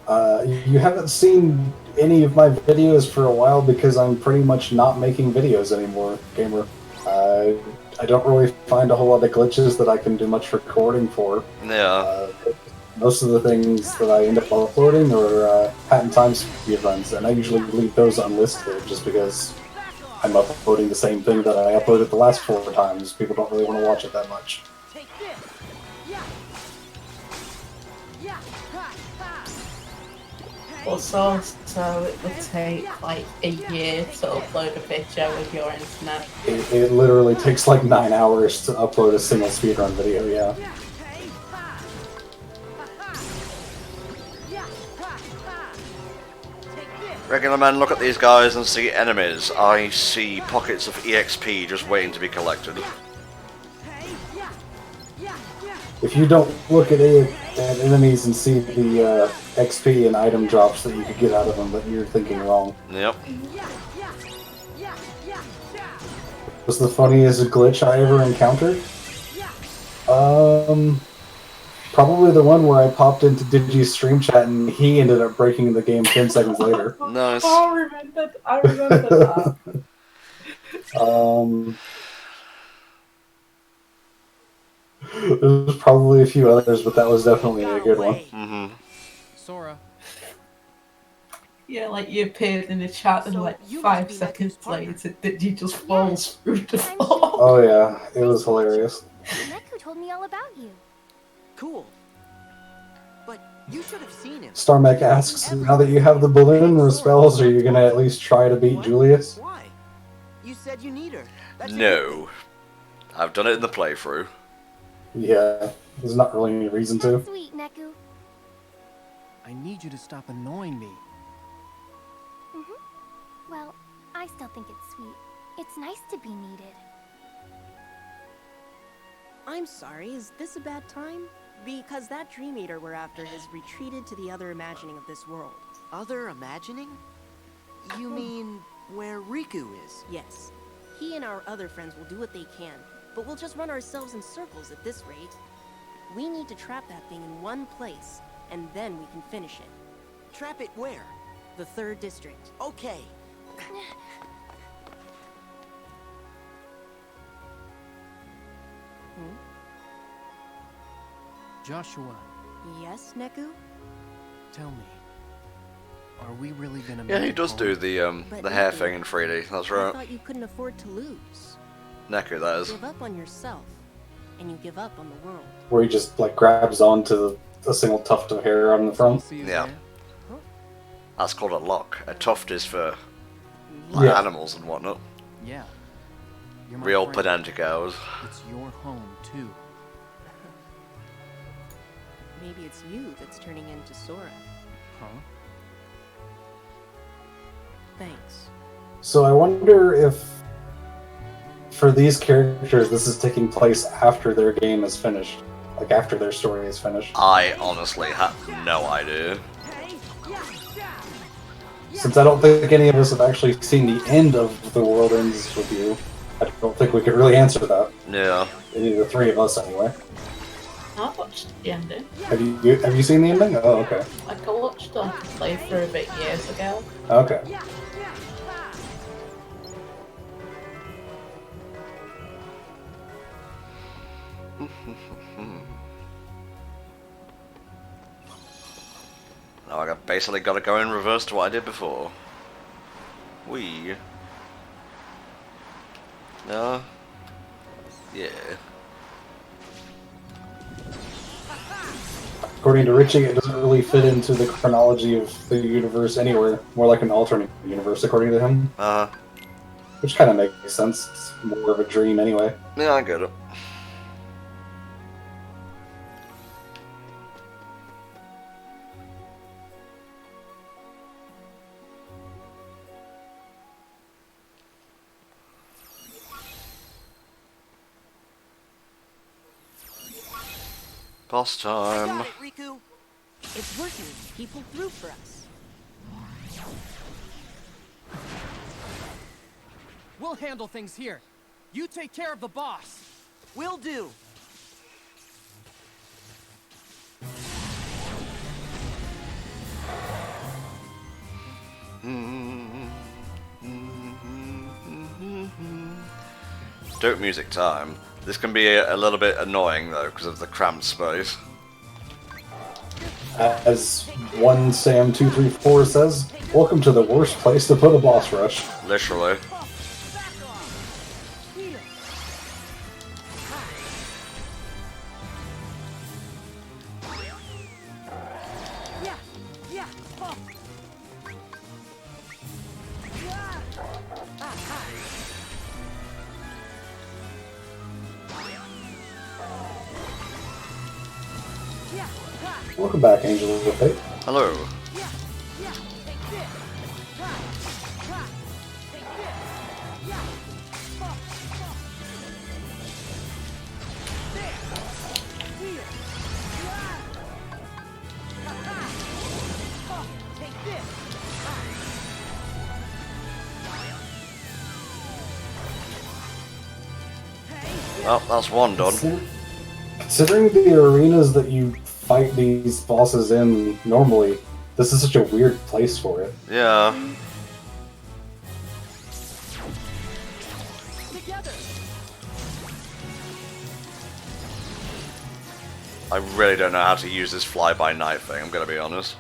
You haven't seen any of my videos for a while because I'm pretty much not making videos anymore, gamer. I don't really find a whole lot of glitches that I can do much recording for. Yeah. Most of the things that I end up uploading are patent time speedruns, and I usually leave those unlisted just because I'm uploading the same thing that I uploaded the last 4 times. People don't really want to watch it that much. Also, so it would take like a year to upload a picture with your internet. It literally takes like 9 hours to upload a single speedrun video, yeah. Regular men look at these guys and see enemies. I see pockets of EXP just waiting to be collected. If you don't look at enemies and see the XP and item drops that you could get out of them, then you're thinking wrong. Yep. What's the funniest glitch I ever encountered? Probably the one where I popped into Digi's stream chat and he ended up breaking the game 10 seconds later. Nice. Oh, I remember that. There's probably a few others, but that was definitely a good one. Mm-hmm. Sora. Yeah, like you appeared in the chat and like 5 seconds later, did you just fall through the floor? Oh yeah, it was hilarious. Neku told me all about you. Cool. But you should have seen him. Starmech asks, now that you have the balloon or spells, are you gonna at least try to beat Julius? Why? You said you need her. No. I've done it in the playthrough. Yeah, there's not really any reason to. Sweet, Neku. I need you to stop annoying me. Well, I still think it's sweet. It's nice to be needed. I'm sorry, is this a bad time? Because that Dream Eater we're after has retreated to the other imagining of this world. Other imagining? You mean where Riku is? Yes. He and our other friends will do what they can, but we'll just run ourselves in circles at this rate. We need to trap that thing in one place, and then we can finish it. Trap it where? The 3rd district. Okay. Joshua. Yes, Neku? Tell me, are we really gonna? Yeah, he does do the hair thing in 3D. That's I right. thought you couldn't afford to lose. Neku, that is. You give up on yourself, and you give up on the world. Where he just like grabs onto a single tuft of hair on the front. Yeah. That's called a lock. A tuft is for like animals and whatnot. Yeah. You're my Real friend. pedantic hours. It's your home too. Maybe it's you that's turning into Sora. Huh? Thanks. So I wonder if, for these characters, this is taking place after their game is finished. Like, after their story is finished. I honestly have no idea. Since I don't think any of us have actually seen the end of The World Ends With You, I don't think we could really answer that. Yeah. Any of the 3 of us, anyway. I've watched the ending. Have you seen the ending? Oh, okay. Like I watched a playthrough of it years ago. Okay. Now I basically got to go in reverse to what I did before. No. Yeah. According to Richie, it doesn't really fit into the chronology of the universe anywhere. More like an alternate universe, according to him. Which kind of makes sense. It's more of a dream anyway. Yeah, I get it. Boss time. Got it, Riku. It's working. He pulled through for us. We'll handle things here. You take care of the boss. Will do. Dope music time. This can be a little bit annoying though because of the cramped space. As one Sam234 says, welcome to the worst place to put a boss rush. Literally. Welcome back, Angel of Fate. Hello. Well, that's one done. Considering the arenas that you fight these bosses in normally, this is such a weird place for it. Yeah. I really don't know how to use this fly-by-night thing, I'm gonna be honest.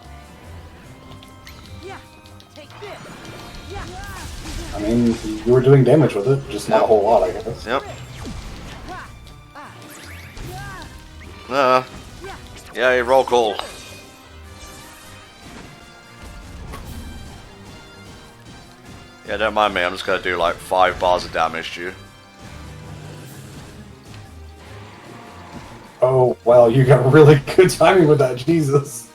I mean, you were doing damage with it, just not a whole lot, I guess. Yep. Yeah, roll call. Yeah, don't mind me, I'm just gonna do like 5 bars of damage to you. Oh, wow, you got really good timing with that, Jesus.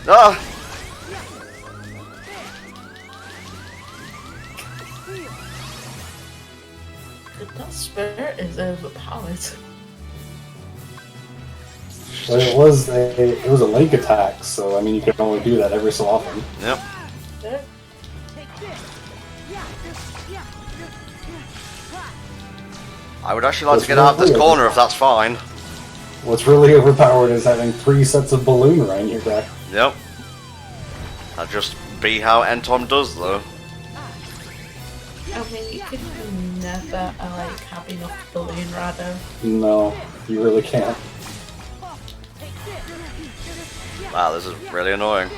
Ah! It does Spirit is overpowered. But it was a link attack, so I mean you can only do that every so often. Yep. Yeah. I would actually like to get out of this corner if that's fine. What's really overpowered is having 3 sets of balloon around your back. Yep. That'd just be how NTom does, though. I mean, you could never like have enough balloon radar. No, you really can't. Wow, this is really annoying.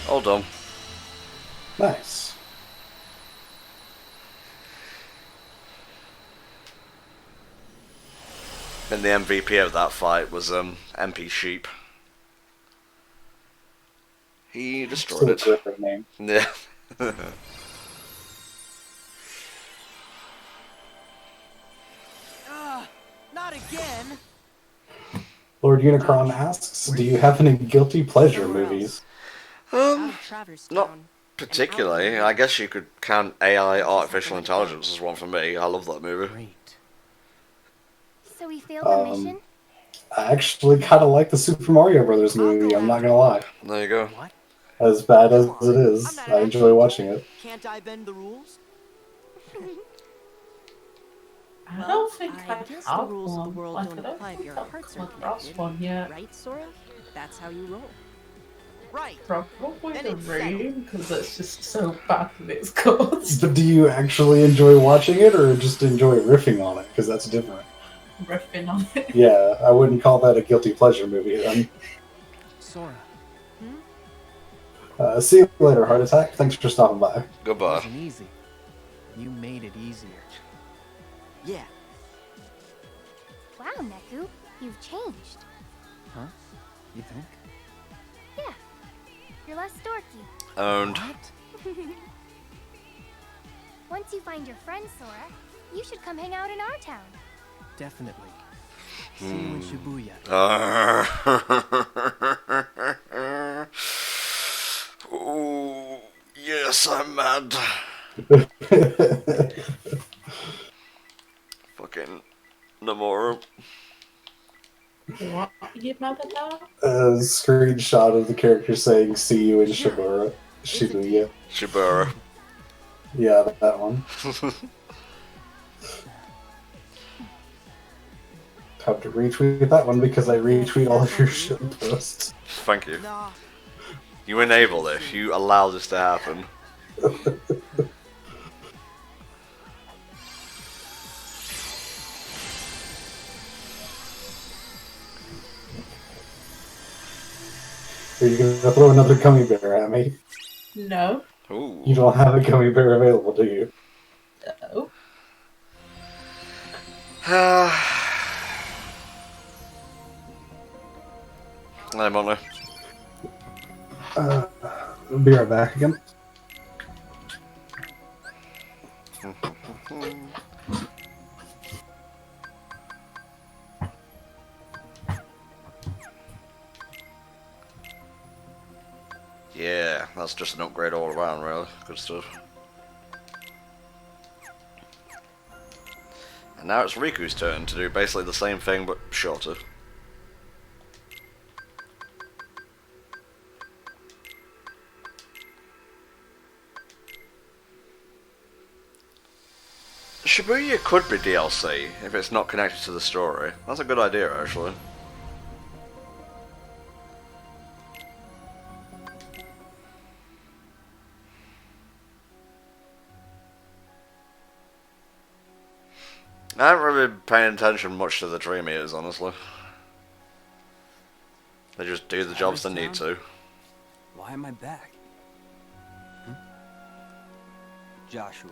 All done. Nice. And the MVP of that fight was MP Sheep. He destroyed it. Still a terrific name. Yeah. Not again. Lord Unicron asks, do you have any guilty pleasure movies? Not particularly. I guess you could count AI Artificial Intelligence as one for me. I love that movie. So we failed the mission? I actually kind of like the Super Mario Brothers movie, I'm not gonna lie. There you go. As bad as it is, I enjoy watching it. Can't I bend the rules? I don't think I guess have the rules of the one. world Like, don't I don't apply if think your I've hearts come are across connected. one yet. Right, Sora? That's how you roll. Right. Probably Then the it's rain, because it's just so bad with its cause. But do you actually enjoy watching it, or just enjoy riffing on it? Because that's different. Riffing on it. Yeah, I wouldn't call that a guilty pleasure movie then. Sora. See you later, Heart Attack. Thanks for stopping by. It Goodbye. wasn't easy. You made it easier. Yeah. Wow, Neku, you've changed. Huh? You think? Yeah, you're less dorky. Owned. Once you find your friend, Sora, you should come hang out in our town. Definitely. See you in Shibuya. Oh, yes, I'm mad. Fucking Nomura. What are you mad about? A screenshot of the character saying, see you in Shibuya. Shibura. Yeah, that one. Have to retweet that one because I retweet all of your shit posts. Thank you. You enable this. You allow this to happen. Are you gonna throw another gummy bear at me? No. Ooh. You don't have a gummy bear available, do you? No. I'm on there. I'll be right back again. Yeah, that's just an upgrade all around, really. Good stuff. And now it's Riku's turn to do basically the same thing, but shorter. Shibuya could be DLC if it's not connected to the story. That's a good idea, actually. I haven't really been paying attention much to the Dream Eaters, honestly. They just do the jobs they need to. Why am I back? Joshua.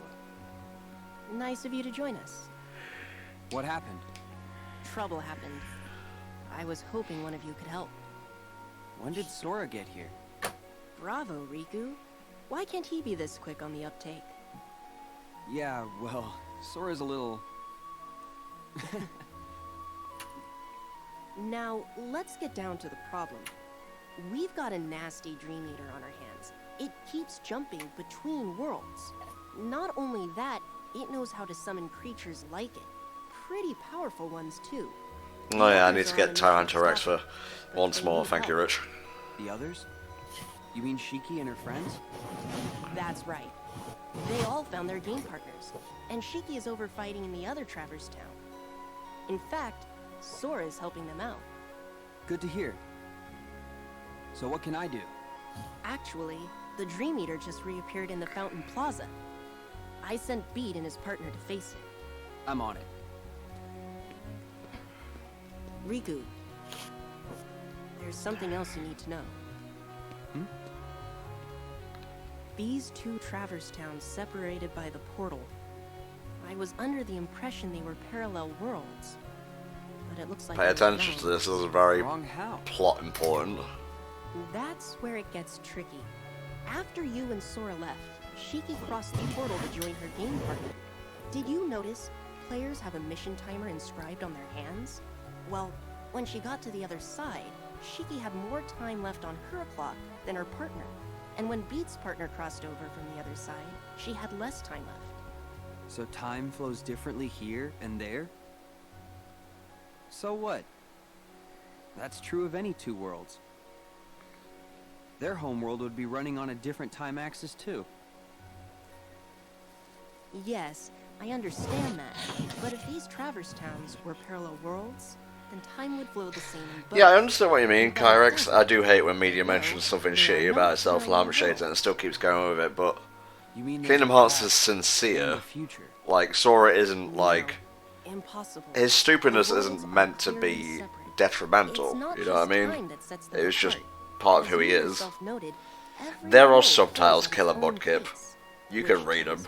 Nice of you to join us. What happened? Trouble happened. I was hoping one of you could help. When did Sora get here? Bravo, Riku. Why can't he be this quick on the uptake? Yeah, well, Sora's a little... Now, let's get down to the problem. We've got a nasty Dream Eater on our hands. It keeps jumping between worlds. Not only that, it knows how to summon creatures like it. Pretty powerful ones, too. Oh yeah, I need to get Tyrannosaurus for once more, thank you, Rich. The others? You mean Shiki and her friends? That's right. They all found their game partners, and Shiki is over fighting in the other Traverse Town. In fact, Sora is helping them out. Good to hear. So what can I do? Actually, the Dream Eater just reappeared in the Fountain Plaza. I sent Beat and his partner to face it. I'm on it. Riku, there's something else you need to know. Hmm? These two Traverse Towns separated by the portal. I was under the impression they were parallel worlds, but it looks like... Pay attention to this, this is very Wrong how? plot important. That's where it gets tricky. After you and Sora left, Shiki crossed the portal to join her game partner. Did you notice players have a mission timer inscribed on their hands? Well, when she got to the other side, Shiki had more time left on her clock than her partner. And when Beat's partner crossed over from the other side, she had less time left. So time flows differently here and there? So what? That's true of any two worlds. Their homeworld would be running on a different time axis too. Yes, I understand that. But if these Traverse Towns were parallel worlds, then time would flow the same in both. Yeah, I understand what you mean, Kyrex. I do hate when media mentions something shitty about itself, Llama Shades, and it still keeps going with it, but Kingdom Hearts is sincere. Like, Sora isn't, like... Impossible. His stupidness isn't meant to be detrimental, you know what I mean? It was just part of who he is. There are subtitles, Killer Mudkip. You can read them.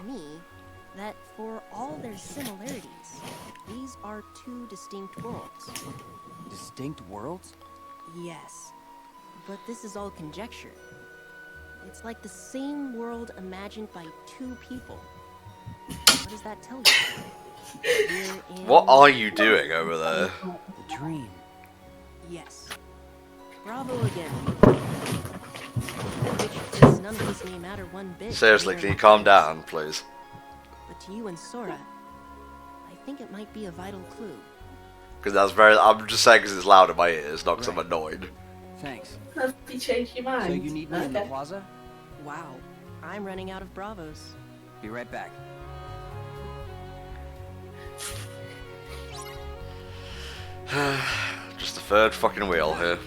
That for all their similarities, these are two distinct worlds. Distinct worlds? Yes, but this is all conjecture. It's like the same world imagined by two people. What does that tell you? What are you doing over there? The dream. Yes. Bravo again. Which does none of this may matter one bit. Seriously, can you calm down, please? But to you and Sora, I think it might be a vital clue. Because that's very... I'm just saying because it's loud in my ears, not because I'm annoyed. Thanks. Have you changed your mind? So you need me in the plaza? Wow. I'm running out of Bravos. Be right back. Just the third fucking wheel here.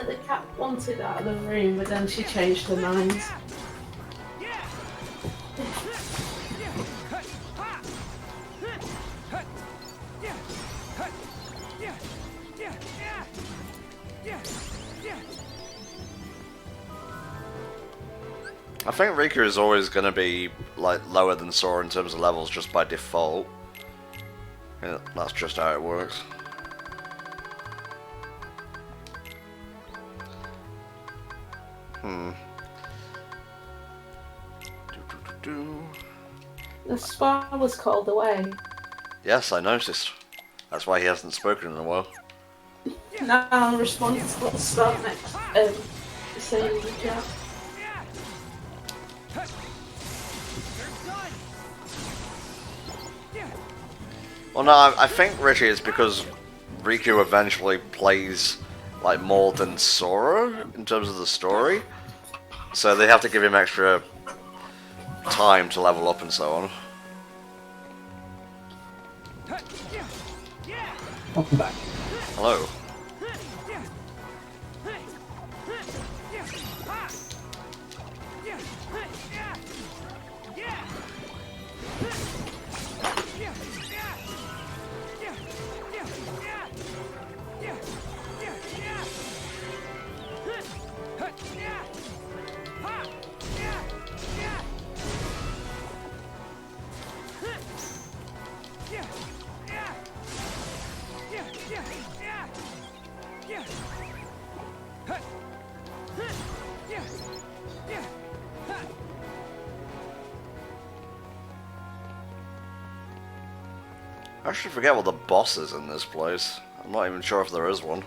The cat wanted out of the room, but then she changed her mind. I think Riku is always going to be like lower than Sora in terms of levels just by default. Yeah, that's just how it works. The Spar was called away. Yes, I noticed. That's why he hasn't spoken in a while. Now I'm responding to what's start next. Saying the chat. Well, no, I think Richie is because Riku eventually plays like more than Sora in terms of the story, so they have to give him extra time to level up and so on. Welcome back. Hello. I actually forget what the boss is in this place. I'm not even sure if there is one.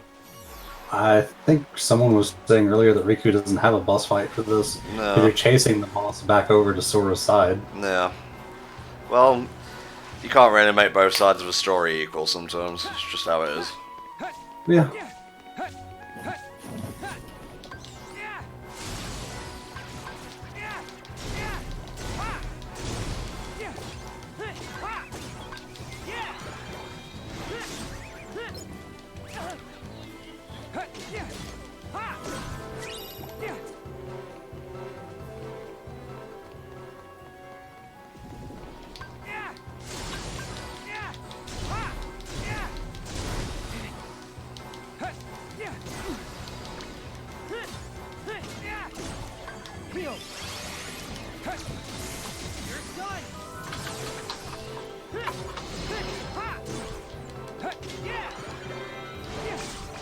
I think someone was saying earlier that Riku doesn't have a boss fight for this. No. You're chasing the boss back over to Sora's side. Yeah. Well, you can't really make both sides of a story equal sometimes. It's just how it is. Yeah.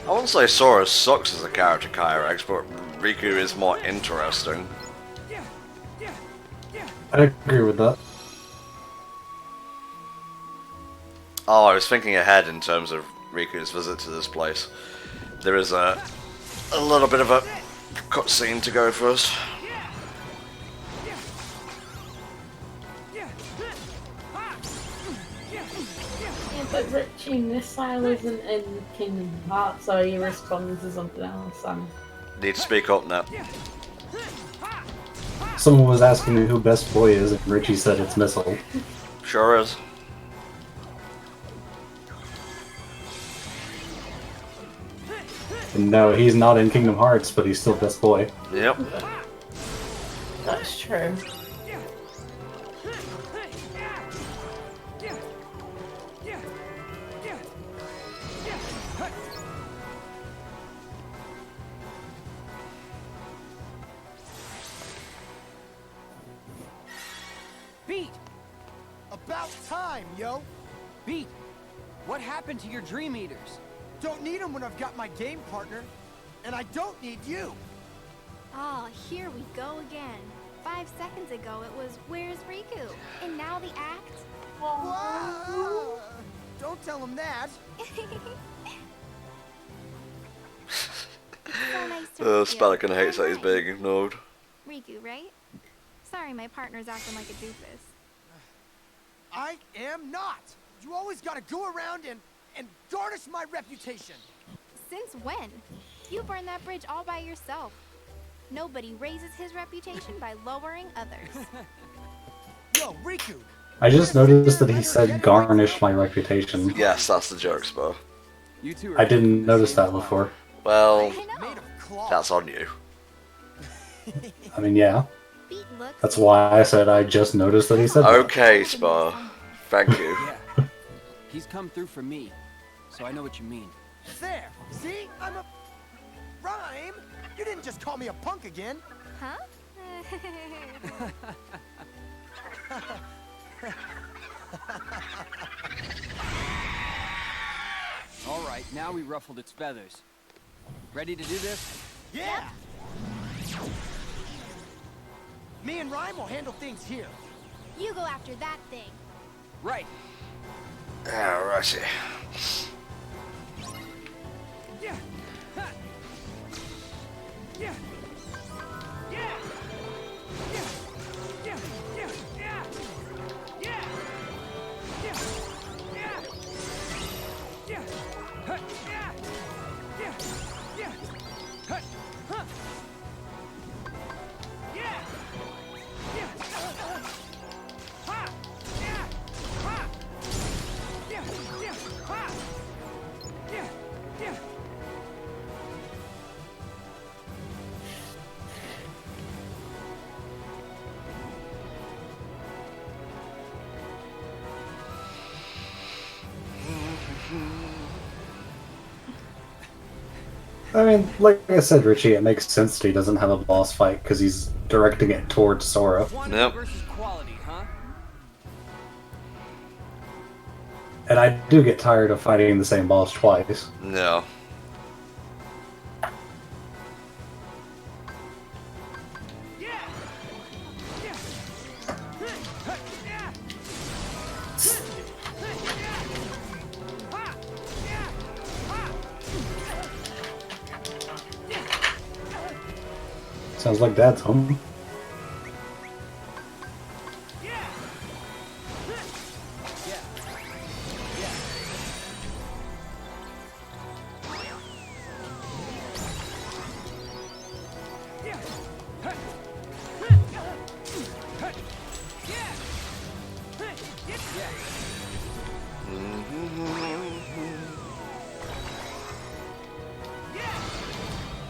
I wouldn't say Sora sucks as a character, Kyrex, but Riku is more interesting. I agree with that. Oh, I was thinking ahead in terms of Riku's visit to this place. There is a little bit of a cutscene to go first. Yeah, but Richie Missile isn't in Kingdom Hearts, so he responds to something else. Need to speak up now. Someone was asking me who Best Boy is, and Richie said it's Missile. Sure is. And no, he's not in Kingdom Hearts, but he's still Best Boy. Yep. That's true. Beat! About time, yo! Beat! What happened to your Dream Eaters? Don't need them when I've got my game partner. And I don't need you! Oh, here we go again. 5 seconds ago it was, "Where's Riku?" And now the act? Whoa. Don't tell him that! So nice to meet you. Spelican hates that he's being ignored. Riku, right? Sorry, my partner's acting like a doofus. I am not! You always gotta go around and garnish my reputation! Since when? You burned that bridge all by yourself. Nobody raises his reputation by lowering others. Yo, Riku! I just noticed that he said garnish my reputation. Yes, that's the joke, Spar. I didn't notice that before. Well, that's on you. I mean, yeah. That's why I said I just noticed that he said that. Okay, Spar. Thank you. Yeah. He's come through for me, so I know what you mean. There! See? I'm a... Rhyme! You didn't just call me a punk again! Huh? Alright, now we ruffled its feathers. Ready to do this? Yeah! Me and Rhyme will handle things here. You go after that thing. Right. Alrighty. Yeah! Yeah! Yeah! Yeah! Yeah! Yeah! Yeah! Yeah! Yeah! Yeah! Yeah! Huh! Yeah! Yeah! Yeah! Huh! Huh! Yeah! Yeah! Ha! Yeah! Ha! Yeah! Yeah! Ha! Yeah! Yeah! I mean, like I said, Richie, it makes sense that he doesn't have a boss fight because he's directing it towards Sora. Yep. Versus quality, huh? And I do get tired of fighting the same boss twice. No. Sounds like Dad's home.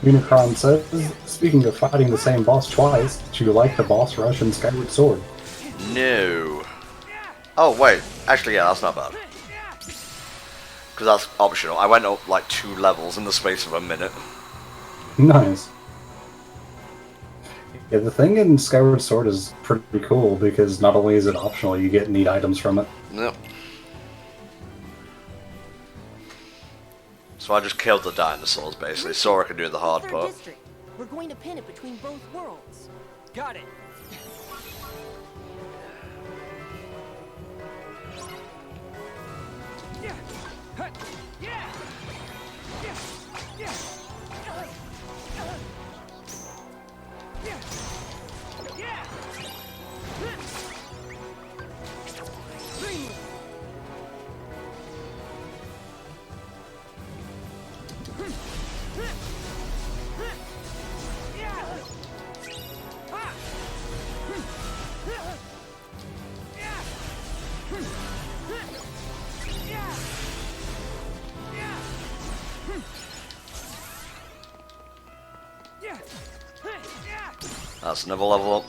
Unicron says, speaking of fighting the same boss twice, did you like the boss rush in Skyward Sword? No. Oh, wait. Actually, yeah, that's not bad. Because that's optional. I went up like 2 levels in the space of a minute. Nice. Yeah, the thing in Skyward Sword is pretty cool because not only is it optional, you get neat items from it. Yep. So I just killed the dinosaurs, basically. Sora can do the hard part. We're going to pin it between both worlds. Got it. That's another level up.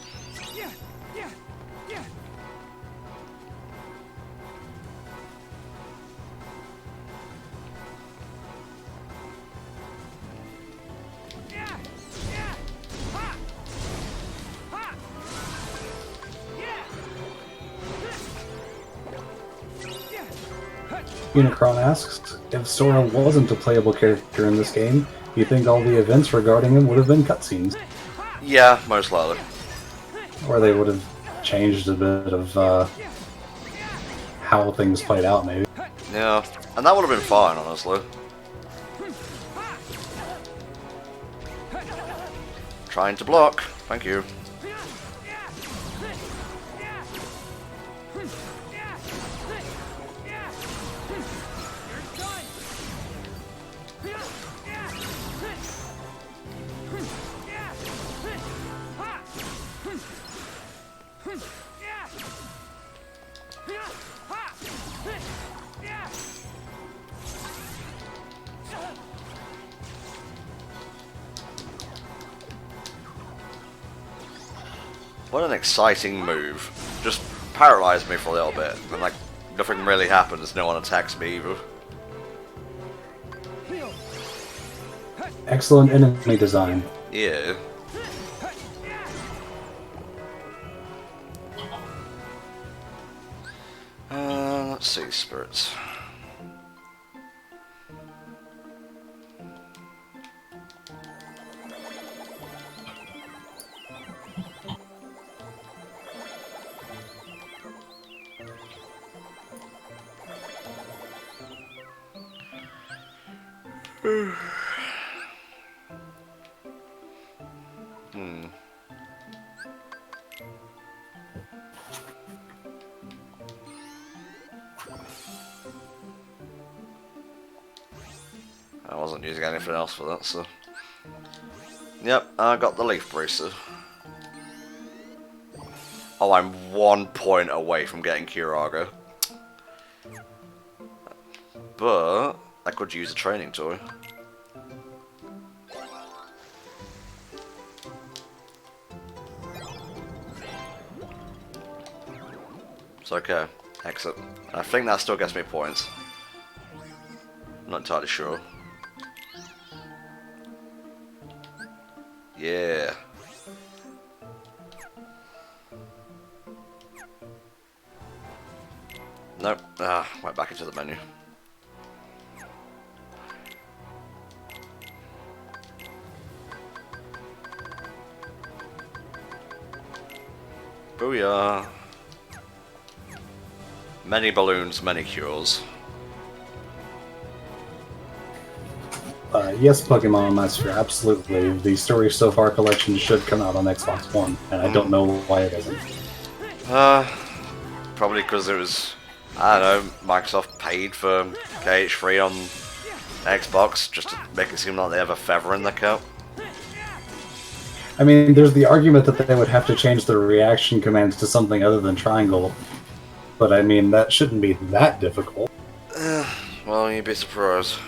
Unicron asks, if Sora wasn't a playable character in this game, do you think all the events regarding him would have been cutscenes? Yeah, most likely. Or they would have changed a bit of how things played out, maybe. Yeah, and that would have been fine, honestly. Trying to block. Thank you. What an exciting move. Just paralyzed me for a little bit, and like nothing really happens, no one attacks me either. Excellent enemy design. Yeah. Let's see, spirits. I wasn't using anything else for that, so... Yep, I got the leaf bracer. Oh, I'm 1 point away from getting Kiraga. But I could use a training toy. It's okay. Exit. I think that still gets me points. I'm not entirely sure. Yeah. Nope. Went back into the menu. Booyah. Many balloons, many cures. Yes, Pokemon Master, absolutely. The Story So Far collection should come out on Xbox One, and I don't know why it doesn't. Probably because it was, I don't know, Microsoft paid for KH3 on Xbox just to make it seem like they have a feather in their cap. I mean, there's the argument that they would have to change the reaction commands to something other than triangle, but I mean, that shouldn't be that difficult. Well, you'd be surprised.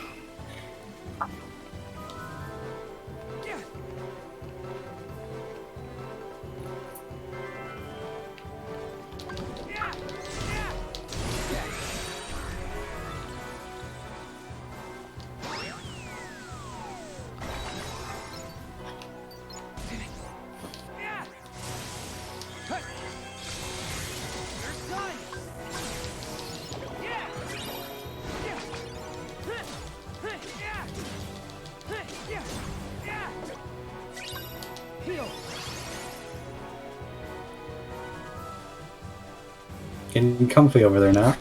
Getting comfy over there now.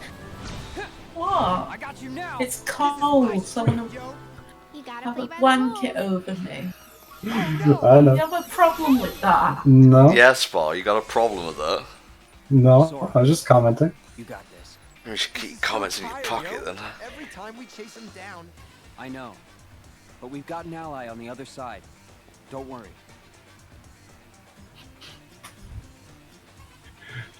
What? It's cold, so I want to have a blanket over me. I know. You have a problem with that? No. Yeah, Spar, you got a problem with that? No, I was just commenting. You got this. You should keep comments in your pocket then. Every time we chase him down. I know. But we've got an ally on the other side. Don't worry.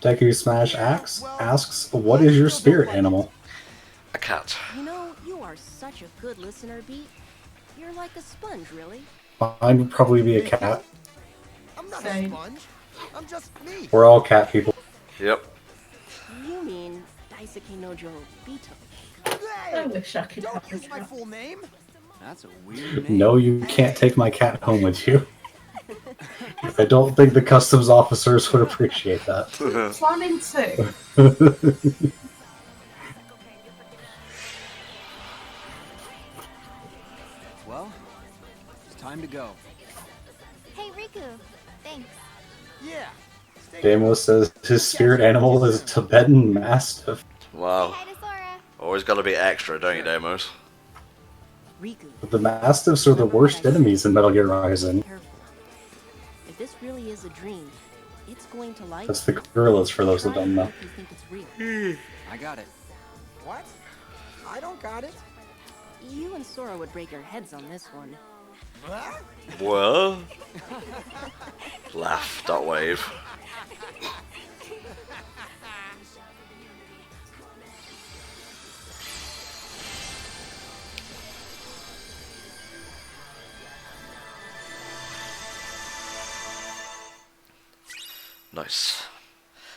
Deku Smash asks, what is your spirit animal? A cat. You know, you are such a good listener, Beat. You're like a sponge, really. Mine would probably be a cat. I'm not a sponge. I'm just me. We're all cat people. Yep. You mean Daisuke Nojo Bito. I wish I could have Use my full name. That's a weird name. No, you can't take my cat home with you. I don't think the customs officers would appreciate that. Planning to. Well, it's time to go. Hey, Riku. Thanks. Yeah. Damo says his spirit animal is a Tibetan Mastiff. Wow. Always gotta be extra, don't you, Demos? But the Mastiffs are the worst enemies in Metal Gear Rising. If this really is a dream, it's going to light. That's the gorillas, for those that don't know. You think it's real. I got it. What? I don't got it. You and Sora would break your heads on this one. What? Laugh, dot wave. Nice.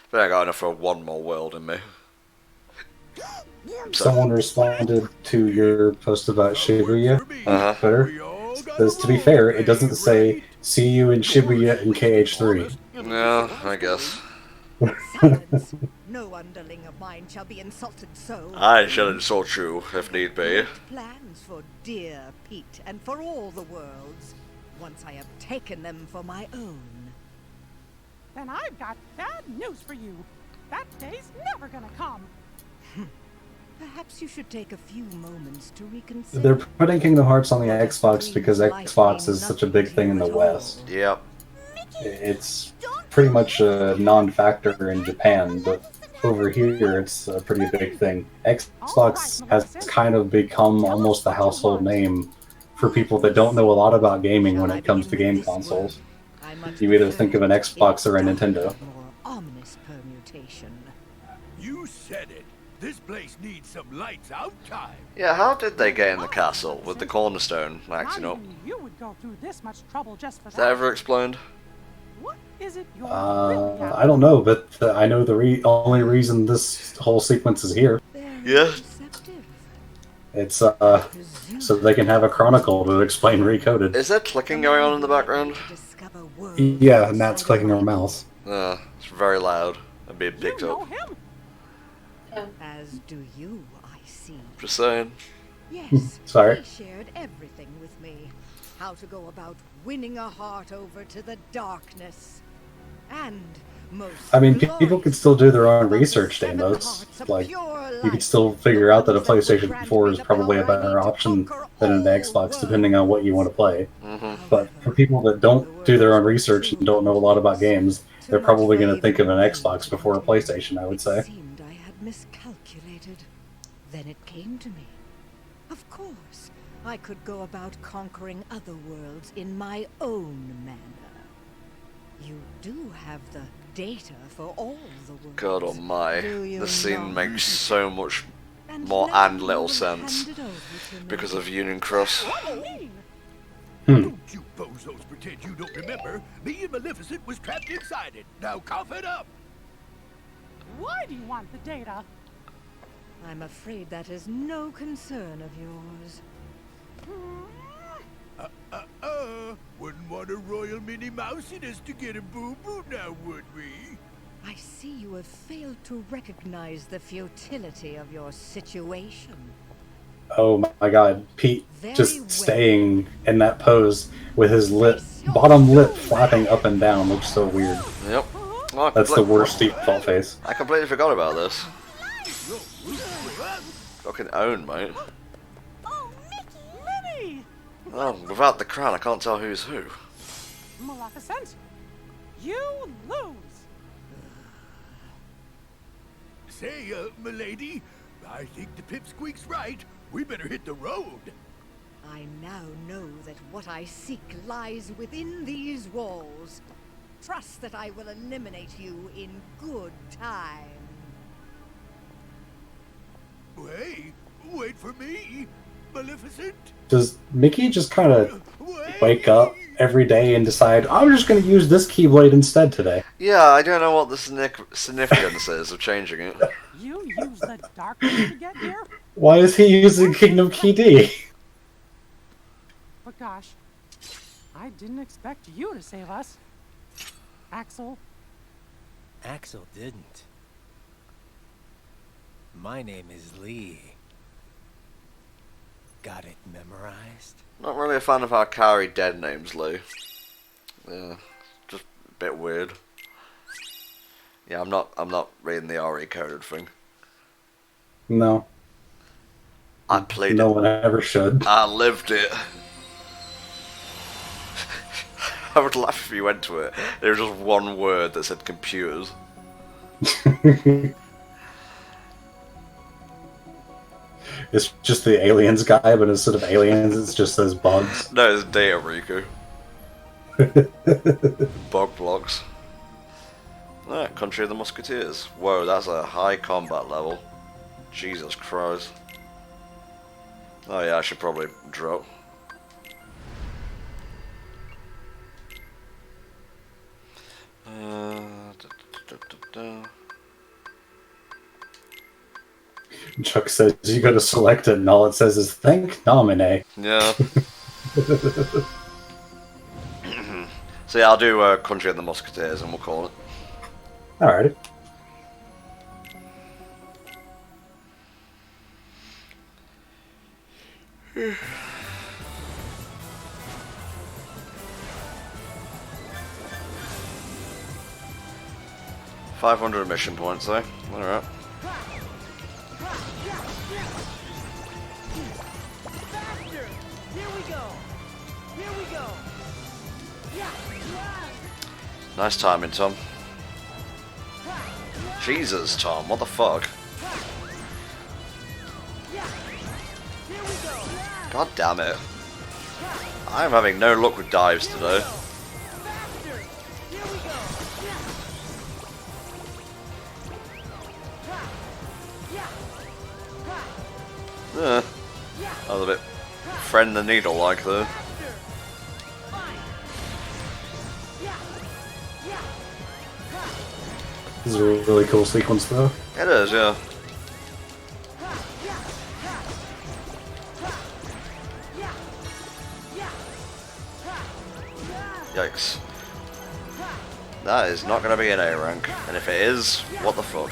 I think I got enough for one more world in me. Someone responded to your post about Shibuya on Twitter. Says, to be fair, it doesn't say, see you in Shibuya in KH3. Yeah, I guess. Silence. No underling of mine shall be insulted so. I shall insult you, if need be. Plans for dear Pete and for all the worlds, once I have taken them for my own. Then I've got bad news for you. That day's never gonna come. Perhaps you should take a few moments to reconsider. They're putting Kingdom Hearts on the Xbox because Xbox is such a big thing in the West. Yep. It's pretty much a non-factor in Japan, but over here it's a pretty big thing. Xbox has kind of become almost a household name for people that don't know a lot about gaming when it comes to game consoles. You either think of an Xbox or a Nintendo. Ominous permutation. You said it. This place needs some lights out time. Yeah, how did they get in the castle with the cornerstone acting up? You would go through this much trouble just for Is that ever explained? What is it you're I don't know, but I know the only reason this whole sequence is here. Yeah. It's so they can have a chronicle to explain Recoded. Is there clicking going on in the background? Yeah, and that's clicking her mouse. It's very loud. I'm being picked up. As do you, I see. Just saying. Yes, Sorry. he shared everything with me. How to go about winning a heart over to the darkness. And I mean, people could still do their own research, Damos. Like, you could still figure out that a PlayStation 4 is probably a better option than an Xbox, depending on what you want to play. But for people that don't do their own research and don't know a lot about games, they're probably going to think of an Xbox before a PlayStation, I would say. Seemed I had miscalculated. Then it came to me. Of course, I could go about conquering other worlds in my own manner. You do have the data for all the worlds. God almighty, this scene makes so much more and little sense because of Union Cross. Don't you bozos pretend you don't remember. Me and Maleficent was trapped inside it. Now cough it up. Why do you want the data? I'm afraid that is no concern of yours. Wouldn't want a royal Minnie Mousiness to get a boo-boo now, would we? I see you have failed to recognize the futility of your situation. Oh my god, Pete just staying in that pose with his bottom lip flapping up and down looks so weird. Yep. Well, that's the worst default face. I completely forgot about this. Fucking own, mate. Minnie! Oh, without the crown, I can't tell who's who. Maleficent, you lose. Say, milady, I think the pipsqueak's right. We better hit the road. I now know that what I seek lies within these walls. Trust that I will eliminate you in good time. Hey, wait for me, Maleficent. Does Mickey just kind of wake up every day and decide, I'm just going to use this Keyblade instead today? Yeah, I don't know what the significance is of changing it. You used the darkness to get here? Why is he using Kingdom Key D? But gosh, I didn't expect you to save us. Axel. Axel didn't. My name is Lee. Got it memorized? Not really a fan of how Kari dead names Lee. Yeah, just a bit weird. Yeah, I'm not reading the RE coded thing. No. I played no it. one ever should. I lived it. I would laugh if you went to it. There was just one word that said computers. It's just the aliens guy, but instead of aliens, it's just those bugs. No, it's Data Riku. Bug blocks. Alright, Country of the Musketeers. Whoa, that's a high combat level. Jesus Christ. Oh yeah, I should probably drop. Chuck says you go to select it, and all it says is thank nominee. Yeah. So yeah, I'll do Country of the Musketeers, and we'll call it. Alrighty. $500 mission points though. Alright. Nice timing, Tom. Jesus, Tom, what the fuck? God damn it. I'm having no luck with dives today. That was a bit friend the needle like though. This is a really cool sequence though. It is, yeah. Yikes. That is not going to be an A rank, and if it is, what the fuck?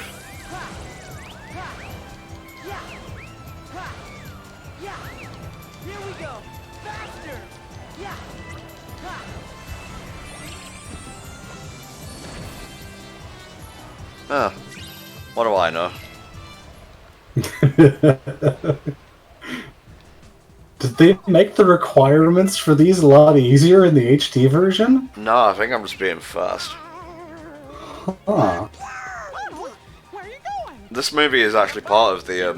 Huh. What do I know? Did they make the requirements for these a lot easier in the HD version? No, I think I'm just being fast. Huh. This movie is actually part of the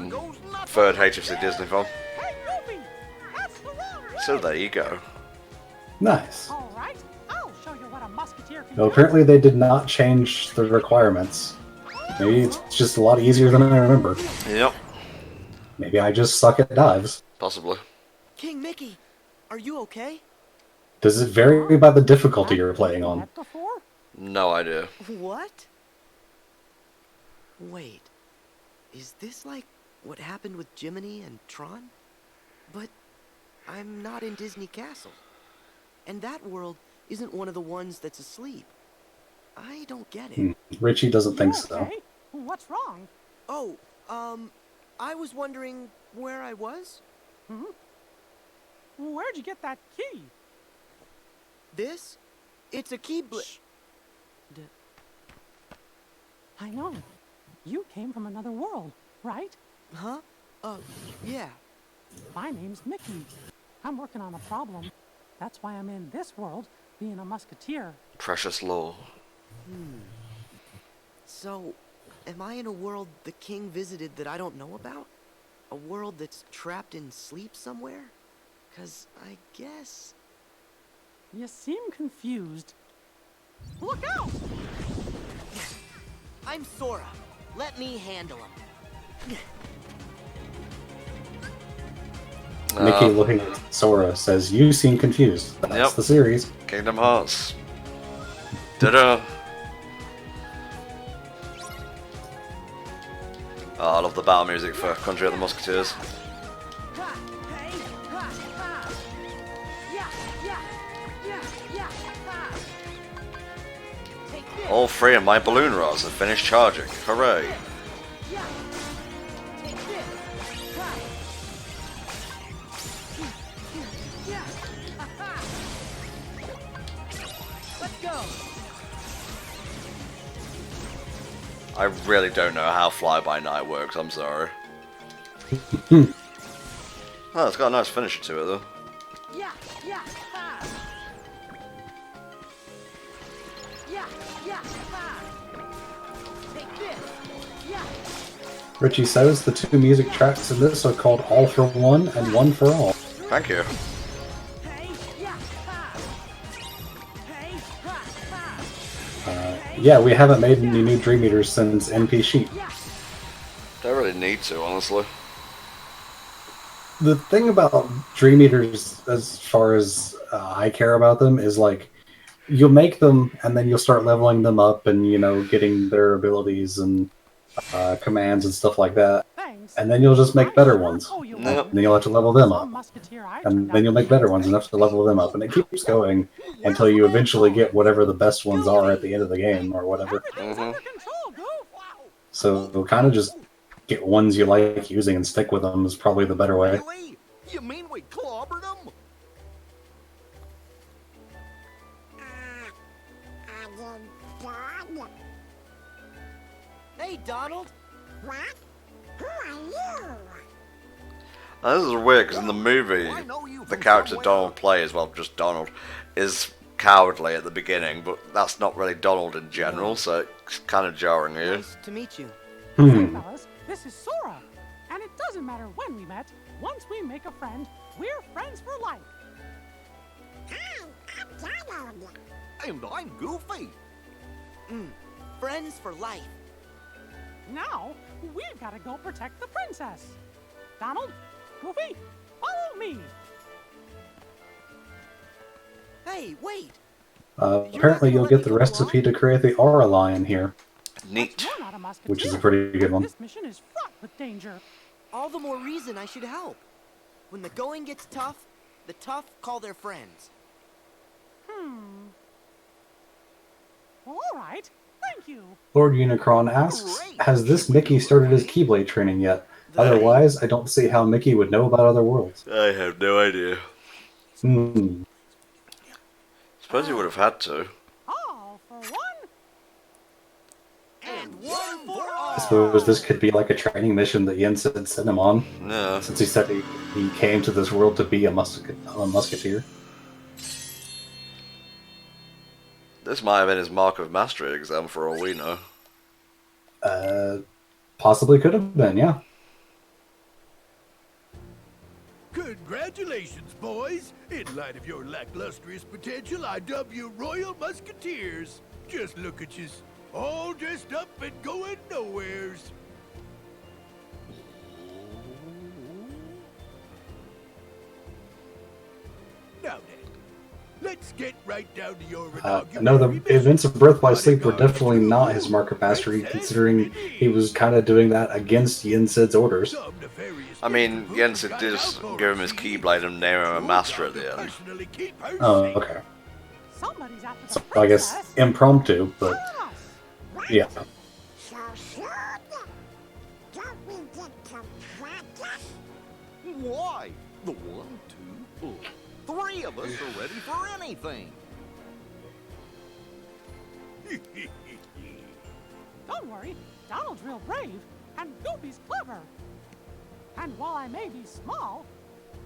third HFC Disney film. So there you go. Nice. All right, I'll show you what a musketeer can Well, do. apparently they did not change the requirements. Maybe it's just a lot easier than I remember. Yep. Maybe I just suck at dives. Possibly. King Mickey, are you okay? Does it vary by the difficulty you're playing on? No idea. What? Wait, is this like what happened with Jiminy and Tron? But I'm not in Disney Castle. And that world isn't one of the ones that's asleep. I don't get it. Richie doesn't think so. Okay, what's wrong? Oh, I was wondering where I was? Hmm? Where'd you get that key? This? It's a key I know. You came from another world, right? Huh? Yeah. My name's Mickey. I'm working on a problem. That's why I'm in this world, being a musketeer. Precious law. So, am I in a world the king visited that I don't know about? A world that's trapped in sleep somewhere? 'Cause I guess... You seem confused. Look out! I'm Sora. Let me handle him. Mickey, looking at Sora, says, "You seem confused." That's the series. Kingdom Hearts. Ta-da! Oh, I love the battle music for Country of the Musketeers. All three of my balloon rods have finished charging. Hooray! Let's go. I really don't know how Fly-By-Night works, I'm sorry. Oh, it's got a nice finish to it though. Richie says the two music tracks in this are called All for One and One for All. Thank you. Yeah, we haven't made any new Dream Eaters since NP Sheep. Don't really need to, honestly. The thing about Dream Eaters, as far as I care about them, is like you'll make them and then you'll start leveling them up and, you know, getting their abilities and commands and stuff like that. And then you'll just make better ones. And then you'll have to level them up. And then you'll make better ones enough to level them up. And it keeps going until you eventually get whatever the best ones are at the end of the game or whatever. So kind of just get ones you like using and stick with them is probably the better way. You mean we clobbered them? Hey, Donald. What? Who are you? Now, this is weird because in the movie, the character Donald plays, well, just Donald, is cowardly at the beginning, but that's not really Donald in general, so it's kind of jarring here. Nice to meet you. Hey, fellas, this is Sora. And it doesn't matter when we met. Once we make a friend, we're friends for life. Hi, I'm Donald. And I'm Goofy. Friends for life. Now, we've got to go protect the princess. Donald, Goofy, follow me. Hey, wait. Apparently you'll get the recipe to create the Aura line here. Neat. Which is a pretty good one. This mission is fraught with danger. All the more reason I should help. When the going gets tough, the tough call their friends. Well, all right. Thank you. Lord Unicron asks, has this Mickey started his Keyblade training yet? Otherwise, I don't see how Mickey would know about other worlds. I have no idea. Suppose you would have had to. All for one. And one I suppose this could be like a training mission that Yen said sent him on. No. Since he said he came to this world to be a musketeer. This might have been his Mark of Mastery exam for all we know. Possibly could have been, yeah. Congratulations, boys! In light of your lacklustrous potential, I dub you Royal Musketeers. Just look at you, all dressed up and going nowheres. Now then, let's get right down to your No, the events of Birth by Sleep were definitely not his Mark of Mastery, considering he was kind of doing that against Yen Sid's orders. I mean, Jensen did just give him his Keyblade and name him a master at the end. Oh, okay. So I guess impromptu, but yeah. Why? The 1, 2, 3 of us are ready for anything. Don't worry, Donald's real brave, and Goofy's clever. And while I may be small,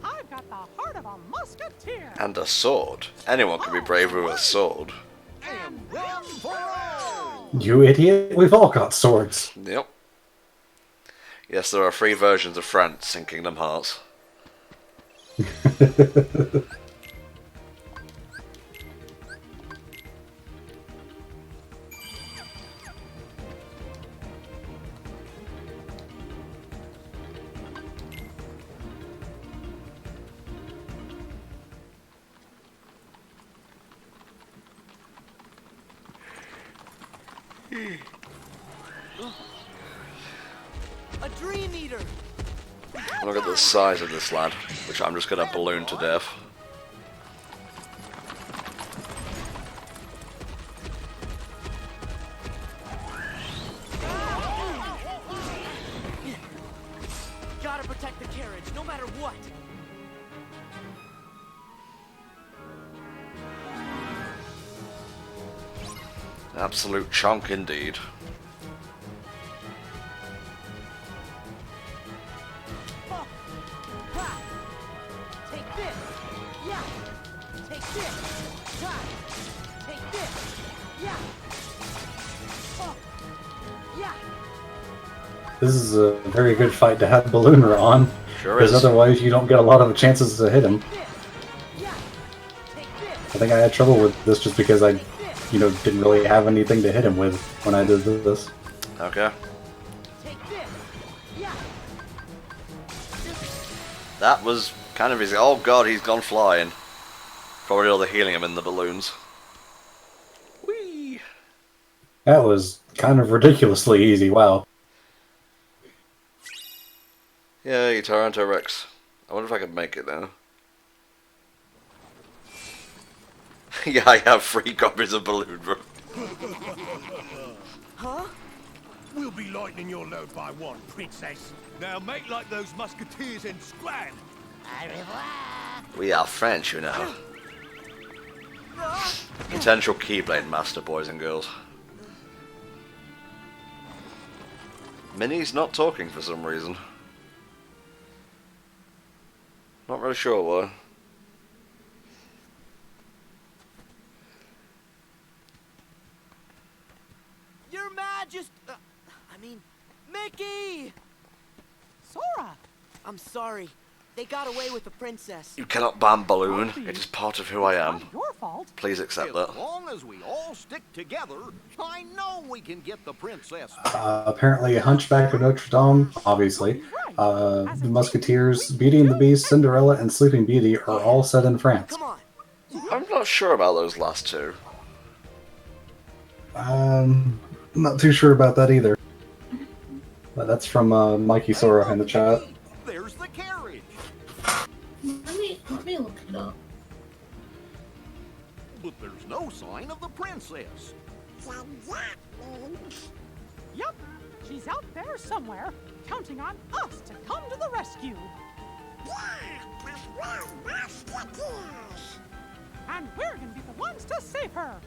I've got the heart of a musketeer. And a sword. Anyone can be brave with a sword. And run for all! You idiot! We've all got swords. Yep. Yes, there are 3 versions of France in Kingdom Hearts. A Dream Eater! Look at the size of this lad, which I'm just gonna balloon to death. Gotta protect the carriage, no matter what! Absolute chunk indeed. Take this! Yeah! Take this! Ha! Take this! Yeah! Oh! Yeah! This is a very good fight to have Ballooner on. Sure because is. otherwise you don't get a lot of chances to hit him. I think I had trouble with this just because I, didn't really have anything to hit him with when I did this. Okay. That was kind of easy. Oh god, he's gone flying. Probably all the healing him in the balloons. Whee! That was kind of ridiculously easy, wow. Yay, Toronto Rex. I wonder if I could make it now. Yeah, I have 3 copies of Balloon Bro. Huh? We'll be lightening your load by 1, Princess. Now make like those musketeers and scram. Au revoir. We are French, you know. Potential Keyblade Master, boys and girls. Minnie's not talking for some reason. Not really sure why. Your Majesty! Mickey! Sora! I'm sorry. They got away with the princess. You cannot ban Balloon. It is part of who I am. Your fault. Please accept that. As long as we all stick together, I know we can get the princess. Apparently, Hunchback of Notre Dame, obviously. The Musketeers, Beauty and the Beast, Cinderella, and Sleeping Beauty are all set in France. I'm not sure about those last 2. Not too sure about that either. But that's from Mikey Sora in the chat. There's the carriage. Let me look it up. But there's no sign of the princess. Yup, she's out there somewhere, counting on us to come to the rescue. And we're gonna be the ones to save her.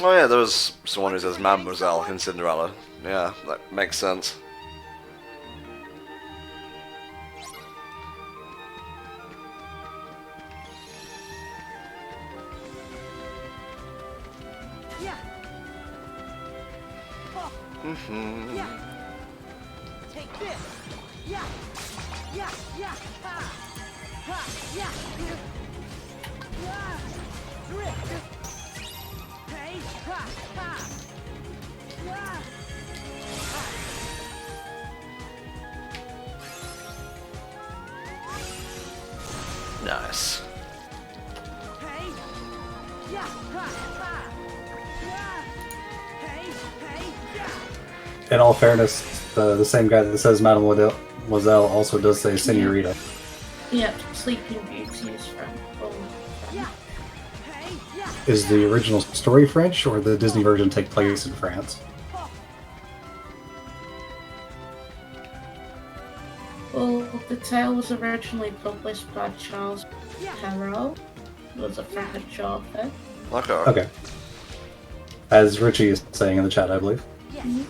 Oh yeah, there was someone who says Mademoiselle in Cinderella. Yeah, that makes sense. Yeah. Yeah. Take this. Yeah. Yeah. Yeah. Ha. Ha. Yeah. Yeah. Drift. Hey. Ha. Ha. Yeah. Nice. Hey. Yeah. Ha. Ha. Yeah. Hey. Hey. Yeah. In all fairness, the same guy that says Mademoiselle also does say Senorita. Yep, Sleeping Beauty is from. Is the original story French, or the Disney version take place in France? Well, the tale was originally published by Charles Perrault, who was a French author. Okay. As Richie is saying in the chat, I believe. Mhm.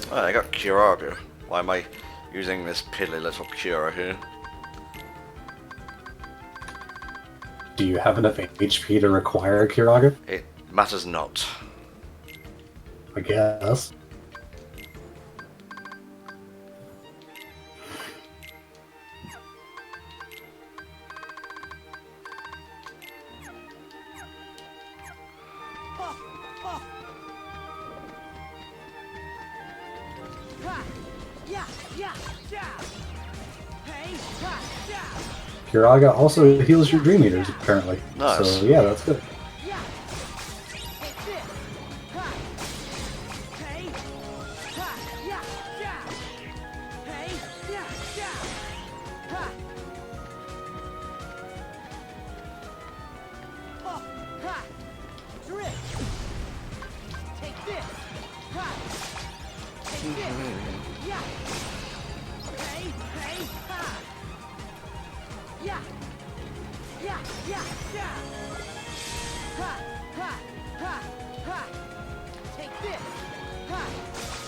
Oh, I got Kiraga. Why am I using this piddly little Kira here? Do you have enough HP to require a Kiraga? It matters not. I guess. Kiraga also heals your Dream Eaters, apparently. Nice. So, yeah, that's good.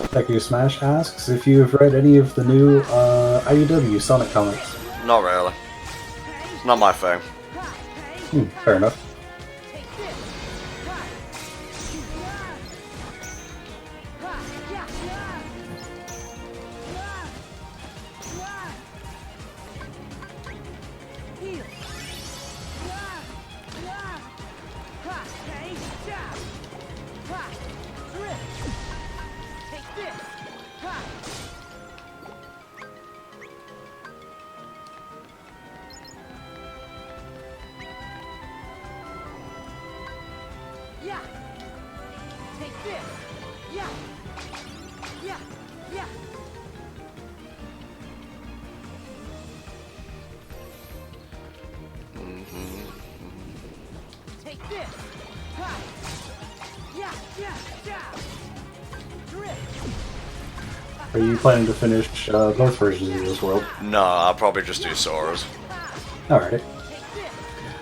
Deku Smash asks if you have read any of the new IDW Sonic comics. Not really. It's not my thing. Fair enough. Are you planning to finish both versions of this world? No, I'll probably just do Sora's. Alrighty.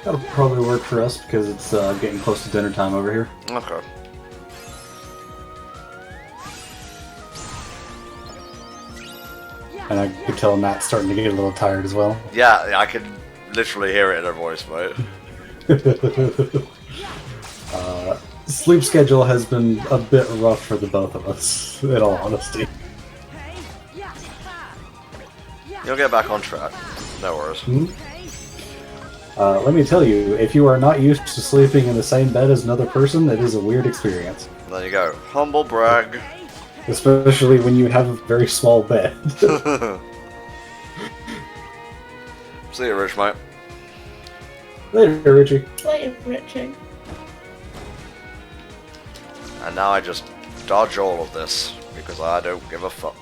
That'll probably work for us because it's getting close to dinner time over here. Okay. And I could tell Matt's starting to get a little tired as well. Yeah, I can literally hear it in her voice, mate. Sleep schedule has been a bit rough for the both of us, in all honesty. You'll get back on track. No worries. Let me tell you, if you are not used to sleeping in the same bed as another person, it is a weird experience. There you go. Humble brag. Especially when you have a very small bed. See you, Rich, mate. Later, Richie. Later, Richie. And now I just dodge all of this, because I don't give a fuck.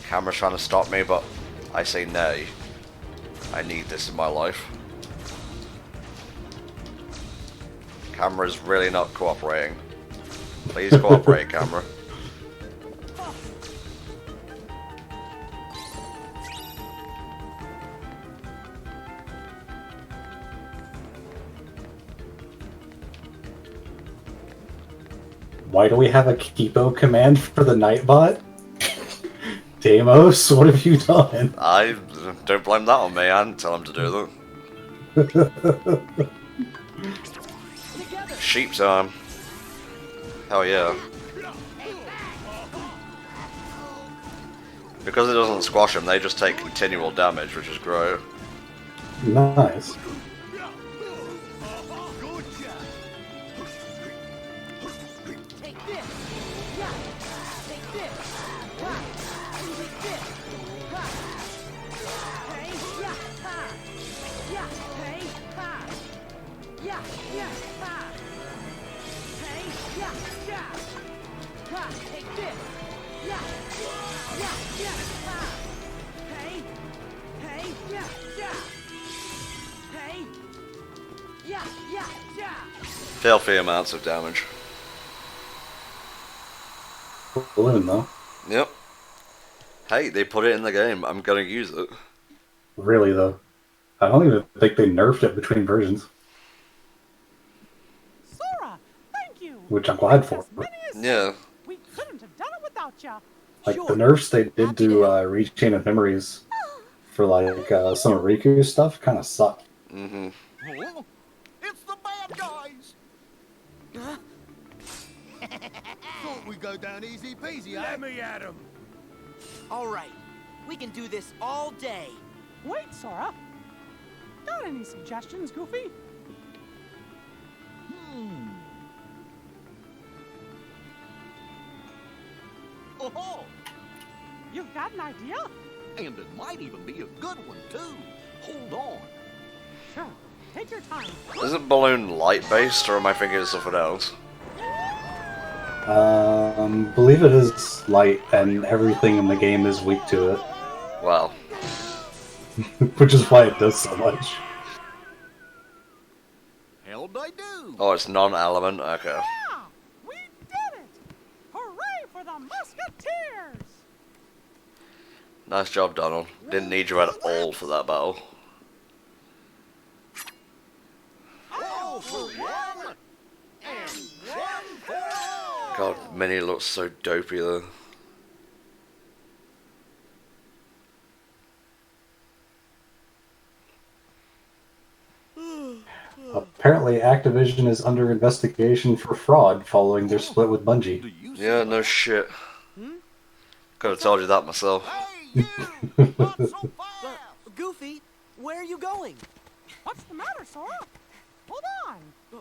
Camera's trying to stop me, but I say nay. I need this in my life. Camera's really not cooperating. Please cooperate, camera. Why do we have a Kipo command for the Nightbot? Deimos, what have you done? I don't blame that on me. I didn't tell him to do that. Sheep time. Hell yeah. Because it doesn't squash them, they just take continual damage, which is great. Nice. Filthy amounts of damage. Balloon though. Yep. Hey, they put it in the game. I'm gonna use it. Really though. I don't even think they nerfed it between versions. Sora, thank you. Which I'm glad for. Yeah. We couldn't have done it without you. Like the nerfs they did to Rechain of Memories for like some of Riku's stuff kind of sucked. Mm-hmm. It's the bad guys! Huh? Thought we'd go down easy peasy, eh? Let me at him. All right, we can do this all day. Wait, Sora. Got any suggestions, Goofy? Oh, You've got an idea? and it might even be a good one, too. Hold on. Sure. Take your time. Isn't Balloon light-based, or am I thinking of something else? Believe it is light, and everything in the game is weak to it. Wow. Which is why it does so much. How'd I do? Oh, it's non-element? Okay. Yeah! We did it! Hooray for the Musketeers! Nice job, Donald. Didn't need you at all for that battle. All for one, and one for all! God, Minnie looks so dopey though. Apparently, Activision is under investigation for fraud following their split with Bungie. Yeah, no shit. Could have told you that myself. Goofy, where are you going? What's the matter, Sora? Hold on.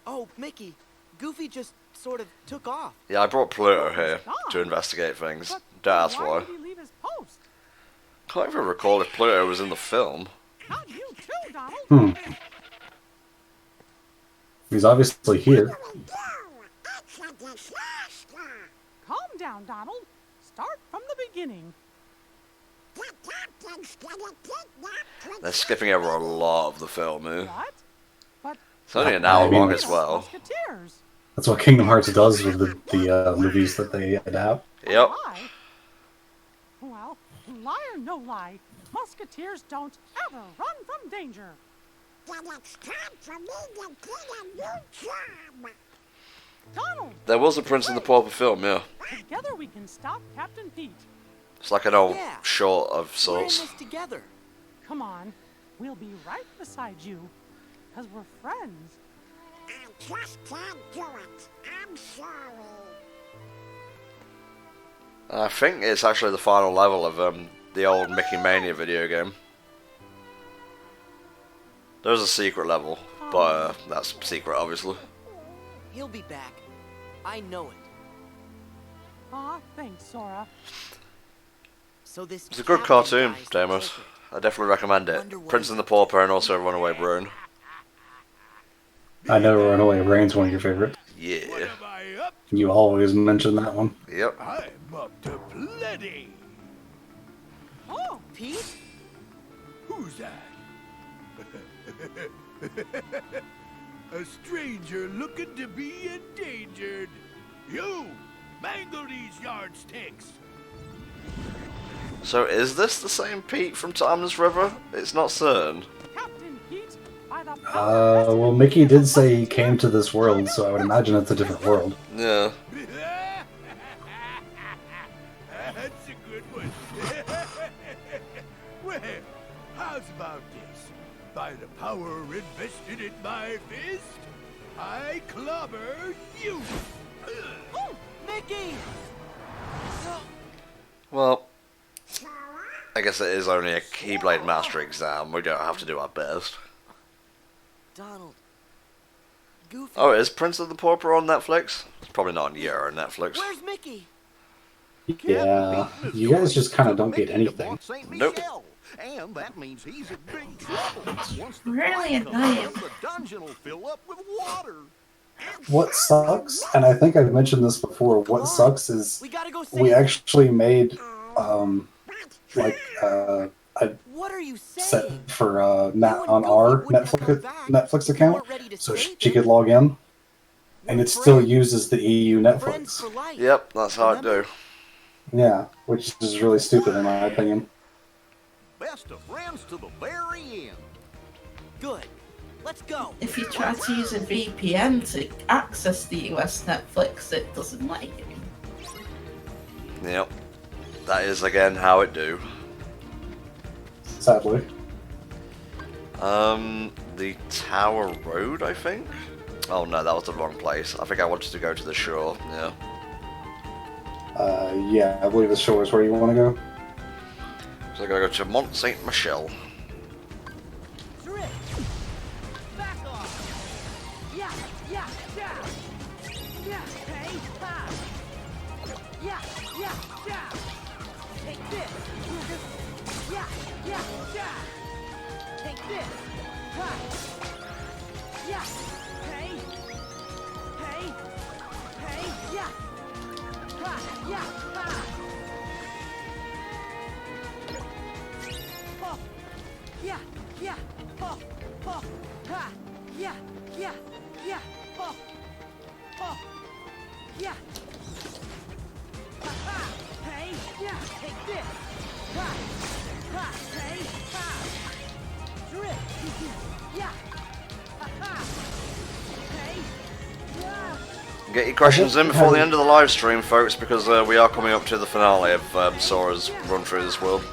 Oh, Mickey, Goofy just sort of took off. Yeah, I brought Pluto here to investigate things. Don't ask why. Did he leave his post? Can't even recall if Pluto was in the film. Not you too, Donald. He's obviously here. Calm down, Donald. Start from the beginning. They're skipping over a lot of the film, eh? What? But It's only an hour long as well. Musketeers. That's what Kingdom Hearts does with the movies that they adapt. Yep. Well, lie or no lie, Musketeers don't ever run from danger. Then it's time for me to get a new job. Donald! There was a Prince and the Pauper film, yeah. Together we can stop Captain Pete. It's like an old short of We're in sorts. this together. Come on, we'll be right beside you, because we're friends. I just can't do it. I'm sorry. I think it's actually the final level of the old Mickey Mania video game. There's a secret level, but that's secret, obviously. He'll be back. I know it. Aw, thanks, Sora. So this It's a good Captain cartoon, guy's the Deimos. culprit. I definitely recommend it. Prince and the Pauper and also Runaway Brune. I know Runaway Brain's one of your favorites. Yeah. You always mention that one. Yep. I'm up to plenty. Oh, Who's that? A stranger looking to be endangered. You! Mangle these yardsticks! So is this the same Pete from Timeless River? It's not certain. Captain Pete, by the Well, Mickey did say he came to this world, so I would imagine it's a different world. Yeah. That's a good one. Well, how's about this? By the power invested in my fist, I clobber you! Oh, Mickey! Well, I guess it is only a Keyblade Master exam. We don't have to do our best. Donald. Goofy. Oh, is Prince of the Pauper on Netflix? It's probably not on your Netflix. Where's Mickey? Yeah, you guys just kind of don't get anything. Nope. And that means he's in big trouble. Once the Really fight comes annoying. up, the dungeon will fill up with water. What sucks, and I think I've mentioned this before, what sucks is we actually made like a What are you set saying? for Nat on our Netflix account, so she could log in, and it still uses the EU Netflix. Yep, that's how I do. Yeah, which is really stupid in my opinion. Best of friends to the very end. Good. Let's go. If you try to use a VPN to access the US Netflix, it doesn't let you. Yep. That is again how it do. Sadly. The Tower Road, I think? Oh no, that was the wrong place. I think I wanted to go to the shore, yeah. Yeah, I believe the shore is where you want to go. So I gotta go to Mont Saint Michel. Get your questions in before the end of the live stream, folks, because we are coming up to the finale of Sora's run through this world.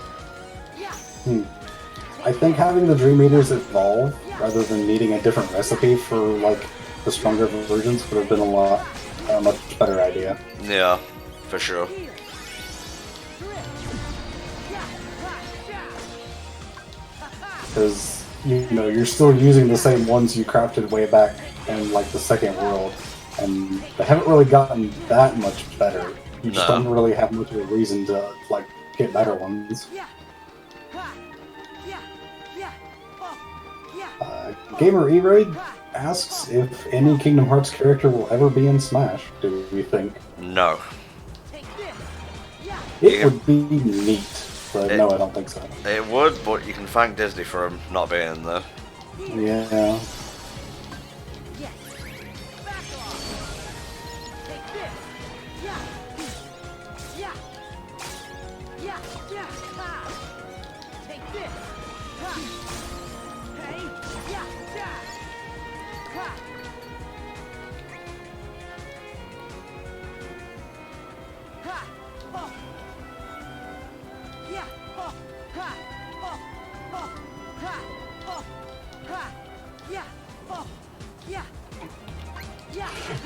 I think having the Dream Eaters evolve rather than needing a different recipe for like the stronger versions would have been a much better idea. Yeah, for sure. Because you know you're still using the same ones you crafted way back in like the second world, and they haven't really gotten that much better. You just don't really have much of a reason to like get better ones. Gamer E-Raid asks if any Kingdom Hearts character will ever be in Smash. Do we think? No. It would be neat, but no, I don't think so. It would, but you can thank Disney for him not being there. Yeah.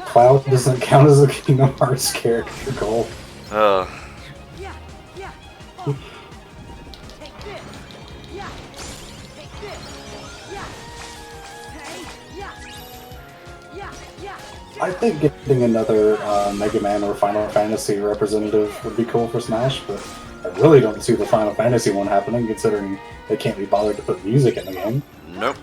Cloud doesn't count as a Kingdom Hearts character goal. I think getting another Mega Man or Final Fantasy representative would be cool for Smash, but I really don't see the Final Fantasy one happening, considering they can't be bothered to put music in the game. Nope.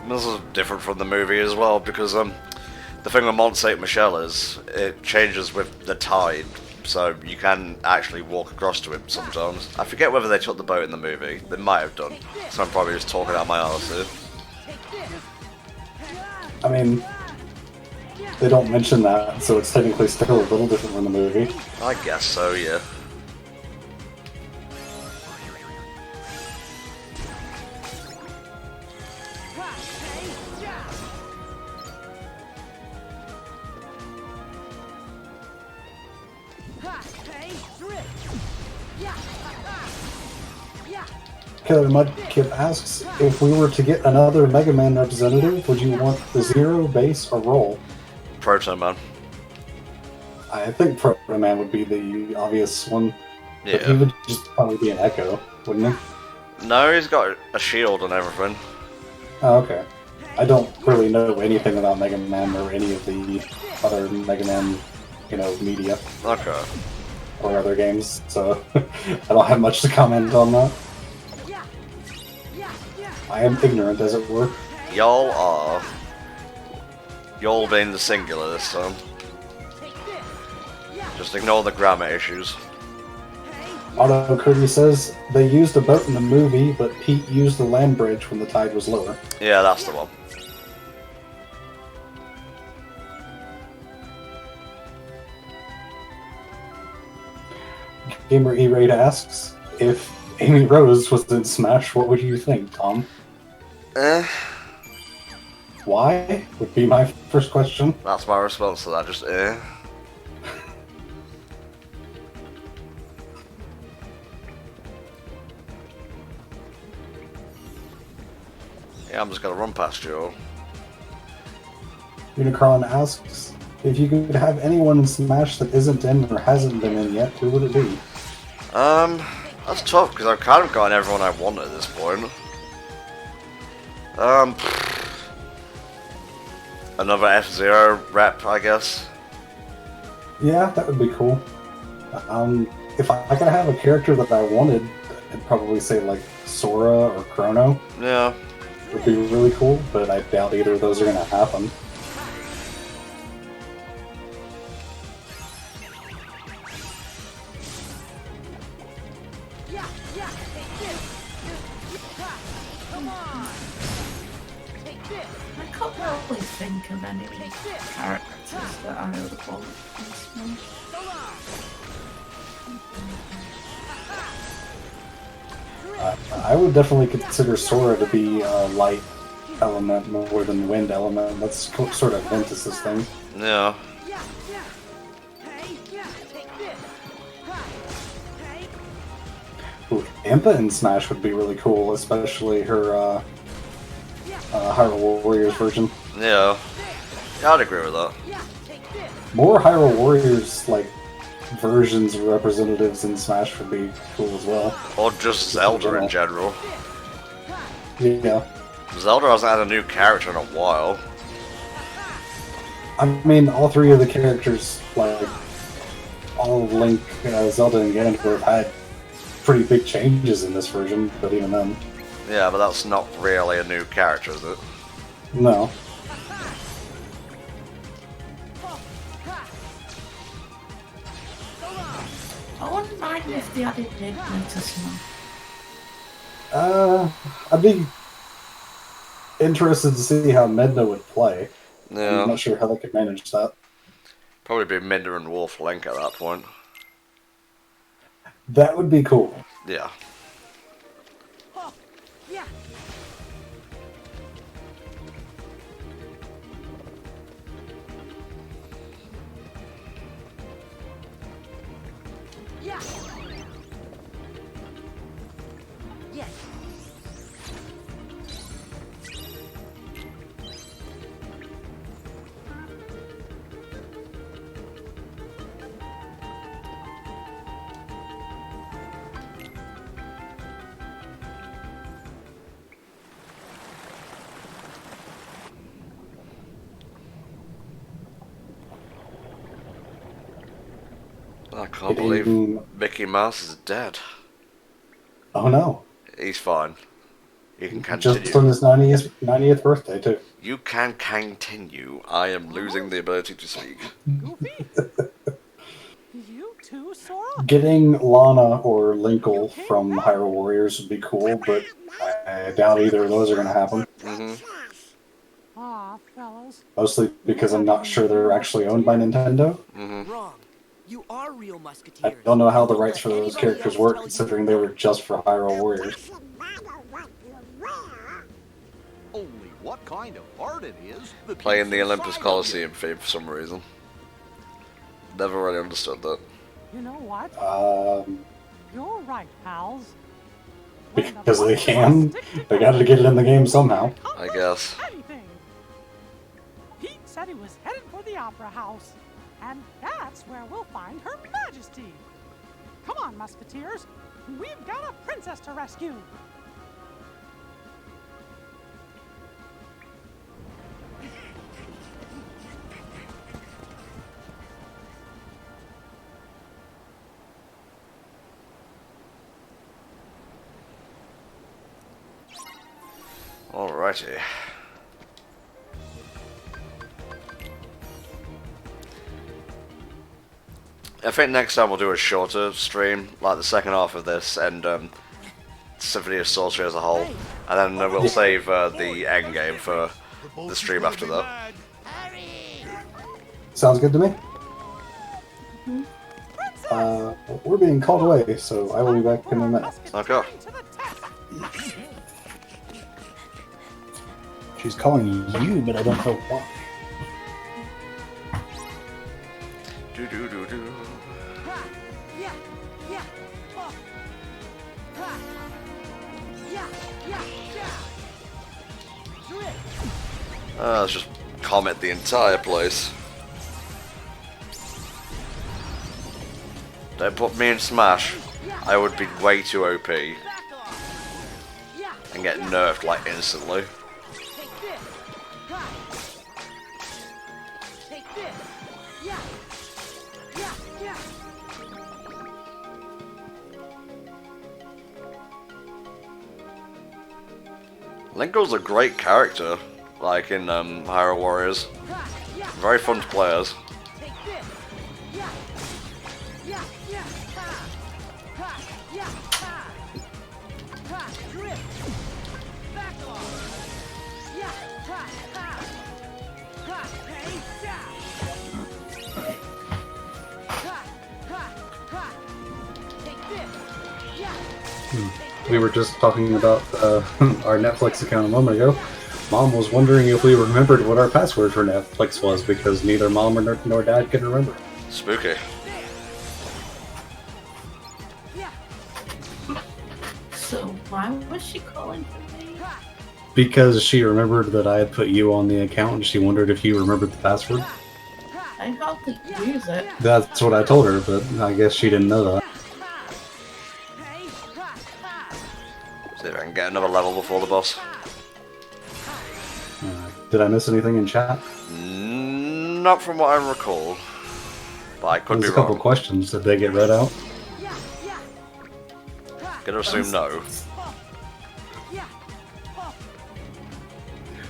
This is different from the movie as well, because the thing with Mont Saint Michel is it changes with the tide, so you can actually walk across to it sometimes. I forget whether they took the boat in the movie. They might have done, so I'm probably just talking out my arse here. I mean, they don't mention that, so it's technically still a little different from the movie. I guess so, yeah. Killer Mudkip asks, if we were to get another Mega Man representative, would you want the Zero, Base, or Roll? Proto Man. I think Proto Man would be the obvious one. Yeah. But he would just probably be an Echo, wouldn't he? No, he's got a shield and everything. Oh, okay. I don't really know anything about Mega Man or any of the other Mega Man, media. Okay. Or other games, so I don't have much to comment on that. I am ignorant, as it were. Y'all are. Y'all being the singular this time. Just ignore the grammar issues. Otto Kirby says, they used a boat in the movie, but Pete used the land bridge when the tide was lower. Yeah, that's the one. Gamer E-Raid asks, if Amy Rose was in Smash, what would you think, Tom? Why? Would be my first question. That's my response to that, just Yeah, I'm just gonna run past you. Unicron asks, if you could have anyone in Smash that isn't in or hasn't been in yet, who would it be? That's tough, because I've kind of gotten everyone I want at this point. Another F-Zero rep, I guess. Yeah, that would be cool. If I could have a character that I wanted, I'd probably say like Sora or Chrono. Yeah. Would be really cool, but I doubt either of those are going to happen. I can't really think of any characters that I would want in Smash. I would definitely consider Sora to be a light element more than wind element. That's sort of Ventus's thing. Yeah. Ooh, Impa in Smash would be really cool, especially her Hyrule Warriors version. Yeah. Yeah, I'd agree with that. More Hyrule Warriors versions of representatives in Smash would be cool as well. Or just Zelda in general. Yeah. Zelda hasn't had a new character in a while. I mean, all three of the characters, all of Link, Zelda, and Ganondorf had pretty big changes in this version, but even then. Yeah, but that's not really a new character, is it? No. I wouldn't mind if they added Midna to Smash. I'd be interested to see how Midna would play. Yeah. I'm not sure how they could manage that. Probably be Midna and Wolf Link at that point. That would be cool. Yeah. I can't believe Mickey Mouse is dead. Oh no. He's fine. You can continue. Just on his 90th birthday, too. You can continue. I am losing the ability to speak. You too, Sora? Getting Lana or Linkle from Hyrule Warriors would be cool, but I doubt either of those are going to happen. Aw, fellas. Mostly because I'm not sure they're actually owned by Nintendo. Wrong. You are real I Musketeers. don't know how the rights for those characters work, considering they were just for Hyrule Warriors. Only what kind of art it is. Playing the Olympus Coliseum theme for some reason. Never really understood that. You know what? You're right, pals. Because they can. They got to get it in the game somehow. I guess. Anything. Pete said he was headed for the Opera House. And that's where we'll find Her Majesty. Come on, Musketeers. We've got a princess to rescue. Alrighty. I think next time we'll do a shorter stream, like the second half of this, and Symphony of Sorcery as a whole, and then we'll save the end game for the stream after that. Sounds good to me. We're being called away, so I will be back in a minute. Okay. She's calling you, but I don't know why. Do do do do. Let's just comment the entire place. Don't put me in Smash. I would be way too OP. And get nerfed like instantly. Linkle's a great character, like in Hyrule Warriors. Very fun to play as. We were just talking about our Netflix account a moment ago. Mom was wondering if we remembered what our password for Netflix was, because neither Mom nor Dad can remember. Spooky. So why was she calling for me? Because she remembered that I had put you on the account, and she wondered if you remembered the password. I hardly use it. That's what I told her, but I guess she didn't know that. See if I can get another level before the boss. Did I miss anything in chat? Not from what I recall. But I could There's be a couple wrong. questions. Did they get read out? Gonna assume no.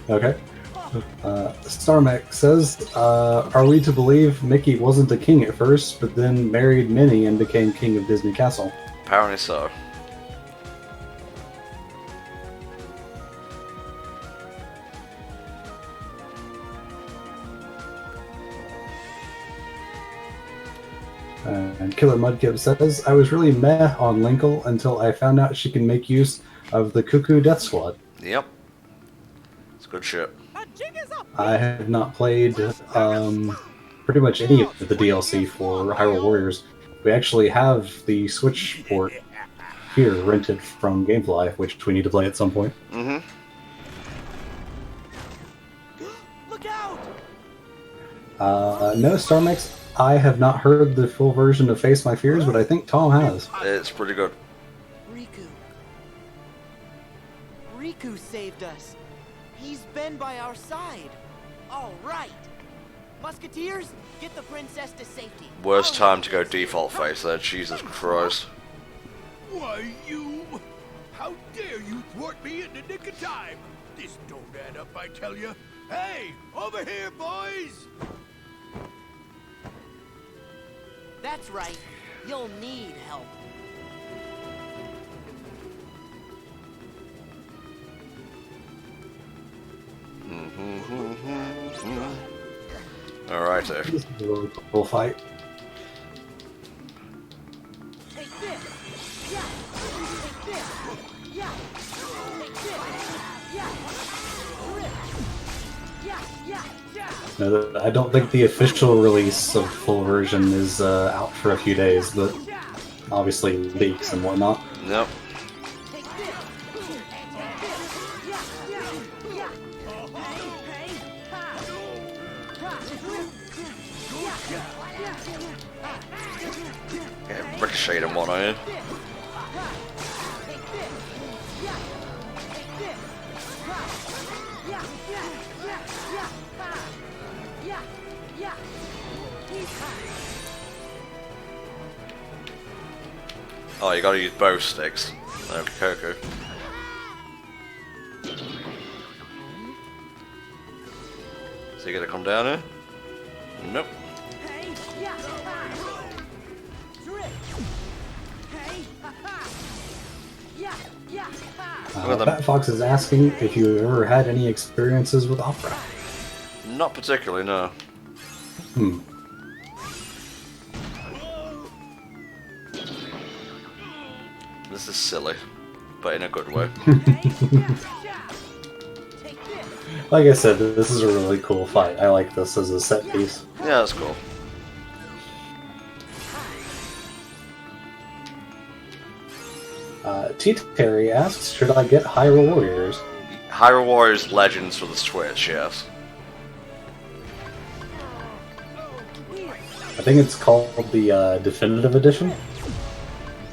Okay. Starmac says, are we to believe Mickey wasn't a king at first, but then married Minnie and became king of Disney Castle? Apparently so. And Killer Mudkip says, I was really meh on Linkle until I found out she can make use of the Cuckoo Death Squad. Yep. It's good shit. I have not played pretty much any of the DLC for Hyrule Warriors. We actually have the Switch port here rented from Gamefly, which we need to play at some point. Mm-hmm. Look out! No, Starmix, I have not heard the full version of Face My Fears, but I think Tom has. It's pretty good. Riku saved us. He's been by our side. All right. Musketeers, get the princess to safety. Worst time to go default face there, Jesus Christ. Why, you... How dare you thwart me in the nick of time? This don't add up, I tell you. Hey, over here, boys! That's right. You'll need help. Alright, This is a really cool fight. Take this. Yeah. Take this. Yeah. Take this. Yeah. Yeah. Yeah. Yeah. No, I don't think the official release of full version is out for a few days, but obviously leaks and whatnot. Nope. Yeah, ricochet and whatnot here. Oh, you gotta use bow sticks. Okay, Coco. So you gonna come down here? Nope. Fat Fox is asking if you ever had any experiences with opera. Not particularly, no. Hmm. This is silly, but in a good way. Like I said, this is a really cool fight. I like this as a set piece. Yeah, that's cool. Terry asks, should I get Hyrule Warriors? Hyrule Warriors Legends for the Switch, yes. I think it's called the Definitive Edition.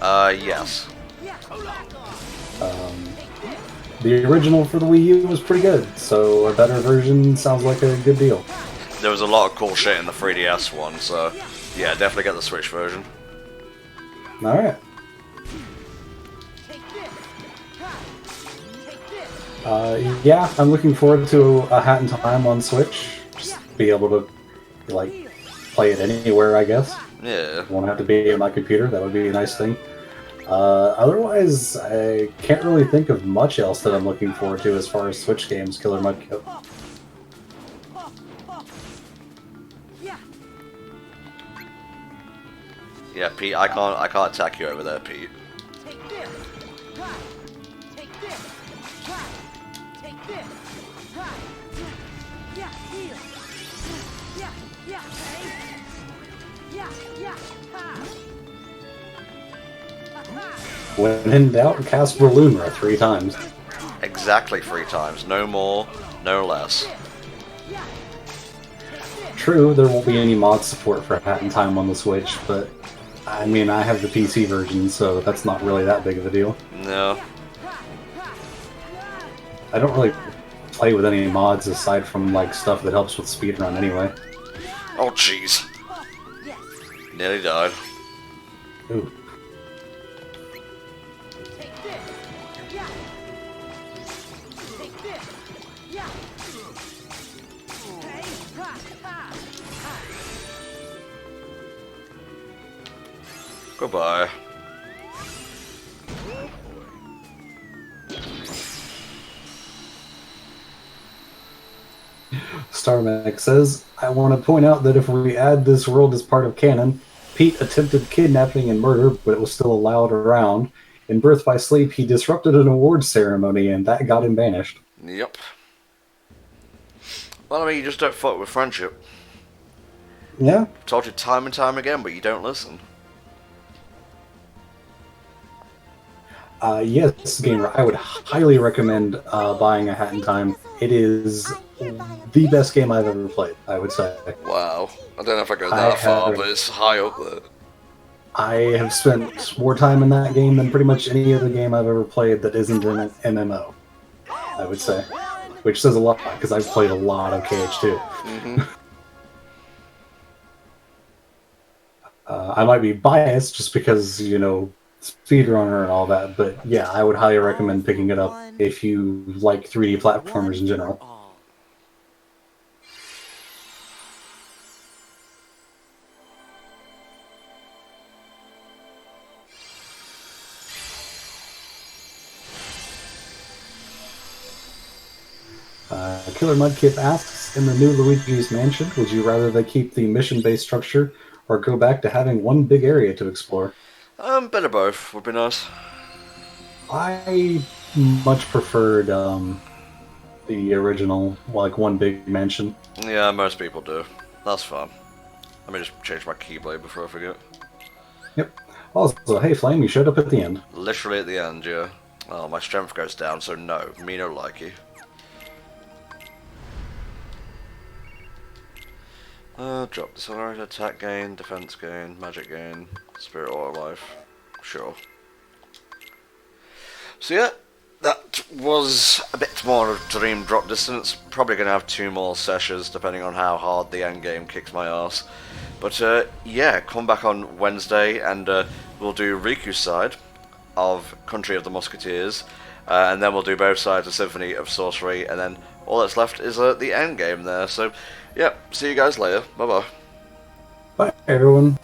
Yes. The original for the Wii U was pretty good, so a better version sounds like a good deal. There was a lot of cool shit in the 3DS one, so yeah, definitely get the Switch version. Alright. Yeah, I'm looking forward to a Hat in Time on Switch. Just be able to, like, play it anywhere, I guess. Yeah. Won't have to be on my computer, that would be a nice thing. Otherwise, I can't really think of much else that I'm looking forward to as far as Switch games, Killer Mudkip. Yeah, Pete, I can't attack you over there, Pete. When in doubt, cast Balloonra 3 times. Exactly 3 times. No more, no less. True, there won't be any mod support for Hat in Time on the Switch, but I mean, I have the PC version, so that's not really that big of a deal. No. I don't really play with any mods aside from like stuff that helps with speedrun anyway. Oh jeez. Nearly died. Ooh. Goodbye. Starmac says, I want to point out that if we add this world as part of canon, Pete attempted kidnapping and murder, but it was still allowed around. In Birth by Sleep, he disrupted an awards ceremony, and that got him banished. Yep. Well, I mean, you just don't fuck with friendship. Yeah. I've told you time and time again, but you don't listen. Yes, gamer, I would highly recommend buying a Hat in Time. It is the best game I've ever played, I would say. Wow. I don't know if I go that far, but it's high up there. I have spent more time in that game than pretty much any other game I've ever played that isn't an MMO, I would say. Which says a lot, because I've played a lot of KH2. Mm-hmm. I might be biased just because, you know, speedrunner and all that, but yeah, I would highly recommend picking it up if you like 3D platformers in general. Killer Mudkip asks, in the new Luigi's Mansion, would you rather they keep the mission-based structure or go back to having one bit area to explore? Bit of both would be nice. I much preferred the original, like one big mansion. Yeah, most people do. That's fine. Let me just change my keyblade before I forget. Yep. Also, hey Flame, you showed up at the end. Literally at the end, yeah. Oh, my strength goes down, so no. Me no likey. Drop accelerator, attack gain, defense gain, magic gain, spirit auto life. Sure. So yeah, that was a bit more of Dream Drop Distance. Probably going to have 2 more sessions depending on how hard the end game kicks my ass. But yeah, come back on Wednesday and we'll do Riku's side of Country of the Musketeers. And then we'll do both sides of Symphony of Sorcery. And then all that's left is the end game there. So yeah, see you guys later. Bye bye. Bye everyone.